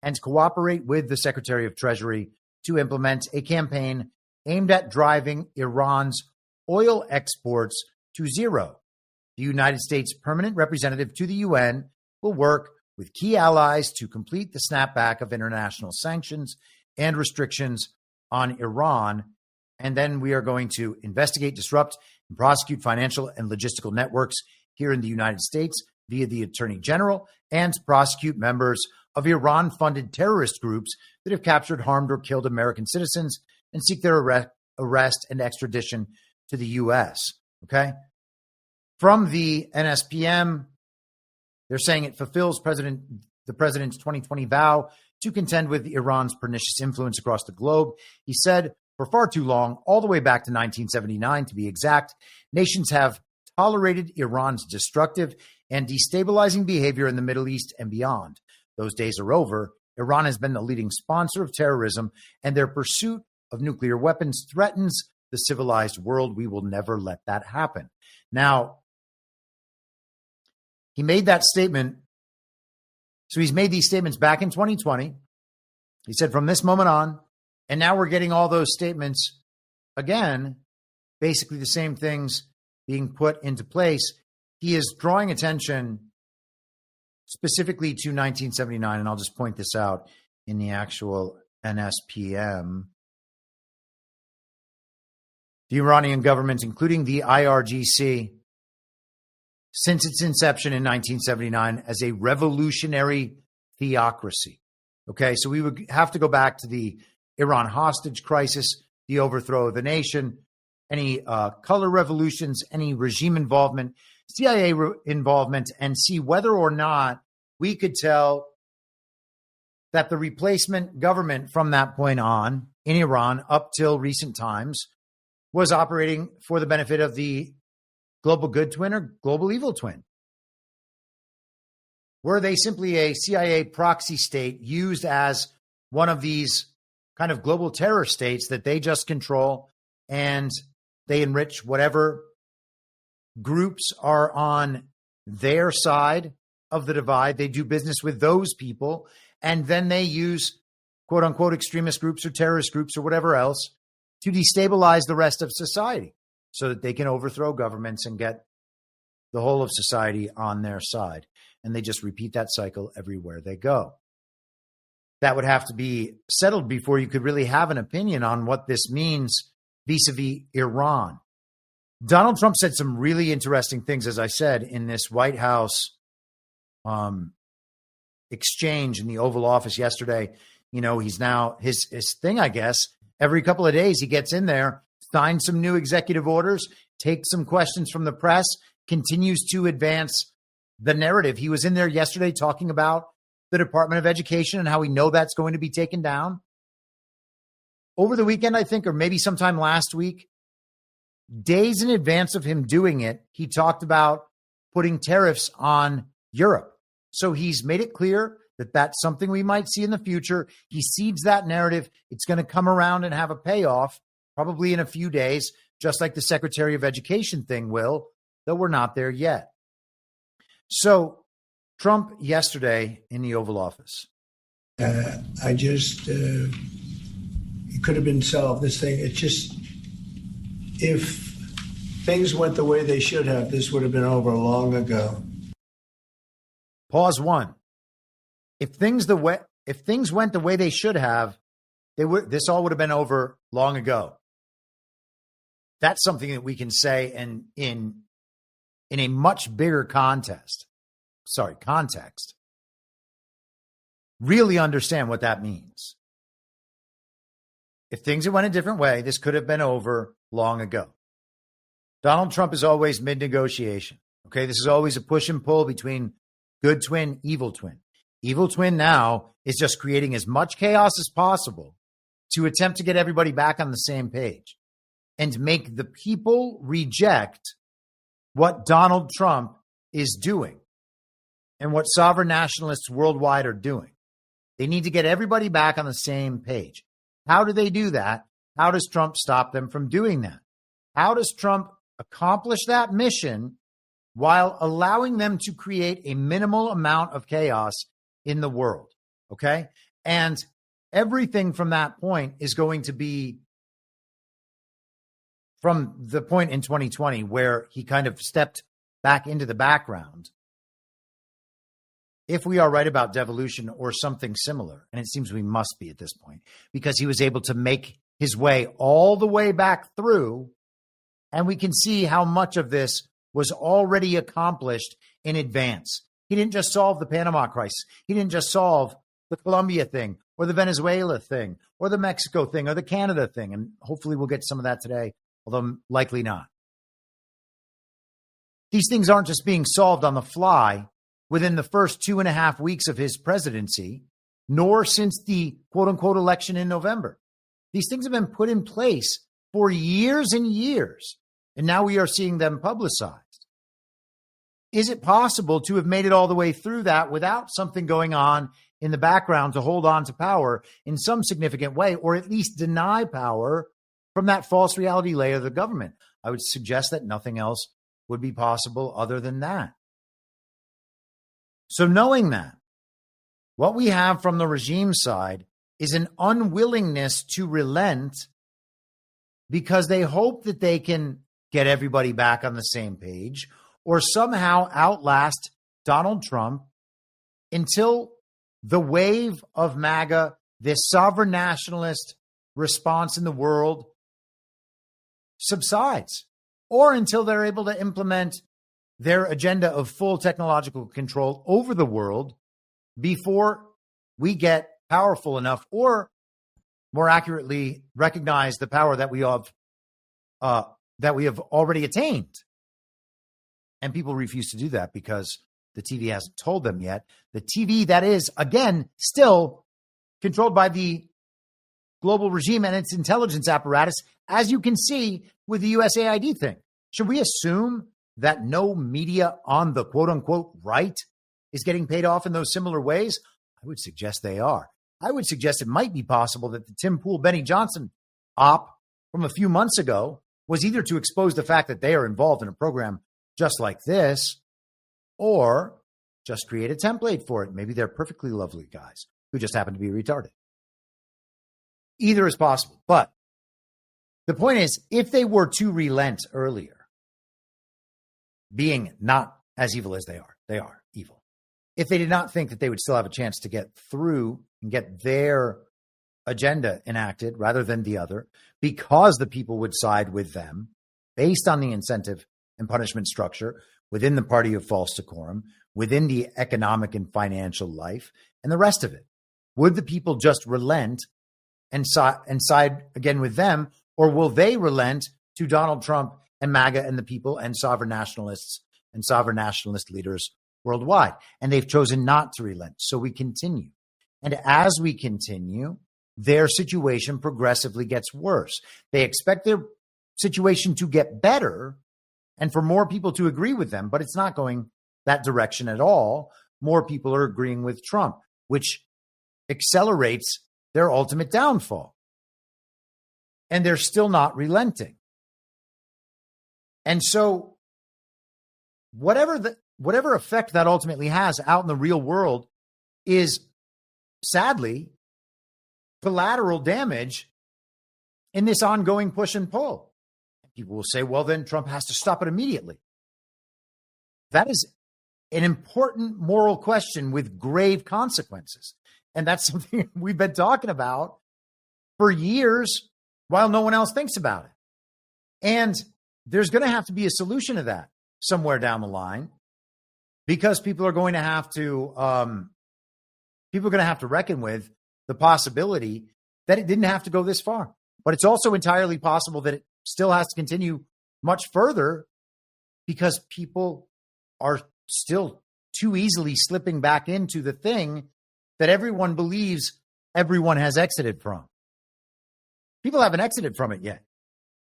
and cooperate with the Secretary of Treasury to implement a campaign aimed at driving Iran's oil exports to zero. The United States permanent representative to the UN will work with key allies to complete the snapback of international sanctions and restrictions on Iran. And then we are going to investigate, disrupt, and prosecute financial and logistical networks here in the United States via the Attorney General, and prosecute members of Iran-funded terrorist groups that have captured, harmed, or killed American citizens and seek their arrest and extradition to the U.S. Okay? From the NSPM, they're saying it fulfills the president's 2020 vow to contend with Iran's pernicious influence across the globe. He said, for far too long, all the way back to 1979 to be exact, nations have tolerated Iran's destructive and destabilizing behavior in the Middle East and beyond. Those days are over. Iran has been the leading sponsor of terrorism, and their pursuit of nuclear weapons threatens the civilized world. We will never let that happen. Now, he made that statement. So he's made these statements back in 2020. He said, from this moment on, and now we're getting all those statements again, basically the same things being put into place. He is drawing attention specifically to 1979, and I'll just point this out in the actual NSPM. The Iranian government, including the IRGC, since its inception in 1979 as a revolutionary theocracy. Okay, so we would have to go back to the Iran hostage crisis, the overthrow of the nation, any color revolutions, any regime involvement, CIA involvement, and see whether or not we could tell that the replacement government from that point on in Iran up till recent times was operating for the benefit of the global good twin or global evil twin. Were they simply a CIA proxy state used as one of these kind of global terror states that they just control and they enrich whatever groups are on their side of the divide? They do business with those people, and then they use quote unquote extremist groups or terrorist groups or whatever else to destabilize the rest of society so that they can overthrow governments and get the whole of society on their side. And they just repeat that cycle everywhere they go. That would have to be settled before you could really have an opinion on what this means vis-a-vis Iran. Donald Trump said some really interesting things, as I said, in this White House exchange in the Oval Office yesterday. You know, he's now his thing, I guess, every couple of days he gets in there, signs some new executive orders, takes some questions from the press, continues to advance the narrative. He was in there yesterday talking about the Department of Education and how we know that's going to be taken down. Over the weekend, I think, or maybe sometime last week, days in advance of him doing it, he talked about putting tariffs on Europe. So he's made it clear that that's something we might see in the future. He seeds that narrative. It's going to come around and have a payoff probably in a few days, just like the Secretary of Education thing will, though we're not there yet. So Trump yesterday in the Oval Office. It could have been solved, this thing. It just, if things went the way they should have, this would have been over long ago. Pause one. If things went the way they should have, this all would have been over long ago. That's something that we can say in a much bigger context. Really understand what that means. If things had went a different way, this could have been over long ago. Donald Trump is always mid-negotiation. Okay, this is always a push and pull between good twin, evil twin. Evil twin now is just creating as much chaos as possible to attempt to get everybody back on the same page and make the people reject what Donald Trump is doing and what sovereign nationalists worldwide are doing. They need to get everybody back on the same page. How do they do that? How does Trump stop them from doing that? How does Trump accomplish that mission while allowing them to create a minimal amount of chaos in the world? Okay? And everything from that point is going to be from the point in 2020 where he kind of stepped back into the background. If we are right about devolution or something similar, and it seems we must be at this point, because he was able to make his way all the way back through, and we can see how much of this was already accomplished in advance. He didn't just solve the Panama crisis. He didn't just solve the Colombia thing or the Venezuela thing or the Mexico thing or the Canada thing, and hopefully we'll get some of that today, although likely not. These things aren't just being solved on the fly within the first 2.5 weeks of his presidency, nor since the quote-unquote election in November. These things have been put in place for years and years, and now we are seeing them publicized. Is it possible to have made it all the way through that without something going on in the background to hold on to power in some significant way, or at least deny power from that false reality layer of the government? I would suggest that nothing else would be possible other than that. So knowing that, what we have from the regime side is an unwillingness to relent because they hope that they can get everybody back on the same page or somehow outlast Donald Trump until the wave of MAGA, this sovereign nationalist response in the world, subsides, or until they're able to implement their agenda of full technological control over the world before we get powerful enough, or more accurately recognize the power that we have already attained. And people refuse to do that because the TV hasn't told them yet. The TV that is, again, still controlled by the global regime and its intelligence apparatus, as you can see with the USAID thing. Should we assume that no media on the quote-unquote right is getting paid off in those similar ways? I would suggest they are. I would suggest it might be possible that the Tim Pool, Benny Johnson op from a few months ago was either to expose the fact that they are involved in a program just like this, or just create a template for it. Maybe they're perfectly lovely guys who just happen to be retarded. Either is possible. But the point is, if they were to relent earlier, being not as evil as they are evil. If they did not think that they would still have a chance to get through and get their agenda enacted rather than the other, because the people would side with them based on the incentive and punishment structure within the party of false decorum, within the economic and financial life, and the rest of it. Would the people just relent and side again with them, or will they relent to Donald Trump and MAGA and the people and sovereign nationalists and sovereign nationalist leaders worldwide? And they've chosen not to relent. So we continue. And as we continue, their situation progressively gets worse. They expect their situation to get better and for more people to agree with them, but it's not going that direction at all. More people are agreeing with Trump, which accelerates their ultimate downfall. And they're still not relenting. And so whatever effect that ultimately has out in the real world is sadly collateral damage in this ongoing push and pull. People will say, well, then Trump has to stop it immediately. That is an important moral question with grave consequences. And that's something we've been talking about for years while no one else thinks about it. And there's going to have to be a solution to that somewhere down the line, because people are going to have to reckon with the possibility that it didn't have to go this far. But it's also entirely possible that it still has to continue much further, because people are still too easily slipping back into the thing that everyone believes everyone has exited from. People haven't exited from it yet,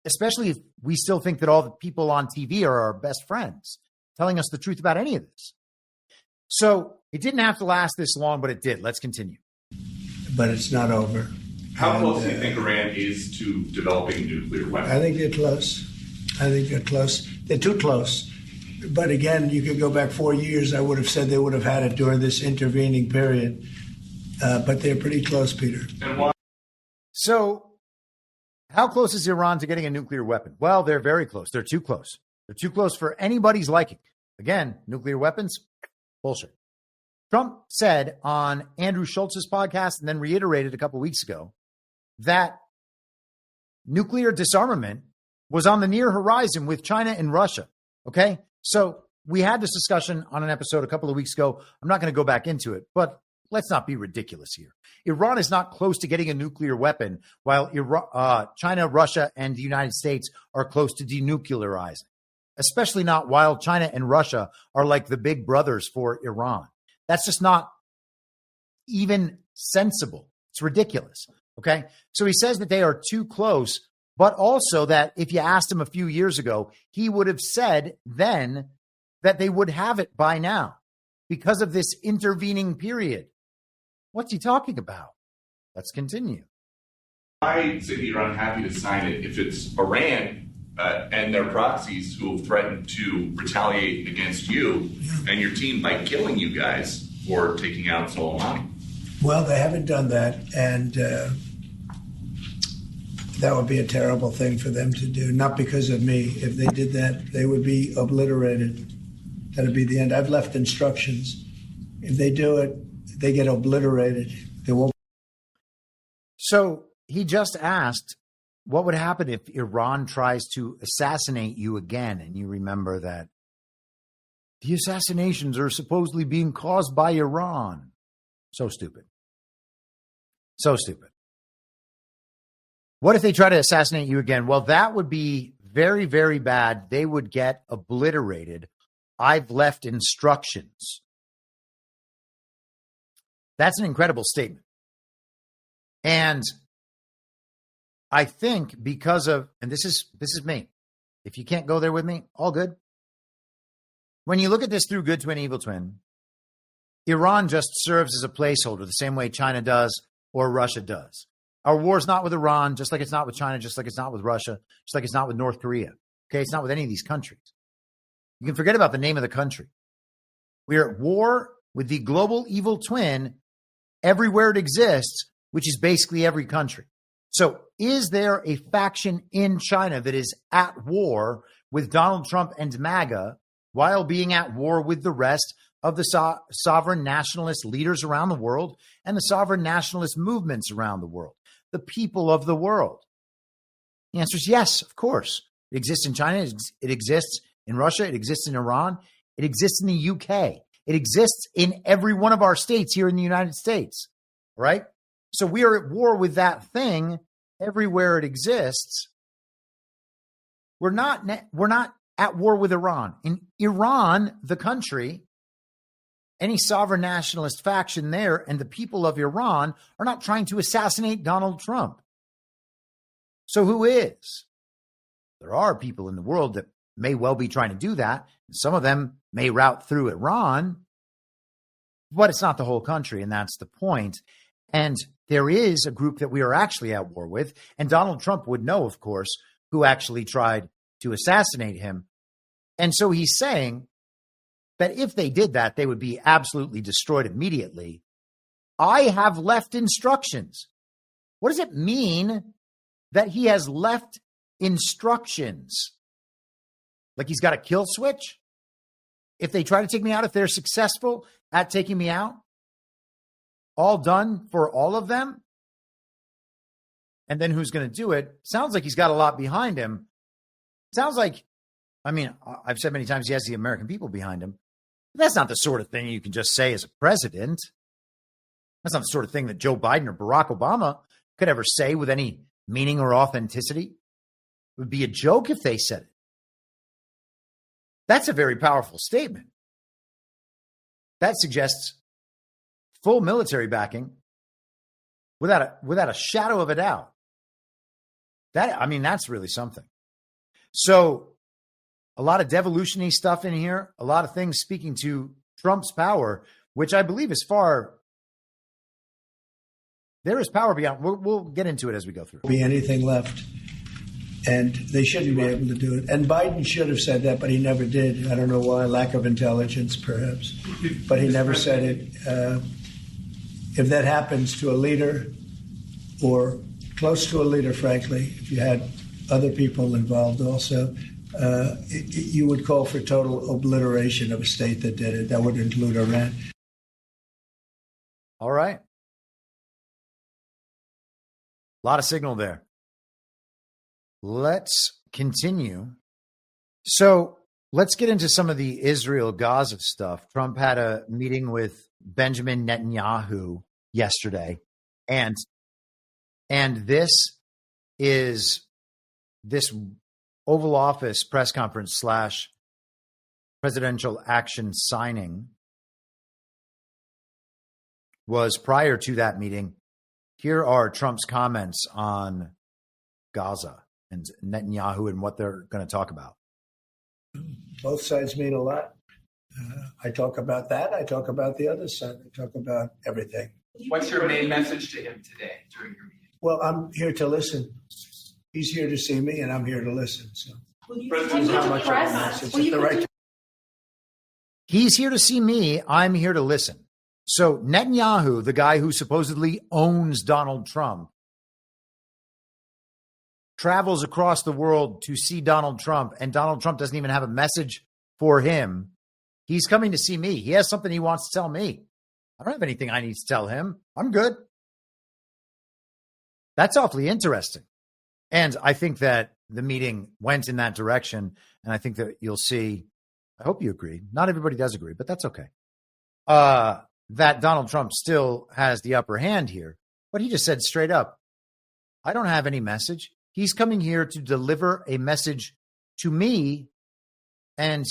especially if we still think that all the people on TV are our best friends, telling us the truth about any of this. So it didn't have to last this long, but it did. Let's continue. But it's not over. How close do you think Iran is to developing nuclear weapons? I think they're close. They're too close. But again, you could go back 4 years. I would have said they would have had it during this intervening period. But they're pretty close, Peter. And why? So how close is Iran to getting a nuclear weapon? Well, they're very close. They're too close. They're too close for anybody's liking. Again, nuclear weapons, bullshit. Trump said on Andrew Schultz's podcast, and then reiterated a couple weeks ago, that nuclear disarmament was on the near horizon with China and Russia. Okay? So we had this discussion on an episode a couple of weeks ago. I'm not going to go back into it, but let's not be ridiculous here. Iran is not close to getting a nuclear weapon, while China, Russia, and the United States are close to denuclearizing, especially not while China and Russia are like the big brothers for Iran. That's just not even sensible. It's ridiculous. Okay. So he says that they are too close, but also that if you asked him a few years ago, he would have said then that they would have it by now because of this intervening period. What's he talking about? Let's continue. Why is Iran happy to sign it if it's Iran and their proxies who have threatened to retaliate against you and your team by killing you guys for taking out Soleimani? Well, they haven't done that, and that would be a terrible thing for them to do, not because of me. If they did that, they would be obliterated. That would be the end. I've left instructions. If they do it, they get obliterated. They won't. So he just asked, what would happen if Iran tries to assassinate you again? And you remember that the assassinations are supposedly being caused by Iran. So stupid. So stupid. What if they try to assassinate you again? Well, that would be very, very bad. They would get obliterated. I've left instructions. That's an incredible statement. And I think because of, and this is me. If you can't go there with me, all good. When you look at this through good twin, evil twin, Iran just serves as a placeholder the same way China does or Russia does. Our war's not with Iran, just like it's not with China, just like it's not with Russia, just like it's not with North Korea. Okay, it's not with any of these countries. You can forget about the name of the country. We are at war with the global evil twin everywhere it exists, which is basically every country. So is there a faction in China that is at war with Donald Trump and MAGA while being at war with the rest of the sovereign nationalist leaders around the world and the sovereign nationalist movements around the world, the people of the world? The answer is yes, of course. It exists in China. It exists in Russia. It exists in Iran. It exists in the UK. It exists in every one of our states here in the United States. All right? So we are at war with that thing everywhere it exists. We're not at war with Iran. In Iran, the country, any sovereign nationalist faction there and the people of Iran are not trying to assassinate Donald Trump. So who is? There are people in the world that may well be trying to do that. Some of them may route through Iran, but it's not the whole country, and that's the point. And there is a group that we are actually at war with, and Donald Trump would know, of course, who actually tried to assassinate him. And so he's saying that if they did that, they would be absolutely destroyed immediately. I have left instructions. What does it mean that he has left instructions? Like he's got a kill switch? if they try to take me out, if they're successful at taking me out, all done for all of them, and then who's going to do it? Sounds like he's got a lot behind him. Sounds like, I mean, I've said many times he has the American people behind him. That's not the sort of thing you can just say as a president. That's not the sort of thing that Joe Biden or Barack Obama could ever say with any meaning or authenticity. It would be a joke if they said it. That's a very powerful statement. That suggests full military backing without a shadow of a doubt. That's really something. So a lot of devolution-y stuff in here, a lot of things speaking to Trump's power, which I believe is there is power beyond. We'll get into it as we go through. Be anything left. And they shouldn't be able to do it. And Biden should have said that, but he never did. I don't know why. Lack of intelligence, perhaps. But he never said it. If that happens to a leader or close to a leader, frankly, if you had other people involved also, you would call for total obliteration of a state that did it. That would include Iran. All right. A lot of signal there. Let's continue. So let's get into some of the Israel-Gaza stuff. Trump had a meeting with Benjamin Netanyahu yesterday. And this Oval Office press conference / presidential action signing was prior to that meeting. Here are Trump's comments on Gaza and Netanyahu and what they're going to talk about. Both sides mean a lot. I talk about that. I talk about the other side. I talk about everything. What's your main message to him today during your meeting? Well, I'm here to listen. He's here to see me, and I'm here to listen. So, He's here to see me. I'm here to listen. So Netanyahu, the guy who supposedly owns Donald Trump, travels across the world to see Donald Trump, and Donald Trump doesn't even have a message for him. He's coming to see me. He has something he wants to tell me. I don't have anything I need to tell him. I'm good. That's awfully interesting. And I think that the meeting went in that direction, and I think that you'll see, I hope you agree. Not everybody does agree, but that's okay. That Donald Trump still has the upper hand here, but he just said straight up, I don't have any message. He's coming here to deliver a message to me, and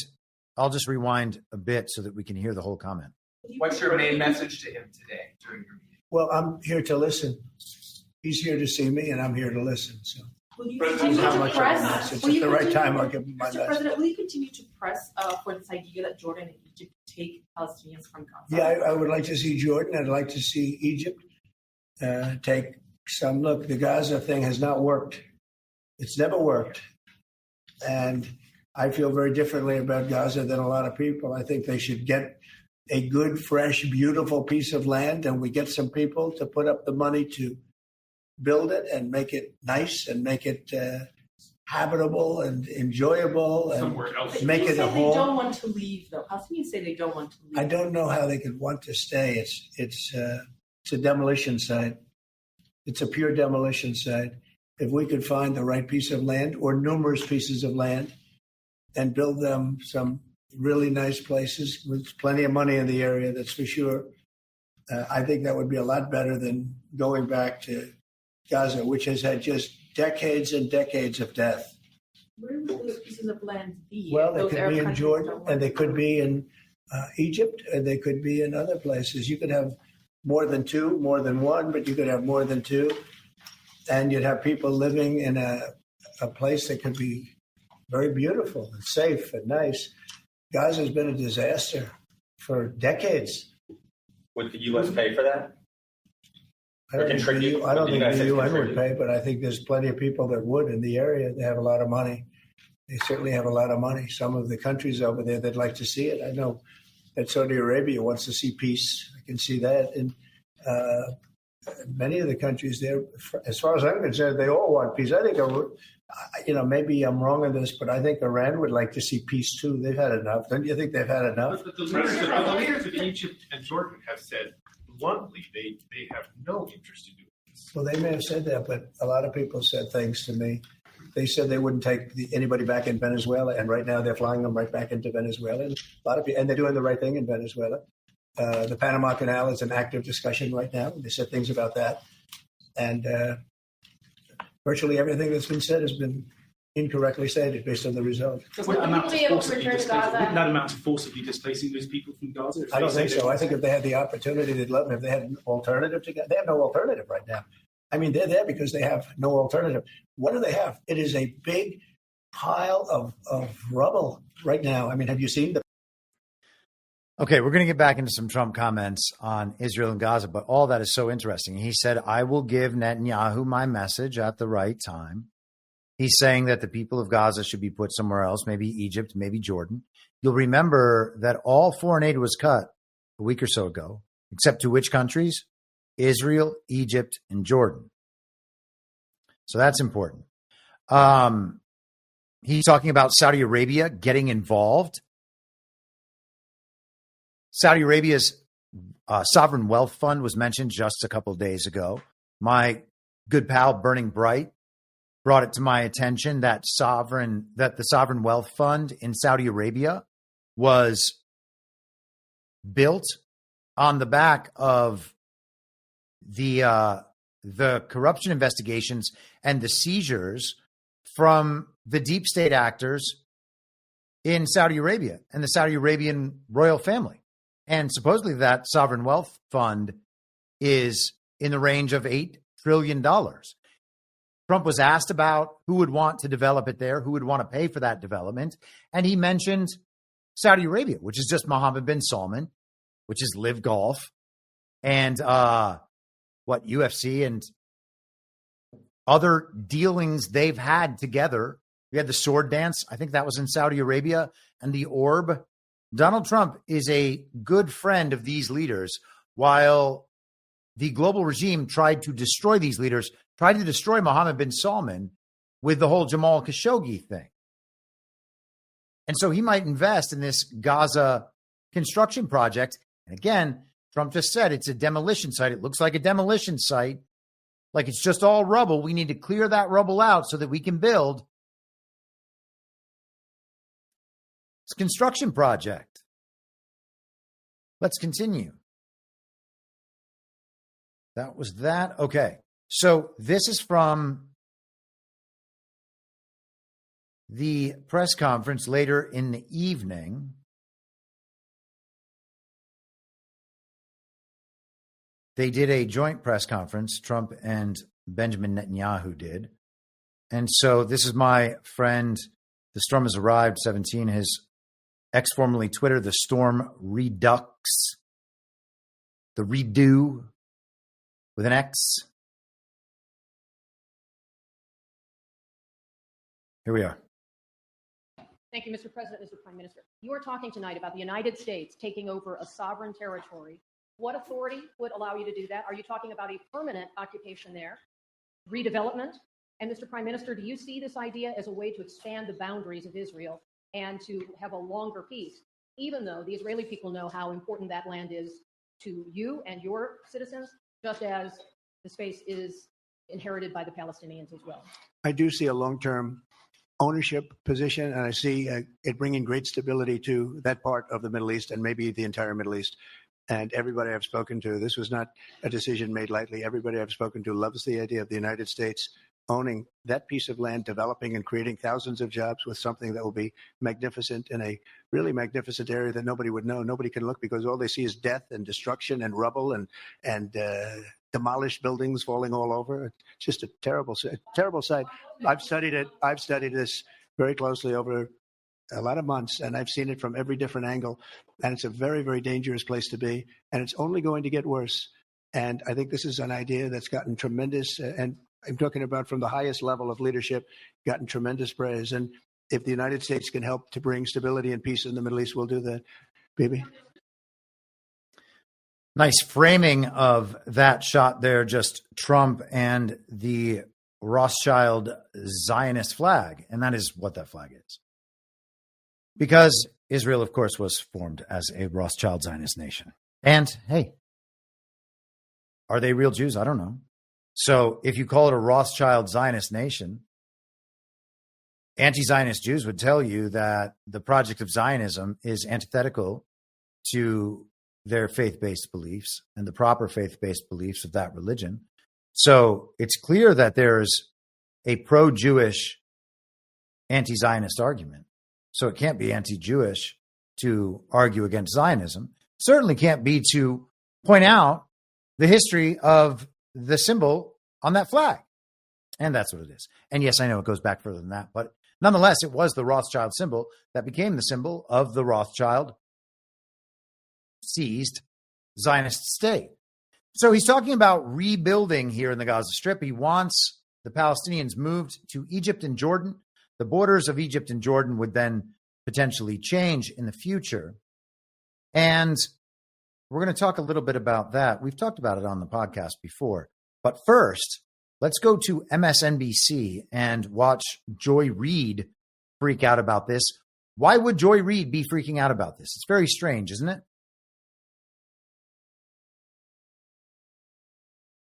I'll just rewind a bit so that we can hear the whole comment. What's your main message to him today during your meeting? Well, I'm here to listen. He's here to see me, and I'm here to listen. So, Mr. President, will you continue to press for this idea that Jordan and Egypt take Palestinians from Gaza? Yeah, I would like to see Jordan. I'd like to see Egypt take some. Look, the Gaza thing has not worked. It's never worked. And I feel very differently about Gaza than a lot of people. I think they should get a good, fresh, beautiful piece of land, and we get some people to put up the money to build it and make it nice and make it habitable and enjoyable and make it a home. They don't want to leave, though. How can you say they don't want to leave? I don't know how they could want to stay. It's a demolition site. It's a pure demolition site. If we could find the right piece of land or numerous pieces of land and build them some really nice places with plenty of money in the area, that's for sure. I think that would be a lot better than going back to Gaza, which has had just decades and decades of death. Where would those pieces of land be? Well, they could be in Jordan, and they could be in Egypt, and they could be in other places. You could have more than two, more than one, but you could have more than two. And you'd have people living in a place that could be very beautiful and safe and nice. Gaza has been a disaster for decades. Would the U.S. pay for that? I don't think the UN would pay, but I think there's plenty of people that would in the area. They have a lot of money. They certainly have a lot of money. Some of the countries over there, they'd like to see it. I know that Saudi Arabia wants to see peace. I can see that. And many of the countries there, as far as I'm concerned, they all want peace. I think maybe I'm wrong on this, but I think Iran would like to see peace too. They've had enough. Don't you think they've had enough? But the leaders of Egypt and Jordan have said bluntly they have no interest in doing this. Well, they may have said that, but a lot of people said things to me. They said they wouldn't take anybody back in Venezuela, and right now they're flying them right back into Venezuela. And a lot of people, and they're doing the right thing in Venezuela. The Panama Canal is an active discussion right now. They said things about that, and virtually everything that's been said has been incorrectly stated based on the result. Would people be able to return to Gaza? Would that amount to forcibly displacing those people from Gaza? I don't think so. I think if they had the opportunity, they'd love them. If they had an alternative to Gaza, they have no alternative right now. I mean, they're there because they have no alternative. What do they have? It is a big pile of rubble right now. I mean, have you seen the... Okay, we're going to get back into some Trump comments on Israel and Gaza, but all that is so interesting. He said, I will give Netanyahu my message at the right time. He's saying that the people of Gaza should be put somewhere else, maybe Egypt, maybe Jordan. You'll remember that all foreign aid was cut a week or so ago, except to which countries? Israel, Egypt, and Jordan. So that's important. He's talking about Saudi Arabia getting involved. Saudi Arabia's sovereign wealth fund was mentioned just a couple of days ago. My good pal Burning Bright brought it to my attention that the sovereign wealth fund in Saudi Arabia was built on the back of the corruption investigations and the seizures from the deep state actors in Saudi Arabia and the Saudi Arabian royal family. And supposedly that sovereign wealth fund is in the range of $8 trillion. Trump was asked about who would want to develop it there, who would want to pay for that development. And he mentioned Saudi Arabia, which is just Mohammed bin Salman, which is Live Golf, and UFC and other dealings they've had together. We had the sword dance. I think that was in Saudi Arabia, and the orb. Donald Trump is a good friend of these leaders, while the global regime tried to destroy these leaders, tried to destroy Mohammed bin Salman with the whole Jamal Khashoggi thing. And so he might invest in this Gaza construction project. And again, Trump just said it's a demolition site. It looks like a demolition site, like it's just all rubble. We need to clear that rubble out so that we can build. It's a construction project. Let's continue. That was that. Okay. So this is from the press conference later in the evening. They did a joint press conference, Trump and Benjamin Netanyahu did. And so this is my friend, The Storm Has Arrived, 17, his ex formerly Twitter, The Storm Redux, the redo with an X. Here we are. Thank you, Mr. President, Mr. Prime Minister. You are talking tonight about the United States taking over a sovereign territory. What authority would allow you to do that? Are you talking about a permanent occupation there, redevelopment? And Mr. Prime Minister, do you see this idea as a way to expand the boundaries of Israel and to have a longer peace, even though the Israeli people know how important that land is to you and your citizens, just as the space is inherited by the Palestinians as well? I do see a long-term ownership position, and I see it bringing great stability to that part of the Middle East and maybe the entire Middle East. And everybody I've spoken to, this was not a decision made lightly. Everybody I've spoken to loves the idea of the United States owning that piece of land, developing and creating thousands of jobs with something that will be magnificent in a really magnificent area that nobody would know. Nobody can look because all they see is death and destruction and rubble and demolished buildings falling all over. It's just a terrible sight. I've studied it. I've studied this very closely over a lot of months, and I've seen it from every different angle. And it's a very, very dangerous place to be. And it's only going to get worse. And I think this is an idea that's gotten tremendous, and I'm talking about from the highest level of leadership, gotten tremendous praise. And if the United States can help to bring stability and peace in the Middle East, we'll do that. Baby. Nice framing of that shot there, just Trump and the Rothschild Zionist flag. And that is what that flag is. Because Israel, of course, was formed as a Rothschild Zionist nation. And hey, are they real Jews? I don't know. So if you call it a Rothschild Zionist nation, anti-Zionist Jews would tell you that the project of Zionism is antithetical to their faith-based beliefs and the proper faith-based beliefs of that religion. So it's clear that there's a pro-Jewish anti-Zionist argument. So it can't be anti-Jewish to argue against Zionism. Certainly can't be to point out the history of the symbol on that flag. And that's what it is. And yes, I know it goes back further than that, but nonetheless, it was the Rothschild symbol that became the symbol of the Rothschild seized Zionist state. So he's talking about rebuilding here in the Gaza Strip. He wants the Palestinians moved to Egypt and Jordan. The borders of Egypt and Jordan would then potentially change in the future. And we're going to talk a little bit about that. We've talked about it on the podcast before. But first, let's go to MSNBC and watch Joy Reid freak out about this. Why would Joy Reid be freaking out about this? It's very strange, isn't it?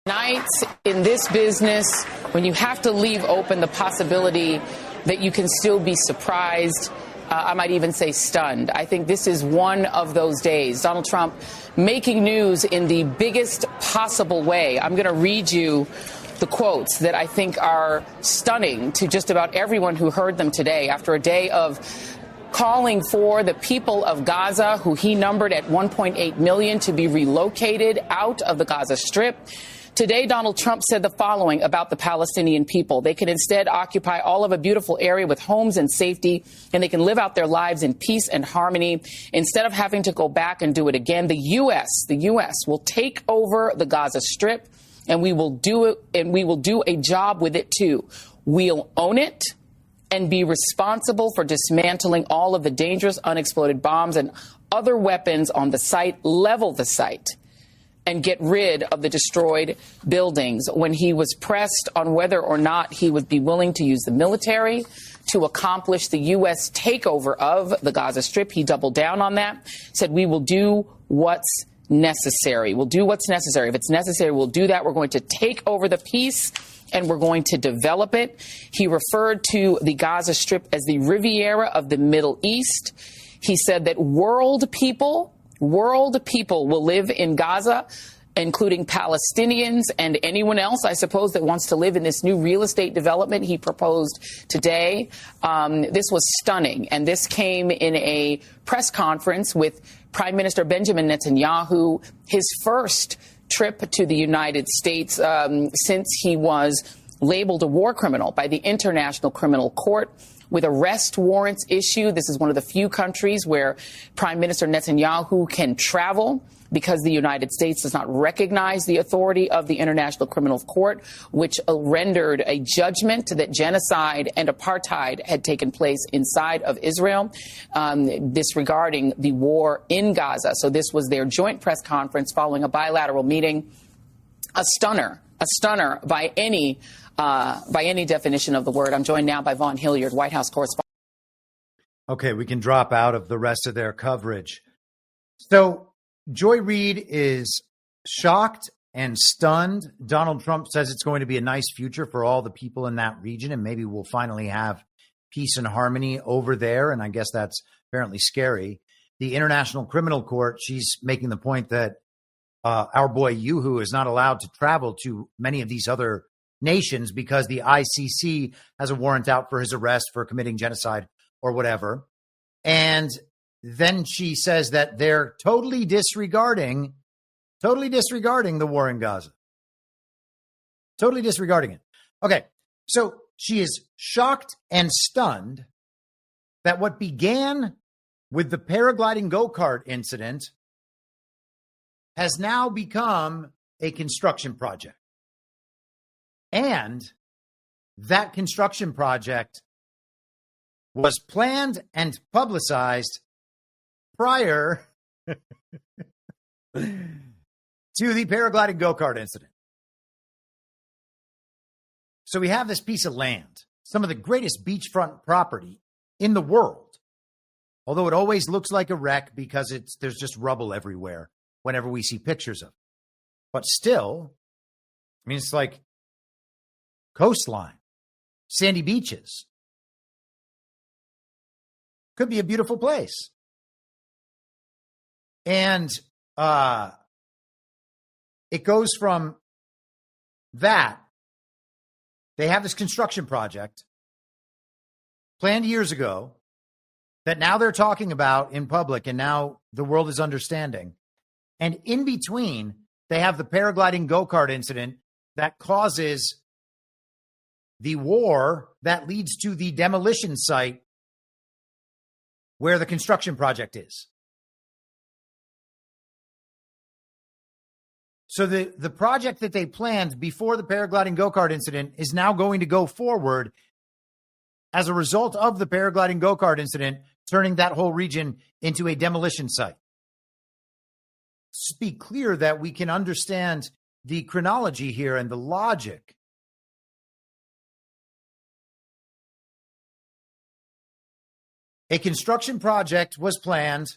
Nights in this business, when you have to leave open the possibility that you can still be surprised, I might even say stunned. I think this is one of those days. Donald Trump making news in the biggest possible way. I'm going to read you the quotes that I think are stunning to just about everyone who heard them today after a day of calling for the people of Gaza, who he numbered at 1.8 million, to be relocated out of the Gaza Strip. Today, Donald Trump said the following about the Palestinian people. They can instead occupy all of a beautiful area with homes and safety, and they can live out their lives in peace and harmony instead of having to go back and do it again. The U.S. will take over the Gaza Strip, and we will do it, and we will do a job with it, too. We'll own it and be responsible for dismantling all of the dangerous unexploded bombs and other weapons on the site, level the site, and get rid of the destroyed buildings. When he was pressed on whether or not he would be willing to use the military to accomplish the U.S. takeover of the Gaza Strip, he doubled down on that, said, we will do what's necessary. We'll do what's necessary. If it's necessary, we'll do that. We're going to take over the peace and we're going to develop it. He referred to the Gaza Strip as the Riviera of the Middle East. He said that world people will live in Gaza, including Palestinians and anyone else, I suppose, that wants to live in this new real estate development he proposed today. This was stunning. And this came in a press conference with Prime Minister Benjamin Netanyahu, his first trip to the United States since he was labeled a war criminal by the International Criminal Court, with arrest warrants issued. This is one of the few countries where Prime Minister Netanyahu can travel because the United States does not recognize the authority of the International Criminal Court, which rendered a judgment that genocide and apartheid had taken place inside of Israel, disregarding the war in Gaza. So this was their joint press conference following a bilateral meeting. A stunner by any definition of the word. I'm joined now by Vaughn Hilliard, White House correspondent. Okay, we can drop out of the rest of their coverage. So Joy Reid is shocked and stunned. Donald Trump says it's going to be a nice future for all the people in that region, and maybe we'll finally have peace and harmony over there. And I guess that's apparently scary. The International Criminal Court, she's making the point that our boy Yuhu is not allowed to travel to many of these other nations because the ICC has a warrant out for his arrest for committing genocide or whatever. And then she says that they're totally disregarding the war in Gaza. Totally disregarding it. Okay, so she is shocked and stunned that what began with the paragliding go-kart incident has now become a construction project. And that construction project was planned and publicized prior to the paragliding go-kart incident. So we have this piece of land, some of the greatest beachfront property in the world, although it always looks like a wreck because there's just rubble everywhere whenever we see pictures of it. But still, I mean, it's like coastline, sandy beaches. Could be a beautiful place. And it goes from that. They have this construction project planned years ago that now they're talking about in public, and now the world is understanding. And in between, they have the paragliding go-kart incident that causes the war that leads to the demolition site where the construction project is. So the project that they planned before the paragliding go-kart incident is now going to go forward as a result of the paragliding go-kart incident, turning that whole region into a demolition site. Just be clear that we can understand the chronology here and the logic. A construction project was planned.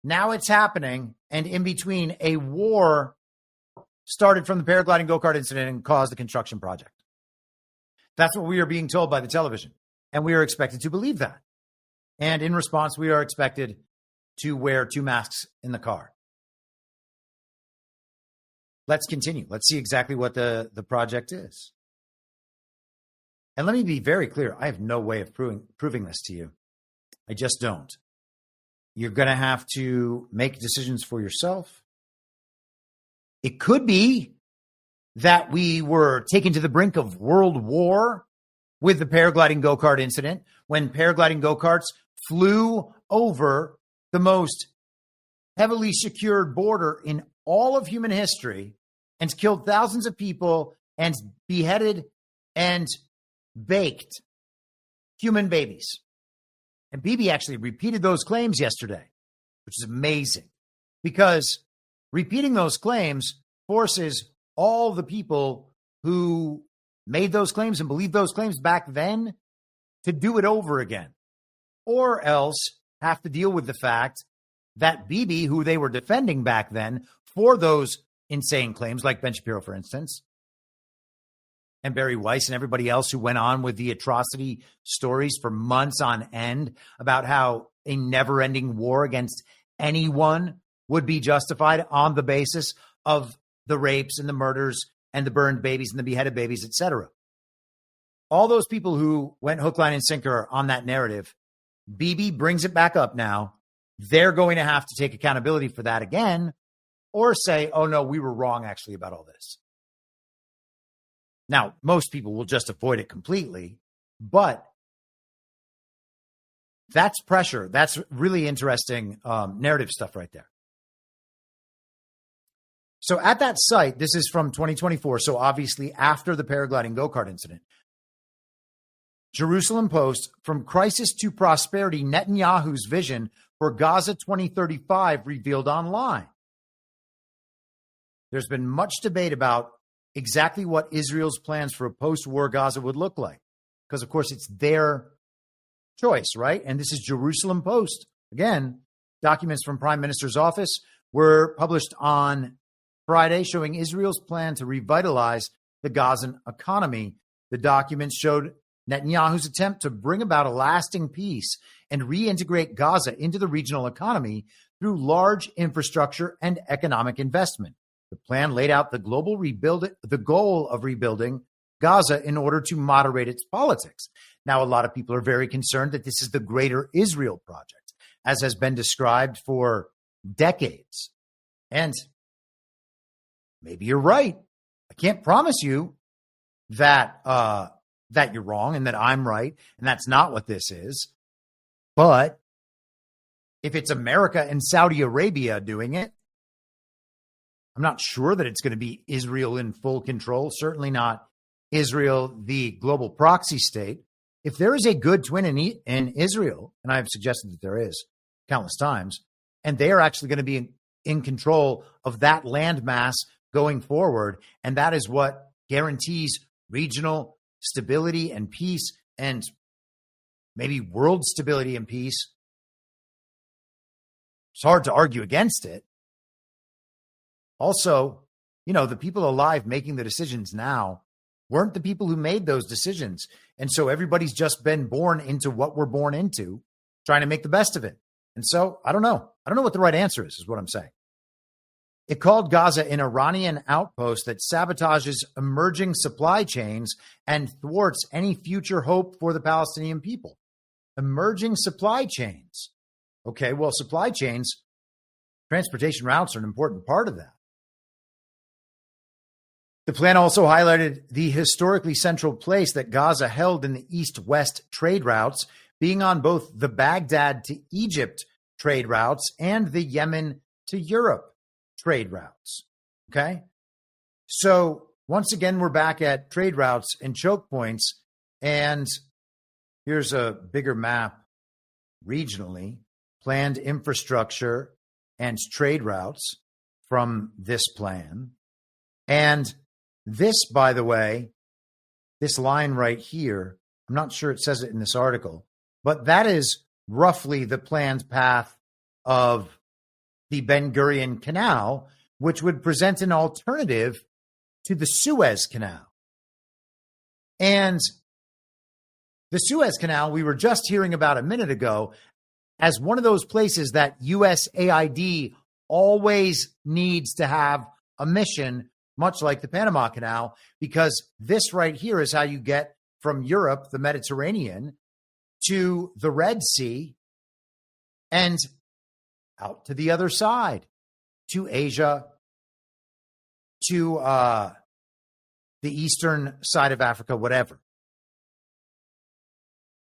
Now it's happening. And in between, a war started from the paragliding go-kart incident and caused the construction project. That's what we are being told by the television. And we are expected to believe that. And in response, we are expected to wear 2 masks in the car. Let's continue. Let's see exactly what the project is. And let me be very clear. I have no way of proving this to you. I just don't. You're going to have to make decisions for yourself. It could be that we were taken to the brink of world war with the paragliding go-kart incident, when paragliding go-karts flew over the most heavily secured border in all of human history and killed thousands of people and beheaded and baked human babies. And Bibi actually repeated those claims yesterday, which is amazing, because repeating those claims forces all the people who made those claims and believed those claims back then to do it over again, or else have to deal with the fact that Bibi, who they were defending back then for those insane claims, like Ben Shapiro, for instance, and Barry Weiss and everybody else who went on with the atrocity stories for months on end about how a never-ending war against anyone would be justified on the basis of the rapes and the murders and the burned babies and the beheaded babies, etc. All those people who went hook, line, and sinker on that narrative, Bibi brings it back up now. They're going to have to take accountability for that again, or say, oh, no, we were wrong actually about all this. Now, most people will just avoid it completely, but that's pressure. That's really interesting narrative stuff right there. So at that site, this is from 2024, so obviously after the paragliding go-kart incident, Jerusalem Post, from crisis to prosperity, Netanyahu's vision for Gaza 2035 revealed online. There's been much debate about exactly what Israel's plans for a post-war Gaza would look like, because, of course, it's their choice, right? And this is Jerusalem Post. Again, documents from Prime Minister's office were published on Friday showing Israel's plan to revitalize the Gazan economy. The documents showed Netanyahu's attempt to bring about a lasting peace and reintegrate Gaza into the regional economy through large infrastructure and economic investment. The plan laid out the goal of rebuilding Gaza in order to moderate its politics. Now, a lot of people are very concerned that this is the Greater Israel Project, as has been described for decades. And maybe you're right. I can't promise you that that you're wrong and that I'm right, and that's not what this is. But if it's America and Saudi Arabia doing it, I'm not sure that it's going to be Israel in full control, certainly not Israel, the global proxy state. If there is a good twin in Israel, and I've suggested that there is countless times, and they are actually going to be in control of that landmass going forward, and that is what guarantees regional stability and peace, and maybe world stability and peace. It's hard to argue against it. Also, the people alive making the decisions now weren't the people who made those decisions. And so everybody's just been born into what we're born into, trying to make the best of it. And so I don't know. I don't know what the right answer is what I'm saying. It called Gaza an Iranian outpost that sabotages emerging supply chains and thwarts any future hope for the Palestinian people. Emerging supply chains. Okay, well, supply chains, transportation routes are an important part of that. The plan also highlighted the historically central place that Gaza held in the east-west trade routes, being on both the Baghdad to Egypt trade routes and the Yemen to Europe trade routes. Okay? So once again, we're back at trade routes and choke points. And here's a bigger map regionally, planned infrastructure and trade routes from this plan. And this, by the way, this line right here, I'm not sure it says it in this article, but that is roughly the planned path of the Ben Gurion Canal, which would present an alternative to the Suez Canal. And the Suez Canal, we were just hearing about a minute ago, as one of those places that USAID always needs to have a mission, much like the Panama Canal, because this right here is how you get from Europe, the Mediterranean, to the Red Sea and out to the other side, to Asia, to the eastern side of Africa, whatever,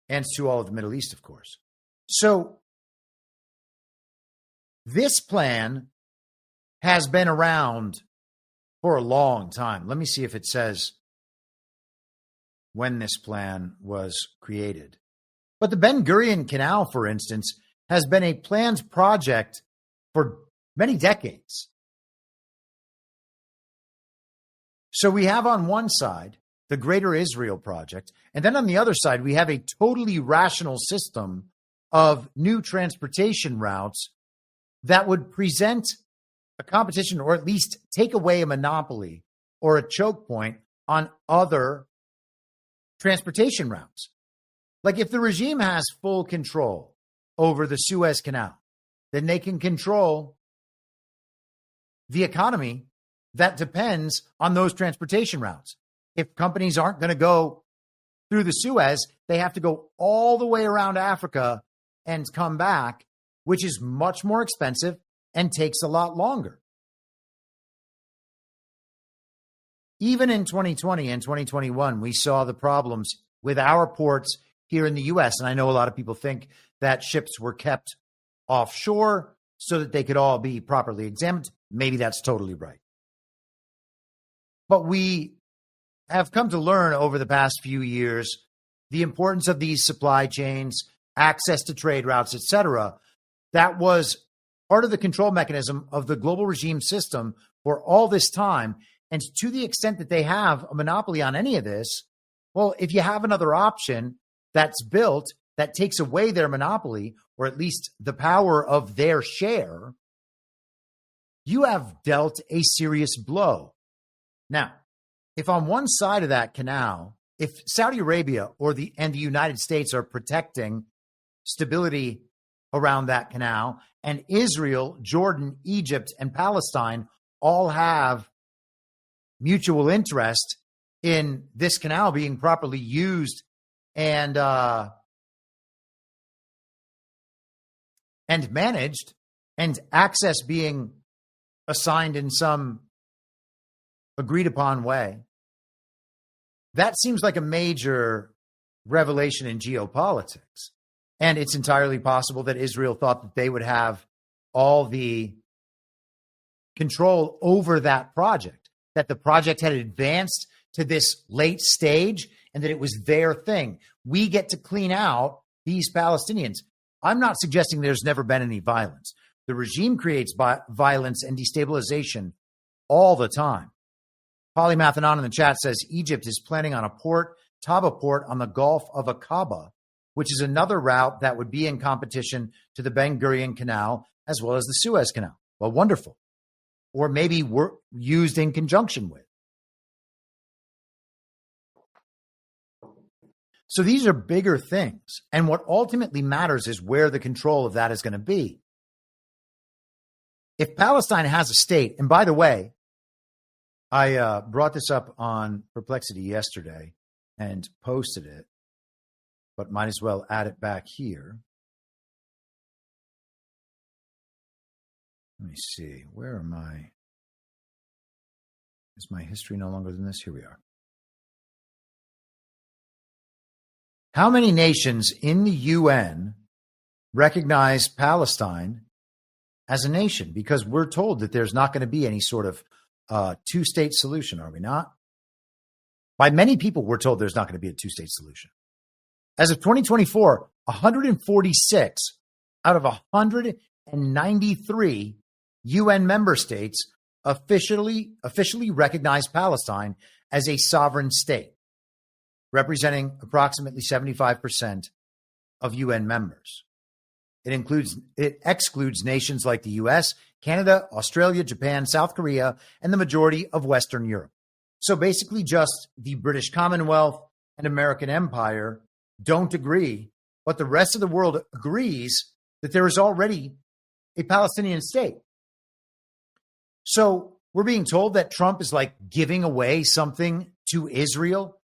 and to all of the Middle East, of course. So this plan has been around for a long time. Let me see if it says when this plan was created. But the Ben Gurion Canal, for instance, has been a planned project for many decades. So we have on one side the Greater Israel Project, and then on the other side, we have a totally rational system of new transportation routes that would present a competition, or at least take away a monopoly or a choke point on other transportation routes. Like if the regime has full control over the Suez Canal, then they can control the economy that depends on those transportation routes. If companies aren't going to go through the Suez, they have to go all the way around Africa and come back, which is much more expensive and takes a lot longer. Even in 2020 and 2021, we saw the problems with our ports here in the U.S. And I know a lot of people think that ships were kept offshore so that they could all be properly examined. Maybe that's totally right. But we have come to learn over the past few years the importance of these supply chains, access to trade routes, etc. That was part of the control mechanism of the global regime system for all this time. And to the extent that they have a monopoly on any of this, well, if you have another option that's built that takes away their monopoly, or at least the power of their share, you have dealt a serious blow. Now, if on one side of that canal, if Saudi Arabia and the United States are protecting stability around that canal, and Israel, Jordan, Egypt, and Palestine all have mutual interest in this canal being properly used and managed, and access being assigned in some agreed upon way, that seems like a major revelation in geopolitics. And it's entirely possible that Israel thought that they would have all the control over that project, that the project had advanced to this late stage and that it was their thing. We get to clean out these Palestinians. I'm not suggesting there's never been any violence. The regime creates violence and destabilization all the time. Polymathanon in the chat says Egypt is planning on a port, Taba port on the Gulf of Aqaba, which is another route that would be in competition to the Ben Gurion Canal as well as the Suez Canal. Well, wonderful. Or maybe were used in conjunction with. So these are bigger things. And what ultimately matters is where the control of that is going to be. If Palestine has a state, and by the way, I brought this up on Perplexity yesterday and posted it, but might as well add it back here. Let me see. Where am I? Is my history no longer than this? Here we are. How many nations in the UN recognize Palestine as a nation? Because we're told that there's not going to be any sort of two-state solution, are we not? By many people, we're told there's not going to be a two-state solution. As of 2024, 146 out of 193 UN member states officially recognize Palestine as a sovereign state, representing approximately 75% of UN members. It excludes nations like the US, Canada, Australia, Japan, South Korea, and the majority of Western Europe. So basically just the British Commonwealth and American Empire don't agree, but the rest of the world agrees that there is already a Palestinian state. So we're being told that Trump is like giving away something to Israel,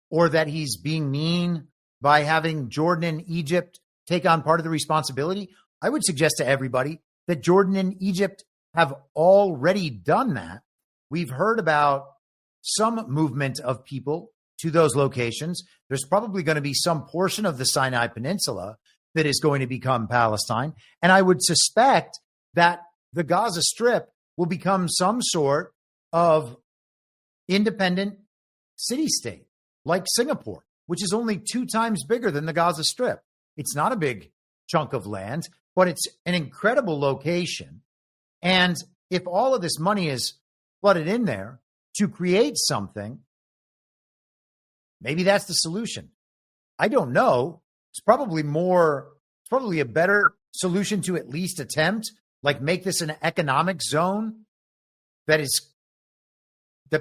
or that he's being mean by having Jordan and Egypt take on part of the responsibility. I would suggest to everybody that Jordan and Egypt have already done that. We've heard about some movement of people to those locations. There's probably going to be some portion of the Sinai Peninsula that is going to become Palestine. And I would suspect that the Gaza Strip will become some sort of independent city-state, like Singapore, which is only 2 times bigger than the Gaza Strip. It's not a big chunk of land, but it's an incredible location. And if all of this money is flooded in there to create something, maybe that's the solution. I don't know. It's probably a better solution to at least attempt, like make this an economic zone that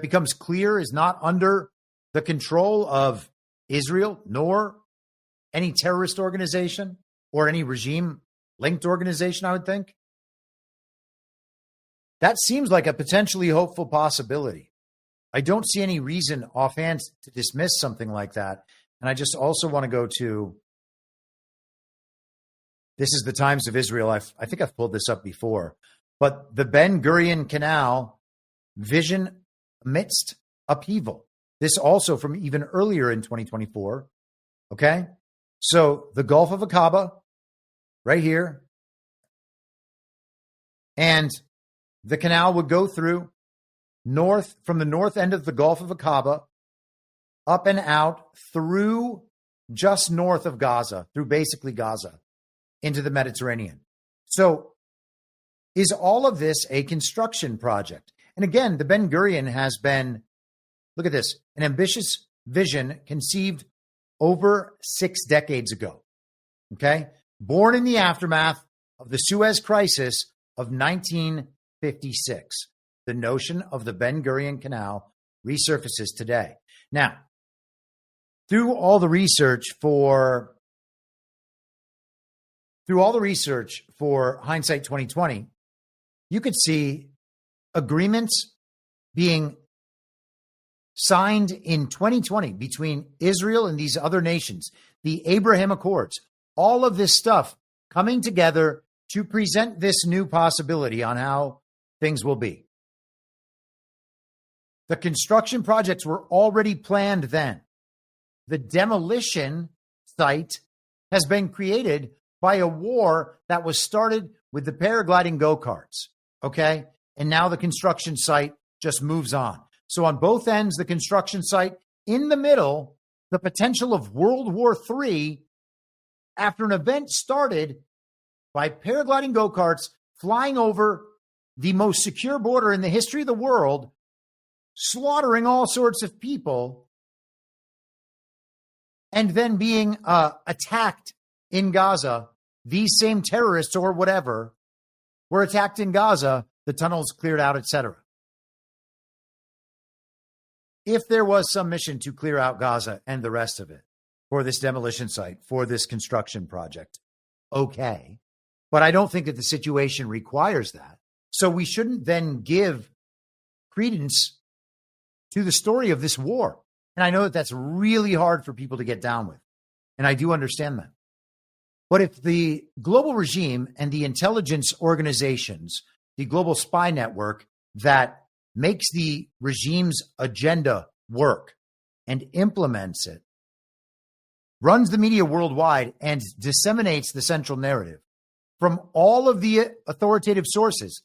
becomes clear is not under the control of Israel, nor any terrorist organization or any regime-linked organization, I would think. That seems like a potentially hopeful possibility. I don't see any reason offhand to dismiss something like that. And I just also want to go to, this is the Times of Israel. I think I've pulled this up before. But the Ben Gurion Canal vision amidst upheaval. This also from even earlier in 2024. Okay? So the Gulf of Aqaba, right here. And the canal would go through from the north end of the Gulf of Aqaba, up and out through just north of Gaza, through basically Gaza, into the Mediterranean. So is all of this a construction project? And again, the Ben Gurion has been, look at this, an ambitious vision conceived over 6 decades ago. Okay? Born in the aftermath of the Suez Crisis of 1956. The notion of the Ben Gurion Canal resurfaces today. Now, through all the research for hindsight 2020, you could see agreements being signed in 2020 between Israel and these other nations, the Abraham Accords, all of this stuff coming together to present this new possibility on how things will be. The construction projects were already planned then. The demolition site has been created by a war that was started with the paragliding go-karts, okay? And now the construction site just moves on. So on both ends, the construction site, in the middle, the potential of World War III after an event started by paragliding go-karts flying over the most secure border in the history of the world, slaughtering all sorts of people, and then being attacked in Gaza. These same terrorists or whatever were attacked in Gaza, the tunnels cleared out, etc. If there was some mission to clear out Gaza and the rest of it for this demolition site, for this construction project, okay. But I don't think that the situation requires that. So we shouldn't then give credence to the story of this war. And I know that that's really hard for people to get down with. And I do understand that. But if the global regime and the intelligence organizations, the global spy network that makes the regime's agenda work and implements it, runs the media worldwide and disseminates the central narrative from all of the authoritative sources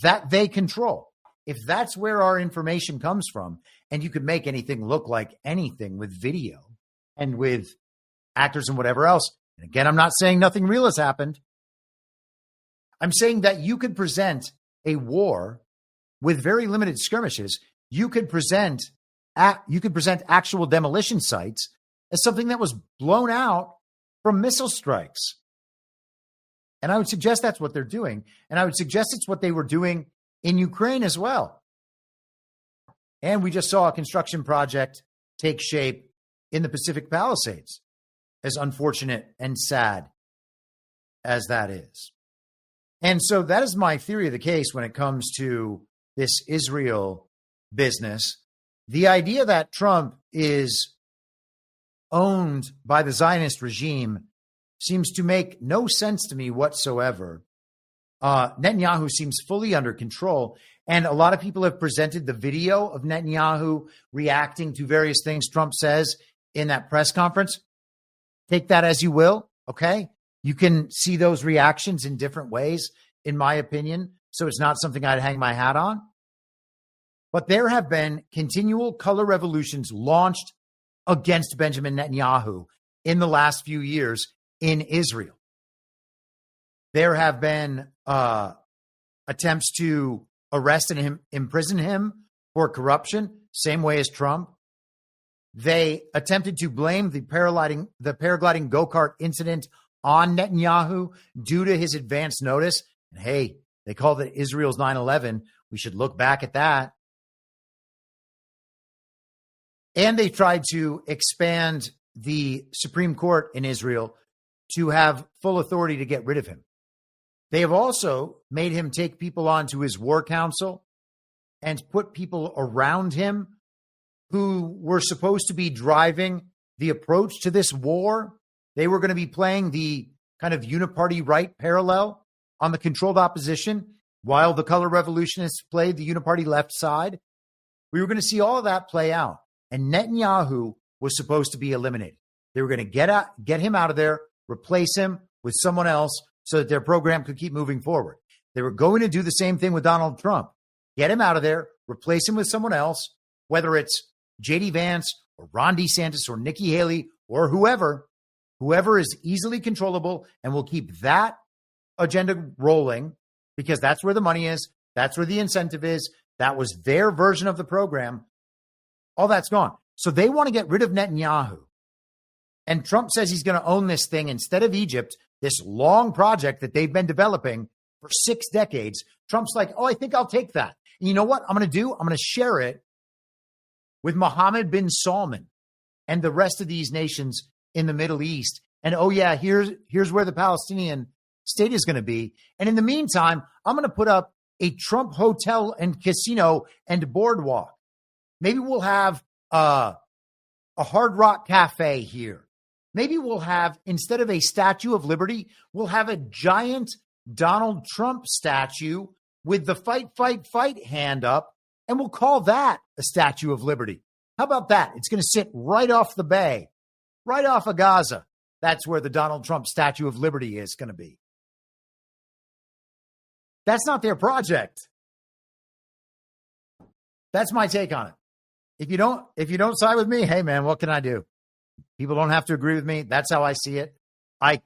that they control, if that's where our information comes from, and you could make anything look like anything with video and with actors and whatever else. And again, I'm not saying nothing real has happened. I'm saying that you could present a war with very limited skirmishes. You could present actual demolition sites as something that was blown out from missile strikes. And I would suggest that's what they're doing. And I would suggest it's what they were doing in Ukraine as well. And we just saw a construction project take shape in the Pacific Palisades, as unfortunate and sad as that is. And so that is my theory of the case when it comes to this Israel business. The idea that Trump is owned by the Zionist regime seems to make no sense to me whatsoever. Netanyahu seems fully under control. And a lot of people have presented the video of Netanyahu reacting to various things Trump says in that press conference. Take that as you will, okay? You can see those reactions in different ways, in my opinion. So it's not something I'd hang my hat on. But there have been continual color revolutions launched against Benjamin Netanyahu in the last few years in Israel. There have been attempts to arrest and imprison him for corruption, same way as Trump. They attempted to blame the paragliding Go-Kart incident on Netanyahu due to his advance notice. And hey, they called it Israel's 9/11. We should look back at that. And they tried to expand the Supreme Court in Israel to have full authority to get rid of him. They have also made him take people onto his war council and put people around him who were supposed to be driving the approach to this war. They were going to be playing the kind of Uniparty right parallel on the controlled opposition, while the color revolutionists played the Uniparty left side. We were going to see all of that play out. And Netanyahu was supposed to be eliminated. They were going to get him out of there, replace him with someone else so that their program could keep moving forward. They were going to do the same thing with Donald Trump. Get him out of there, replace him with someone else, whether it's J.D. Vance or Ron DeSantis or Nikki Haley or whoever is easily controllable, and will keep that agenda rolling because that's where the money is. That's where the incentive is. That was their version of the program. All that's gone. So they want to get rid of Netanyahu. And Trump says he's going to own this thing instead of Egypt, this long project that they've been developing for 6 decades. Trump's like, oh, I think I'll take that. And you know what I'm going to do? I'm going to share it with Mohammed bin Salman and the rest of these nations in the Middle East. And oh yeah, here's where the Palestinian state is going to be. And in the meantime, I'm going to put up a Trump hotel and casino and boardwalk. Maybe we'll have a Hard Rock Cafe here. Maybe we'll have, instead of a Statue of Liberty, we'll have a giant Donald Trump statue with the fight, fight, fight hand up, and we'll call that a Statue of Liberty. How about that? It's going to sit right off the bay, right off of Gaza. That's where the Donald Trump Statue of Liberty is going to be. That's not their project. That's my take on it. If you don't side with me, hey man, what can I do? People don't have to agree with me. That's how I see it. I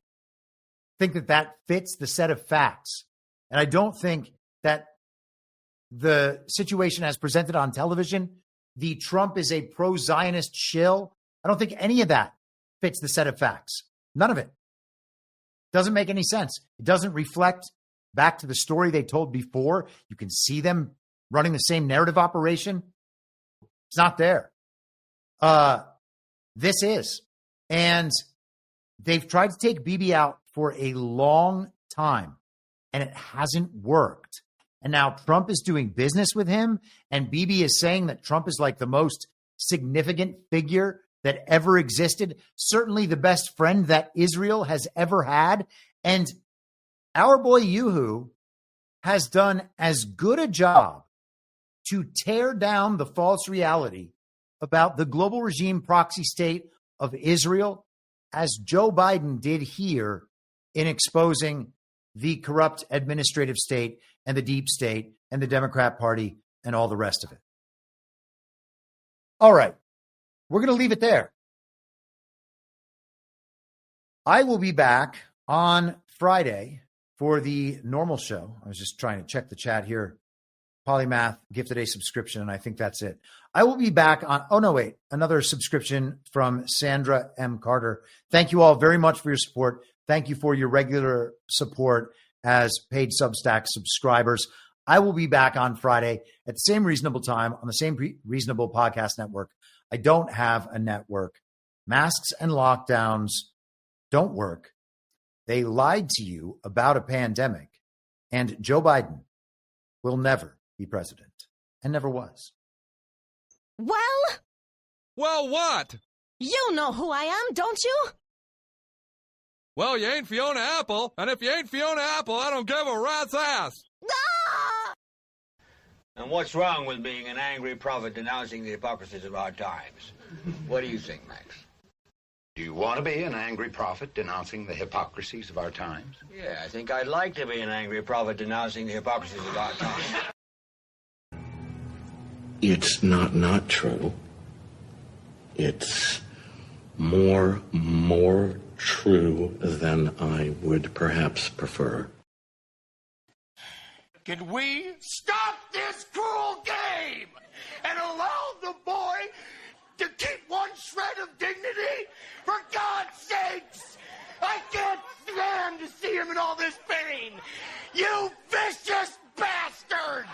think that fits the set of facts. And I don't think that the situation as presented on television the Trump is a pro-Zionist shill. I don't think any of that fits the set of facts. None of it. Doesn't make any sense. It doesn't reflect back to the story they told before. You can see them running the same narrative operation. It's not there. This is. And they've tried to take Bibi out for a long time, and it hasn't worked. And now Trump is doing business with him, and Bibi is saying that Trump is like the most significant figure that ever existed, certainly the best friend that Israel has ever had. And our boy Yuhu has done as good a job to tear down the false reality about the global regime proxy state of Israel as Joe Biden did here in exposing the corrupt administrative state and the deep state and the Democrat Party and all the rest of it. All right. We're going to leave it there. I will be back on Friday for the normal show. I was just trying to check the chat here. Polymath gifted a subscription, and I think that's it. I will be back on, another subscription from Sandra M. Carter. Thank you all very much for your support. Thank you for your regular support as paid Substack subscribers. I will be back on Friday at the same reasonable time on the same reasonable podcast network. I don't have a network. Masks and lockdowns don't work. They lied to you about a pandemic, and Joe Biden will never be president and never was. Well, what? You know who I am, don't you? Well, you ain't Fiona Apple, and if you ain't Fiona Apple, I don't give a rat's ass. Ah! And what's wrong with being an angry prophet denouncing the hypocrisies of our times? What do you think, Max? Do you want to be an angry prophet denouncing the hypocrisies of our times? Yeah, I think I'd like to be an angry prophet denouncing the hypocrisies of our times. It's not true. It's more true than I would perhaps prefer. Can we stop this cruel game and allow the boy to keep one shred of dignity? For God's sakes! I can't stand to see him in all this pain! You vicious bastards!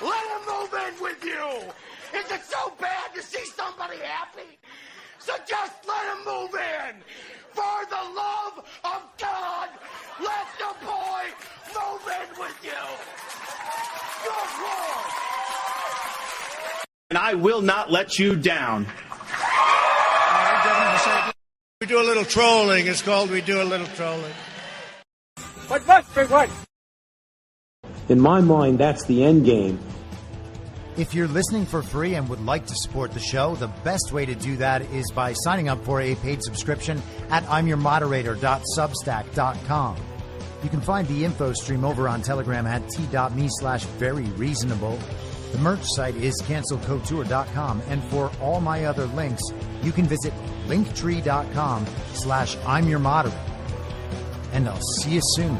Let him move in with you! Is it so bad to see somebody happy? So just let him move in! For the love of God, let the boy move in with you! Good Lord! And I will not let you down. We do a little trolling. It's called We Do a Little Trolling. What? In my mind, that's the end game. If you're listening for free and would like to support the show, the best way to do that is by signing up for a paid subscription at imyourmoderator.substack.com. You can find the info stream over on Telegram at t.me/veryreasonable. The merch site is cancelcouture.com, and for all my other links, you can visit linktree.com/imyourmoderator. And I'll see you soon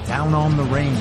down on the range.